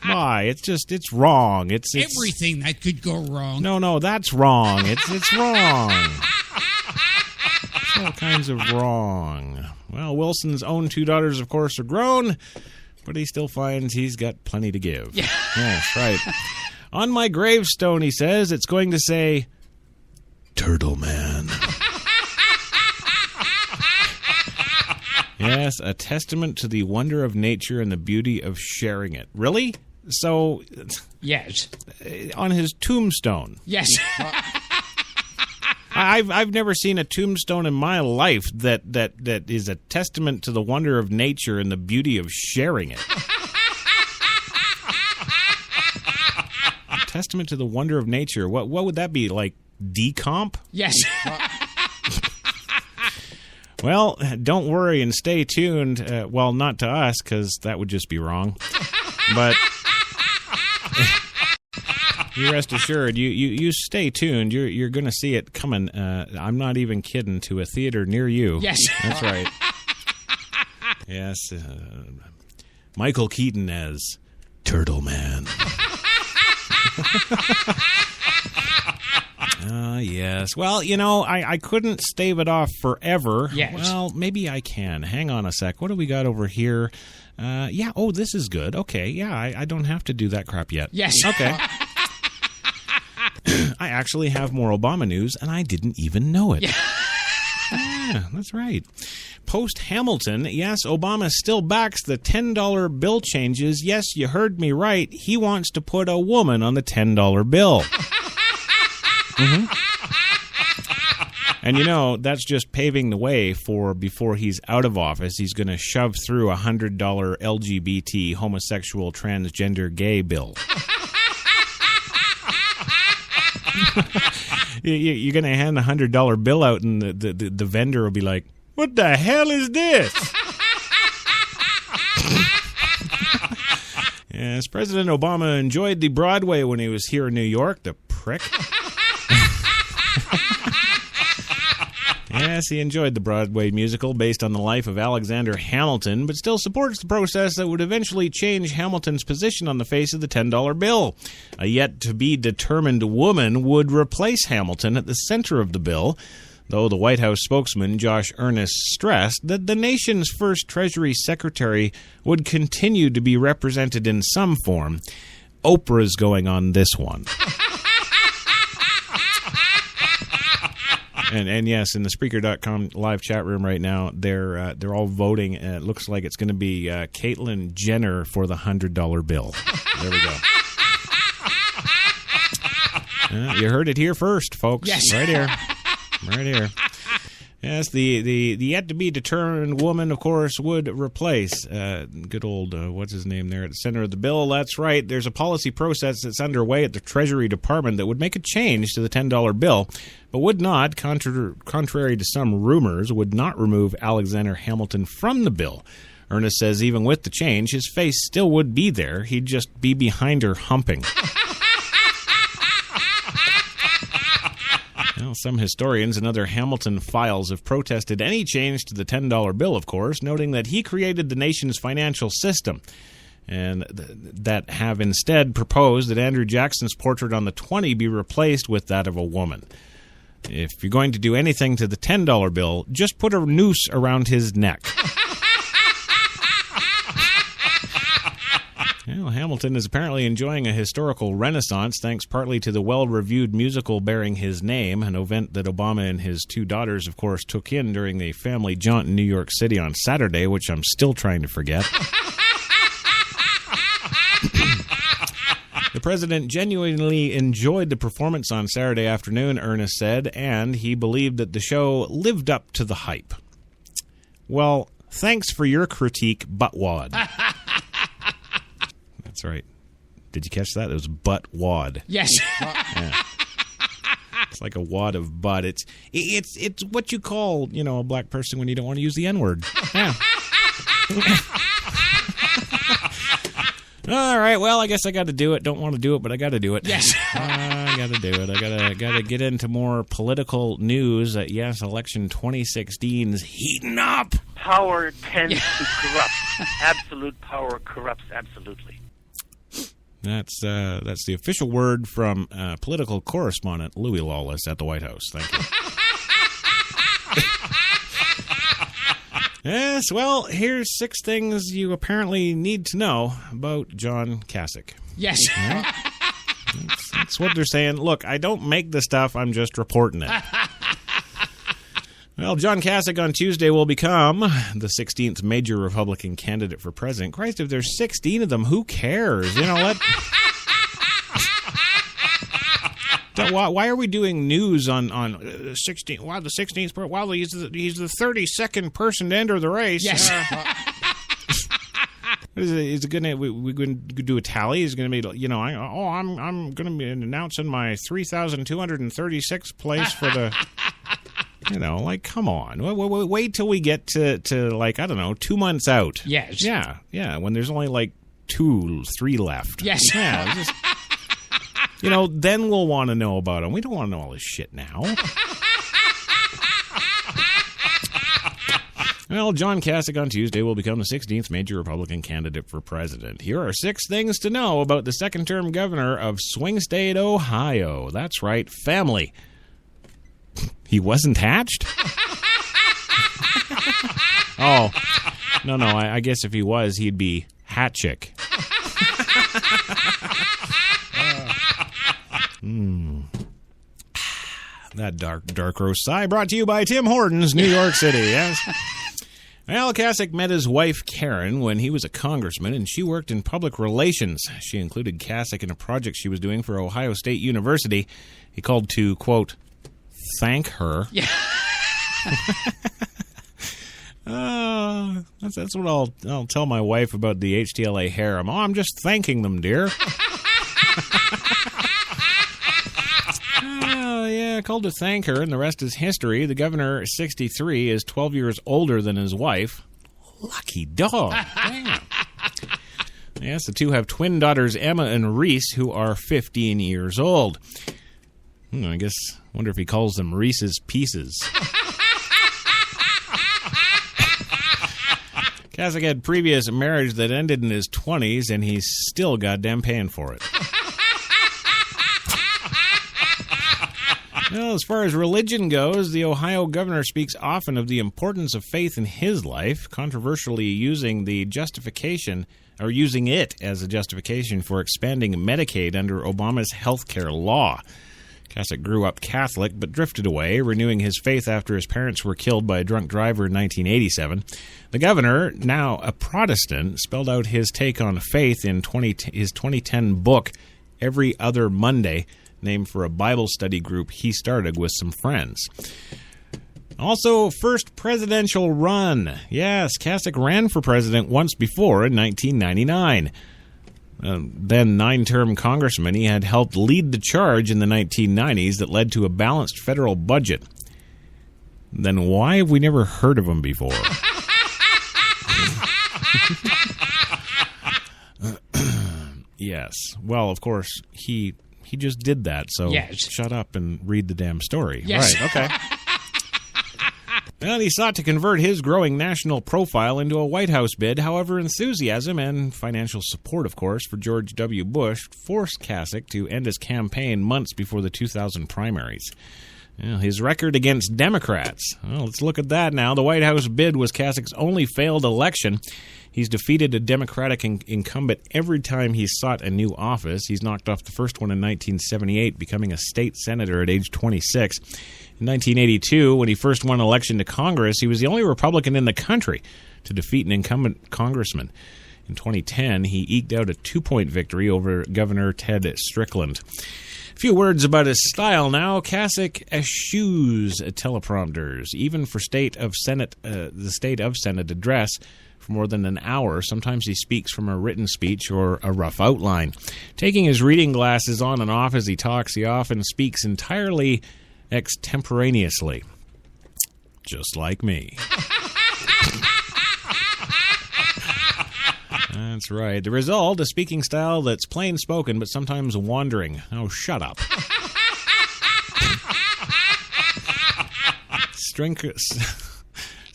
S1: It's wrong. It's
S5: everything that could go wrong.
S1: No, that's wrong. It's wrong. It's all kinds of wrong. Well, Wilson's own 2 daughters, of course, are grown, but he still finds he's got plenty to give. Yeah. Yes, right. On my gravestone, he says, it's going to say, Turtle Man. Yes, a testament to the wonder of nature and the beauty of sharing it. Really? So,
S3: yes.
S1: On his tombstone.
S3: Yes.
S1: I've never seen a tombstone in my life that is a testament to the wonder of nature and the beauty of sharing it. A testament to the wonder of nature. What would that be, like decomp?
S3: Yes.
S1: Well, don't worry and stay tuned. Well, not to us, because that would just be wrong. But you rest assured, you stay tuned. You're going to see it coming. I'm not even kidding. To a theater near you.
S3: Yes,
S1: that's right. Yes, Michael Keaton as Turtle Man. Yes. Well, you know, I couldn't stave it off forever.
S3: Yes.
S1: Well, maybe I can. Hang on a sec. What do we got over here? Yeah. Oh, this is good. Okay. Yeah, I don't have to do that crap yet.
S3: Yes.
S1: Okay. I actually have more Obama news, and I didn't even know it. Yeah, that's right. Post-Hamilton, yes, Obama still backs the $10 bill changes. Yes, you heard me right. He wants to put a woman on the $10 bill. Mm-hmm. And, you know, that's just paving the way for before he's out of office. He's going to shove through a $100 LGBT, homosexual, transgender, gay bill. You're going to hand the $100 bill out, and the vendor will be like, what the hell is this? Yes, President Obama enjoyed the Broadway when he was here in New York, the prick. Yes, he enjoyed the Broadway musical based on the life of Alexander Hamilton, but still supports the process that would eventually change Hamilton's position on the face of the $10 bill. A yet-to-be-determined woman would replace Hamilton at the center of the bill, though the White House spokesman Josh Earnest stressed that the nation's first Treasury Secretary would continue to be represented in some form. Oprah's going on this one. And yes, in the Spreaker.com live chat room right now, they're all voting. It looks like it's going to be Caitlyn Jenner for the $100 bill. There we go. You heard it here first, folks.
S3: Yes.
S1: Right here. Right here. Yes, the yet-to-be-determined woman, of course, would replace good old, what's his name there at the center of the bill. That's right. There's a policy process that's underway at the Treasury Department that would make a change to the $10 bill, but would not, contrary to some rumors, would not remove Alexander Hamilton from the bill. Ernest says even with the change, his face still would be there. He'd just be behind her humping. Well, some historians and other Hamilton files have protested any change to the $10 bill, of course, noting that he created the nation's financial system, and that have instead proposed that Andrew Jackson's portrait on the 20 be replaced with that of a woman. If you're going to do anything to the $10 bill, just put a noose around his neck. Well, Hamilton is apparently enjoying a historical renaissance thanks partly to the well-reviewed musical bearing his name, an event that Obama and his 2 daughters, of course, took in during the family jaunt in New York City on Saturday, which I'm still trying to forget. The president genuinely enjoyed the performance on Saturday afternoon, Ernest said, and he believed that the show lived up to the hype. Well, thanks for your critique, buttwad. That's right. Did you catch that? It was buttwad.
S3: Yes.
S1: Yeah. It's like a wad of butt. It's what you call, a black person when you don't want to use the N-word. Yeah. All right, well, I guess I got to do it. Don't want to do it, but I got to do it.
S3: Yes.
S1: I got to do it. I got to get into more political news. Yes, election 2016's heating up.
S2: Power tends to corrupt. Absolute power corrupts absolutely.
S1: That's the official word from political correspondent Louis Lawless at the White House. Thank you. Yes, well, here's 6 things you apparently need to know about John Kasich.
S3: Yes.
S1: Yeah? That's what they're saying. Look, I don't make the stuff, I'm just reporting it. Well, John Kasich on Tuesday will become the 16th major Republican candidate for president. Christ, if there's 16 of them, who cares? Why are we doing news on 16? Wow, the 16th. Wow, he's the 32nd person to enter the race.
S3: Yes.
S1: Is it going to? We're going to do a tally. He's going to be, I'm going to be announcing my 3,236th place for the. Come on. Wait till we get to 2 months out.
S3: Yes.
S1: Yeah. When there's only 2-3 left.
S3: Yes.
S1: Yeah. Just, then we'll want to know about him. We don't want to know all this shit now. Well, John Kasich on Tuesday will become the 16th major Republican candidate for president. Here are 6 things to know about the second-term governor of swing state Ohio. That's right, family. He wasn't hatched? Oh, no, I guess if he was, he'd be Hatchick. That dark roast sigh brought to you by Tim Hortons, New York City, yes? Well, Kasich met his wife, Karen, when he was a congressman, and she worked in public relations. She included Kasich in a project she was doing for Ohio State University. He called to, quote, thank her.
S3: Yeah.
S1: That's what I'll tell my wife about the HTLA harem. Oh, I'm just thanking them, dear. Called to thank her, and the rest is history. The governor, 63, is 12 years older than his wife. Lucky dog. Damn. Yes, the two have twin daughters, Emma and Reese, who are 15 years old. I wonder if he calls them Reese's Pieces. Kasich had previous marriage that ended in his 20s, and he's still goddamn paying for it. Well, as far as religion goes, the Ohio governor speaks often of the importance of faith in his life, controversially using it as a justification for expanding Medicaid under Obama's health care law. Kasich grew up Catholic but drifted away, renewing his faith after his parents were killed by a drunk driver in 1987. The governor, now a Protestant, spelled out his take on faith in his 2010 book, Every Other Monday, named for a Bible study group he started with some friends. Also, first presidential run. Yes, Kasich ran for president once before in 1999. Then 9-term congressman, he had helped lead the charge in the 1990s that led to a balanced federal budget. Then why have we never heard of him before? Yes. Well, of course, he just did that, so
S3: yes.
S1: Shut up and read the damn story.
S3: Yes.
S1: Right, okay. Well, he sought to convert his growing national profile into a White House bid. However, enthusiasm and financial support, of course, for George W. Bush forced Kasich to end his campaign months before the 2000 primaries. Well, his record against Democrats. Well, let's look at that now. The White House bid was Kasich's only failed election. He's defeated a Democratic incumbent every time he's sought a new office. He's knocked off the first one in 1978, becoming a state senator at age 26. In 1982, when he first won election to Congress, he was the only Republican in the country to defeat an incumbent congressman. In 2010, he eked out a 2-point victory over Governor Ted Strickland. A few words about his style now. Kasich eschews teleprompters, even for the State of Senate address for more than an hour. Sometimes he speaks from a written speech or a rough outline. Taking his reading glasses on and off as he talks, he often speaks entirely extemporaneously. Just like me. That's right. The result, a speaking style that's plain spoken but sometimes wandering. Oh, shut up.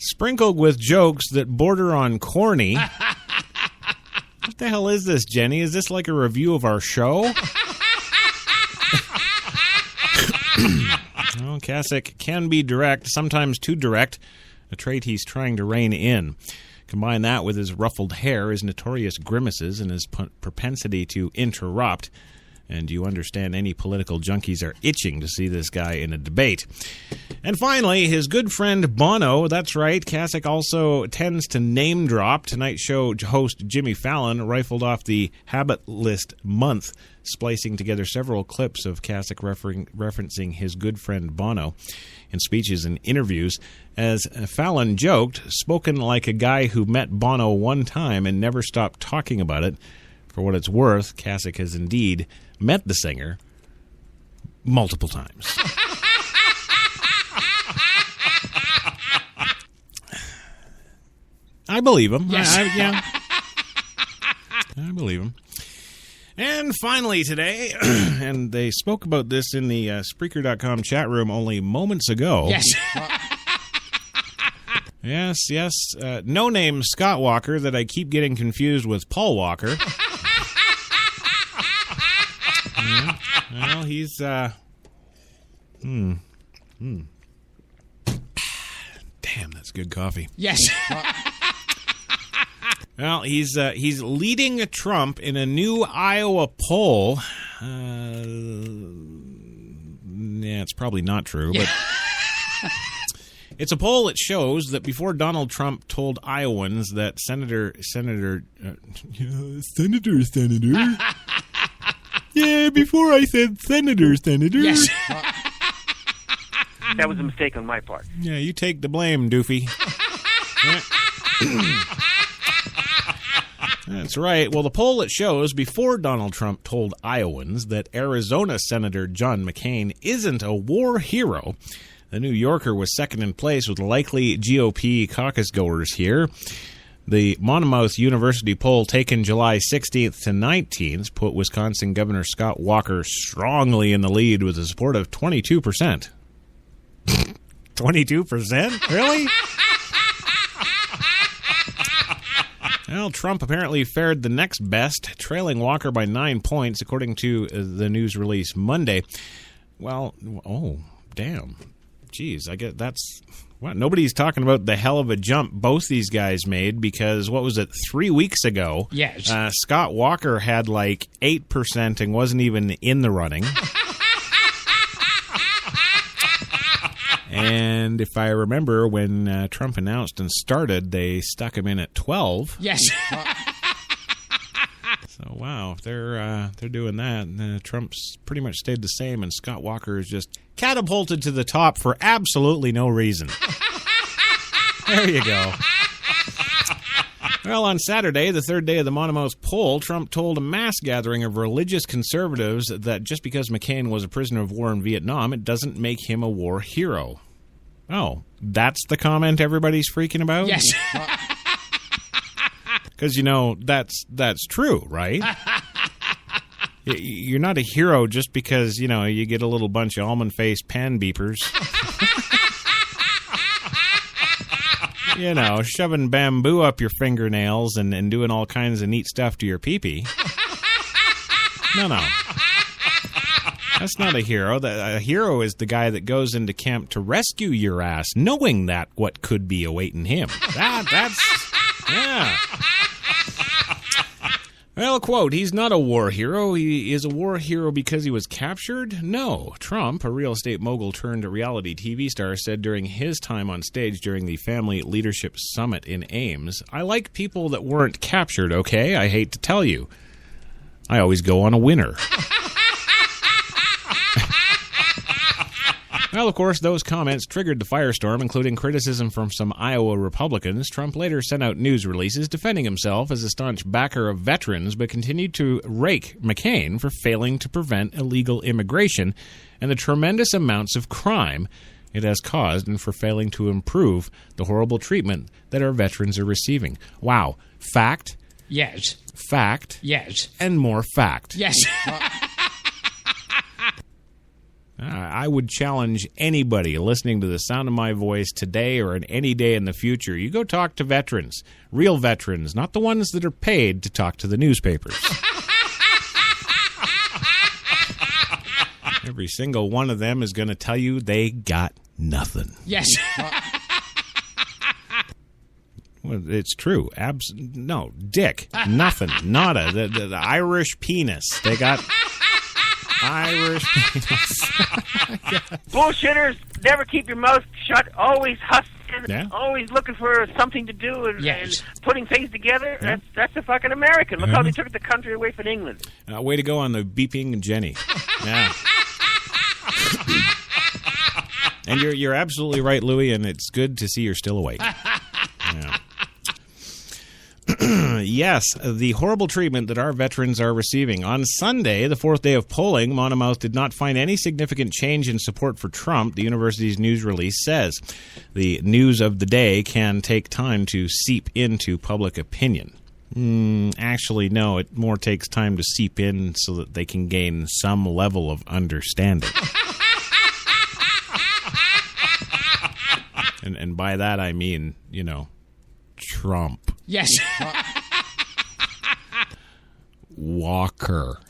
S1: Sprinkled with jokes that border on corny. What the hell is this, Jenny? Is this like a review of our show? Well, Kasich can be direct, sometimes too direct, a trait he's trying to rein in. Combine that with his ruffled hair, his notorious grimaces, and his propensity to interrupt, and you understand any political junkies are itching to see this guy in a debate. And finally, his good friend Bono. That's right, Kasich also tends to name drop. Tonight's show host Jimmy Fallon rifled off the Habit List month, splicing together several clips of Kasich referencing his good friend Bono in speeches and interviews. As Fallon joked, spoken like a guy who met Bono one time and never stopped talking about it. For what it's worth, Kasich has indeed met the singer multiple times. I believe him.
S3: Yes.
S1: I believe him. And finally today, and they spoke about this in the Spreaker.com chat room only moments ago.
S3: Yes.
S1: Yes. No-name Scott Walker that I keep getting confused with Paul Walker. Well, he's, Damn, that's good coffee.
S3: Yes.
S1: Well, he's leading Trump in a new Iowa poll. Yeah, it's probably not true, but it's a poll that shows that before Donald Trump told Iowans that Senator. Yeah, before I said Senator.
S3: Yes.
S2: That was a mistake on my part.
S1: Yeah, you take the blame, doofy. That's right. Well, the poll that shows before Donald Trump told Iowans that Arizona Senator John McCain isn't a war hero, the New Yorker was second in place with likely GOP caucus goers here. The Monmouth University poll taken July 16th to 19th put Wisconsin Governor Scott Walker strongly in the lead with a support of 22%. 22%? Really? Well, Trump apparently fared the next best, trailing Walker by 9 points, according to the news release Monday. Well, oh, damn. Jeez, I guess that's... What? Nobody's talking about the hell of a jump both these guys made because, what was it, 3 weeks ago?
S3: Yes.
S1: Scott Walker had like 8% and wasn't even in the running. And if I remember, when Trump announced and started, they stuck him in at 12.
S3: Yes.
S1: So, wow, if they're doing that, Trump's pretty much stayed the same, and Scott Walker is just catapulted to the top for absolutely no reason. There you go. Well, on Saturday, the third day of the Monmouth poll, Trump told a mass gathering of religious conservatives that just because McCain was a prisoner of war in Vietnam, it doesn't make him a war hero. Oh, that's the comment everybody's freaking about?
S3: Yes.
S1: Because, you know, that's true, right? You're not a hero just because, you know, you get a little bunch of almond-faced pan beepers. You know, shoving bamboo up your fingernails and doing all kinds of neat stuff to your pee-pee. No. That's not a hero. A hero is the guy that goes into camp to rescue your ass, knowing that what could be awaiting him. That's... Yeah. Well, quote, he's not a war hero. He is a war hero because he was captured? No. Trump, a real estate mogul turned reality TV star, said during his time on stage during the Family Leadership Summit in Ames, I like people that weren't captured, okay? I hate to tell you. I always go on a winner. Well, of course, those comments triggered the firestorm, including criticism from some Iowa Republicans. Trump later sent out news releases defending himself as a staunch backer of veterans, but continued to rake McCain for failing to prevent illegal immigration and the tremendous amounts of crime it has caused, and for failing to improve the horrible treatment that our veterans are receiving. Wow. Fact?
S3: Yes.
S1: Fact?
S3: Yes.
S1: And more fact.
S3: Yes.
S1: I would challenge anybody listening to the sound of my voice today or at any day in the future. You go talk to veterans, real veterans, not the ones that are paid to talk to the newspapers. Every single one of them is going to tell you they got nothing.
S3: Yes.
S1: Well, it's true. No, dick, nothing, nada. The Irish penis. They got... Irish penis.
S2: Bullshitters, never keep your mouth shut, always hustling,
S1: Yeah.
S2: always looking for something to do and putting things together.
S1: Yeah.
S2: That's a fucking American. Look how they took the country away from England.
S1: Way to go on the beeping Jenny. Yeah. And you're absolutely right, Louie, and it's good to see you're still awake. Yeah. Yes, the horrible treatment that our veterans are receiving. On Sunday, the fourth day of polling, Monmouth did not find any significant change in support for Trump, the university's news release says. The news of the day can take time to seep into public opinion. Actually, no, it more takes time to seep in so that they can gain some level of understanding. And by that I mean, Trump.
S3: Yes.
S1: Walker.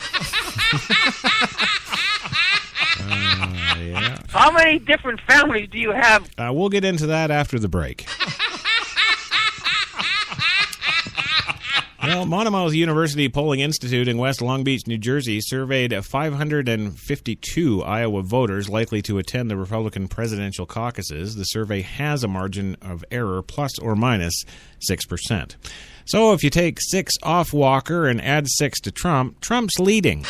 S1: Yeah.
S2: How many different families do you have?
S1: We'll get into that after the break. Well, Monmouth University Polling Institute in West Long Beach, New Jersey, surveyed 552 Iowa voters likely to attend the Republican presidential caucuses. The survey has a margin of error plus or minus 6%. So if you take 6 off Walker and add 6 to Trump, Trump's leading.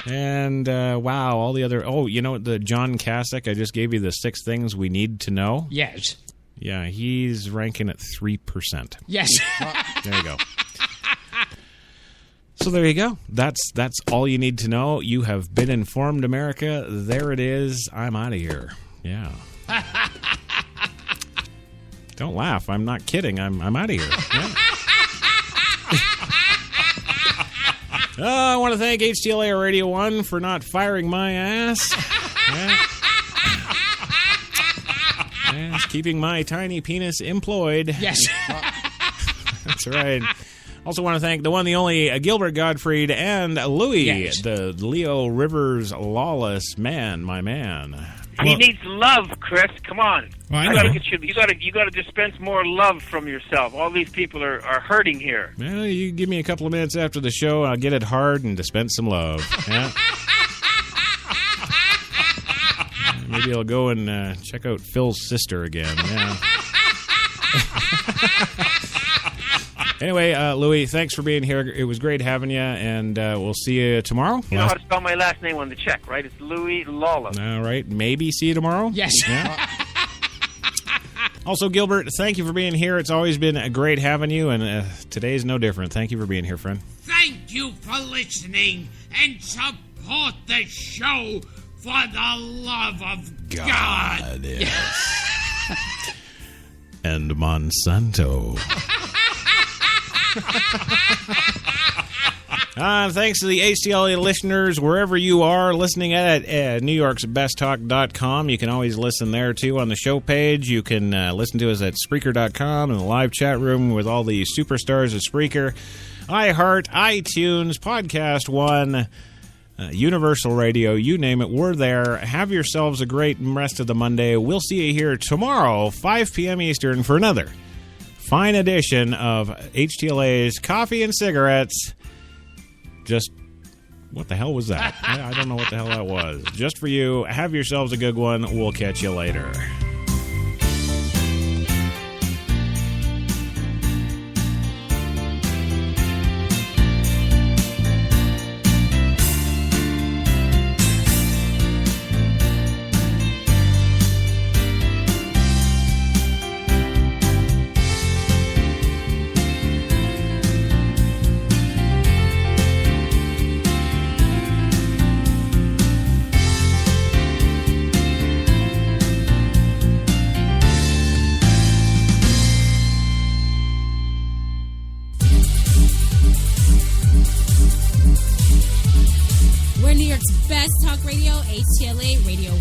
S1: And, wow, all the other... Oh, the John Kasich, I just gave you the 6 things we need to know.
S3: Yes.
S1: Yeah, he's ranking at 3%.
S3: Yes.
S1: There you go. So there you go. That's all you need to know. You have been informed, America. There it is. I'm out of here. Yeah. Don't laugh. I'm not kidding. I'm out of here. Yeah. I want to thank HTLA Radio 1 for not firing my ass. Yeah. Yes, keeping my tiny penis employed.
S3: Yes.
S1: That's right. Also want to thank the one, the only Gilbert Gottfried and Louie,
S3: Yes.
S1: the Leo Rivers Lawless man, my man.
S2: He needs love, Chris. Come on.
S1: Well, I
S2: you
S1: know.
S2: gotta dispense more love from yourself. All these people are hurting here.
S1: Well, you give me a couple of minutes after the show, I'll get it hard and dispense some love. Yeah. Maybe I'll go and check out Phil's sister again. Yeah. Anyway, Louie, thanks for being here. It was great having you, and we'll see you tomorrow.
S2: You know how to spell my last name on the check, right? It's Louis Lawless.
S1: All right. Maybe see you tomorrow?
S3: Yes.
S1: Yeah. Also, Gilbert, thank you for being here. It's always been great having you, and today's no different. Thank you for being here, friend.
S5: Thank you for listening and support the show for the love of God.
S1: Yes. And Monsanto. Thanks to the HTLA listeners, wherever you are listening at NewYorksBestTalk.com. You can always listen there, too, on the show page. You can listen to us at Spreaker.com in the live chat room with all the superstars of Spreaker, iHeart, iTunes, Podcast One, Universal Radio, you name it, we're there. Have yourselves a great rest of the Monday. We'll see you here tomorrow, 5 p.m. Eastern, for another fine edition of HTLA's Coffee and Cigarettes. Just, what the hell was that? I don't know what the hell that was. Just for you. Have yourselves a good one. We'll catch you later.
S6: We're New York's best talk radio, HTLA Radio 1.